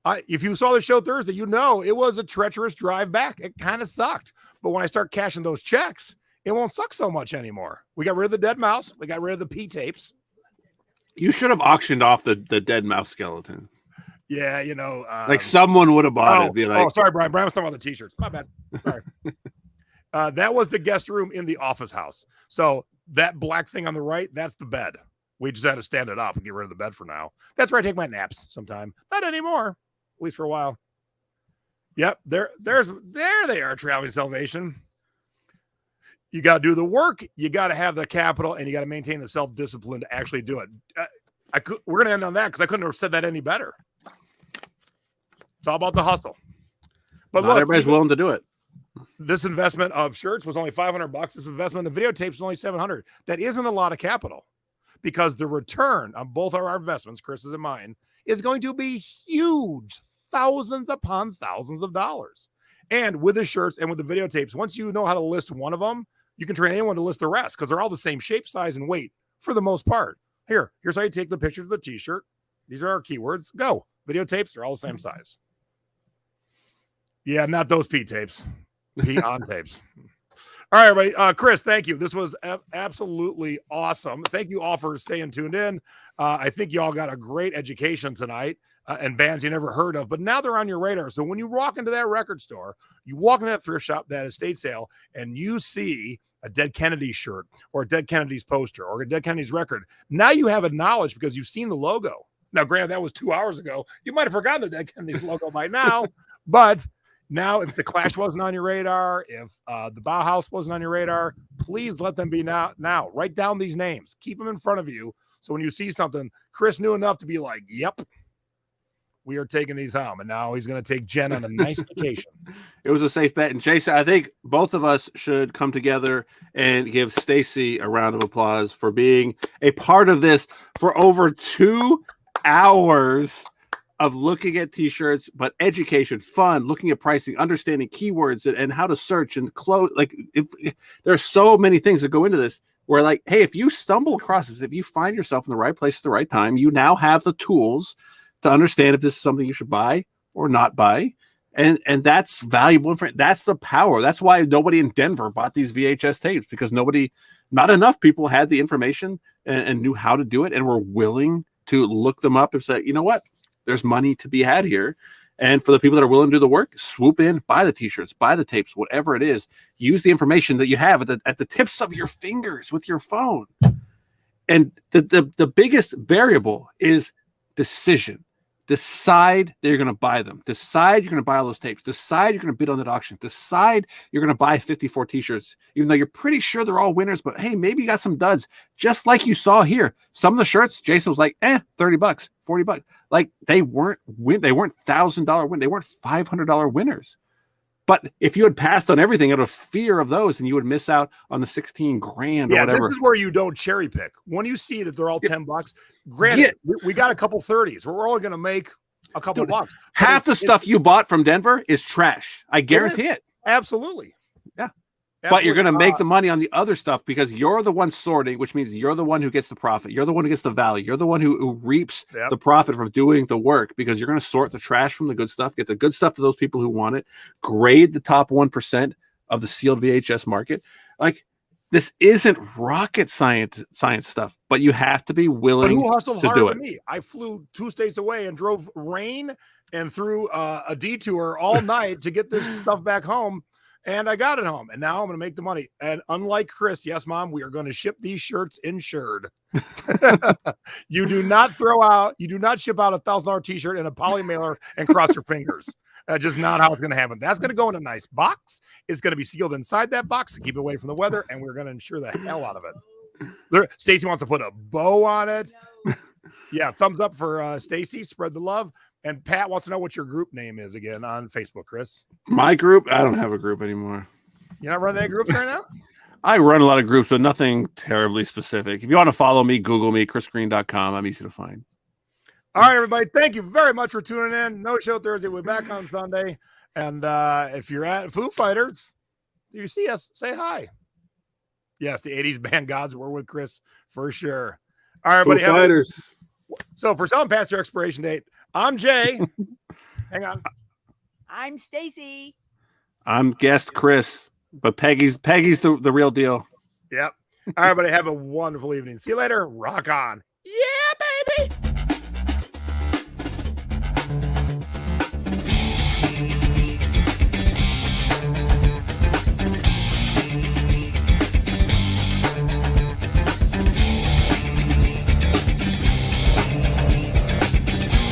If you saw the show Thursday, you know it was a treacherous drive back. It kind of sucked. But when I start cashing those checks, it won't suck so much anymore. We got rid of the dead mouse. We got rid of the P tapes. You should have auctioned off the dead mouse skeleton. Yeah, you know. Like someone would have bought it. Be like, sorry, Brian. Brian was talking about the T-shirts. My bad. Sorry. That was the guest room in the office house. So that black thing on the right, that's the bed. We just had to stand it up and get rid of the bed for now. That's where I take my naps sometime. Not anymore, at least for a while. Yep, there they are, Traveling Salvation. You got to do the work, you got to have the capital, and you got to maintain the self-discipline to actually do it. We're going to end on that because I couldn't have said that any better. It's all about the hustle. But not look, everybody's willing to do it. This investment of shirts was only $500. This investment of videotapes was only $700. That isn't a lot of capital because the return on both of our investments, Chris's and mine, is going to be huge. Thousands upon thousands of dollars. And with the shirts and with the videotapes, once you know how to list one of them, you can train anyone to list the rest because they're all the same shape, size, and weight for the most part. Here's how you take the picture of the t-shirt. These are our keywords. Go. Videotapes, they're all the same size. Yeah, not those P tapes. P on tapes. All right, everybody. Chris, thank you. This was absolutely awesome. Thank you all for staying tuned in. I think you all got a great education tonight and bands you never heard of, but now they're on your radar. So when you walk into that record store, you walk into that thrift shop, that estate sale, and you see a Dead Kennedy shirt or a Dead Kennedy's poster or a Dead Kennedy's record, now you have a knowledge because you've seen the logo. Now, granted, that was 2 hours ago. You might have forgotten the Dead Kennedy's logo by now, but now, if the Clash wasn't on your radar, if the Bauhaus wasn't on your radar, please let them be now. Write down these names. Keep them in front of you. So when you see something, Chris knew enough to be like, yep, we are taking these home. And now he's going to take Jen on a nice vacation. It was a safe bet. And Jason, I think both of us should come together and give Stacy a round of applause for being a part of this for over 2 hours. Of looking at t-shirts, but education, fun, looking at pricing, understanding keywords and how to search and close. Like if there are so many things that go into this where like, hey, if you stumble across this, if you find yourself in the right place at the right time, you now have the tools to understand if this is something you should buy or not buy. And that's valuable. That's the power. That's why nobody in Denver bought these VHS tapes because not enough people had the information and knew how to do it and were willing to look them up and say, you know what? There's money to be had here. And for the people that are willing to do the work, swoop in, buy the t-shirts, buy the tapes, whatever it is. Use the information that you have at the tips of your fingers with your phone. And the biggest variable is decision. Decide that you're going to buy them. Decide you're going to buy all those tapes. Decide you're going to bid on that auction. Decide you're going to buy 54 t-shirts, even though you're pretty sure they're all winners. But hey, maybe you got some duds, just like you saw here. Some of the shirts, Jason was like, $30, $40. Like they weren't $1,000 win. They weren't $500 winners. But if you had passed on everything out of fear of those, and you would miss out on the 16 grand or whatever. This is where you don't cherry pick. When you see that they're all $10, granted, we got a couple 30s. We're only going to make a couple bucks. Half the stuff you bought from Denver is trash. I guarantee it. Absolutely. Yeah. But you're going to make the money on the other stuff because you're the one sorting, which means you're the one who gets the profit. You're the one who gets the value. You're the one who reaps the profit from doing the work because you're going to sort the trash from the good stuff, get the good stuff to those people who want it, grade the top 1% of the sealed VHS market. Like this isn't rocket science stuff, but you have to be willing to do it. Who hustled harder than me? I flew 2 states away and drove rain and through a detour all night to get this stuff back home. And I got it home, and now I'm going to make the money. And unlike Chris, yes, Mom, we are going to ship these shirts insured. You do not ship out a $1,000 t-shirt in a poly mailer and cross your fingers. That's just not how it's going to happen. That's going to go in a nice box. It's going to be sealed inside that box to keep it away from the weather, and we're going to insure the hell out of it. Stacy wants to put a bow on it. Yeah, thumbs up for Stacy. Spread the love. And Pat wants to know what your group name is again on Facebook, Chris. My group? I don't have a group anymore. You're not running any groups right now? I run a lot of groups, but nothing terribly specific. If you want to follow me, Google me, chrisgreen.com. I'm easy to find. All right, everybody. Thank you very much for tuning in. No show Thursday. We'll be back on Sunday. And if you're at Foo Fighters, you see us, say hi. Yes, the 80s band gods were with Chris for sure. All right, everybody. Foo Fighters. So for selling past your expiration date, I'm Jay. Hang on. I'm Stacy. I'm guest Chris, but Peggy's the real deal. Yep. All right, everybody. Have a wonderful evening. See you later. Rock on.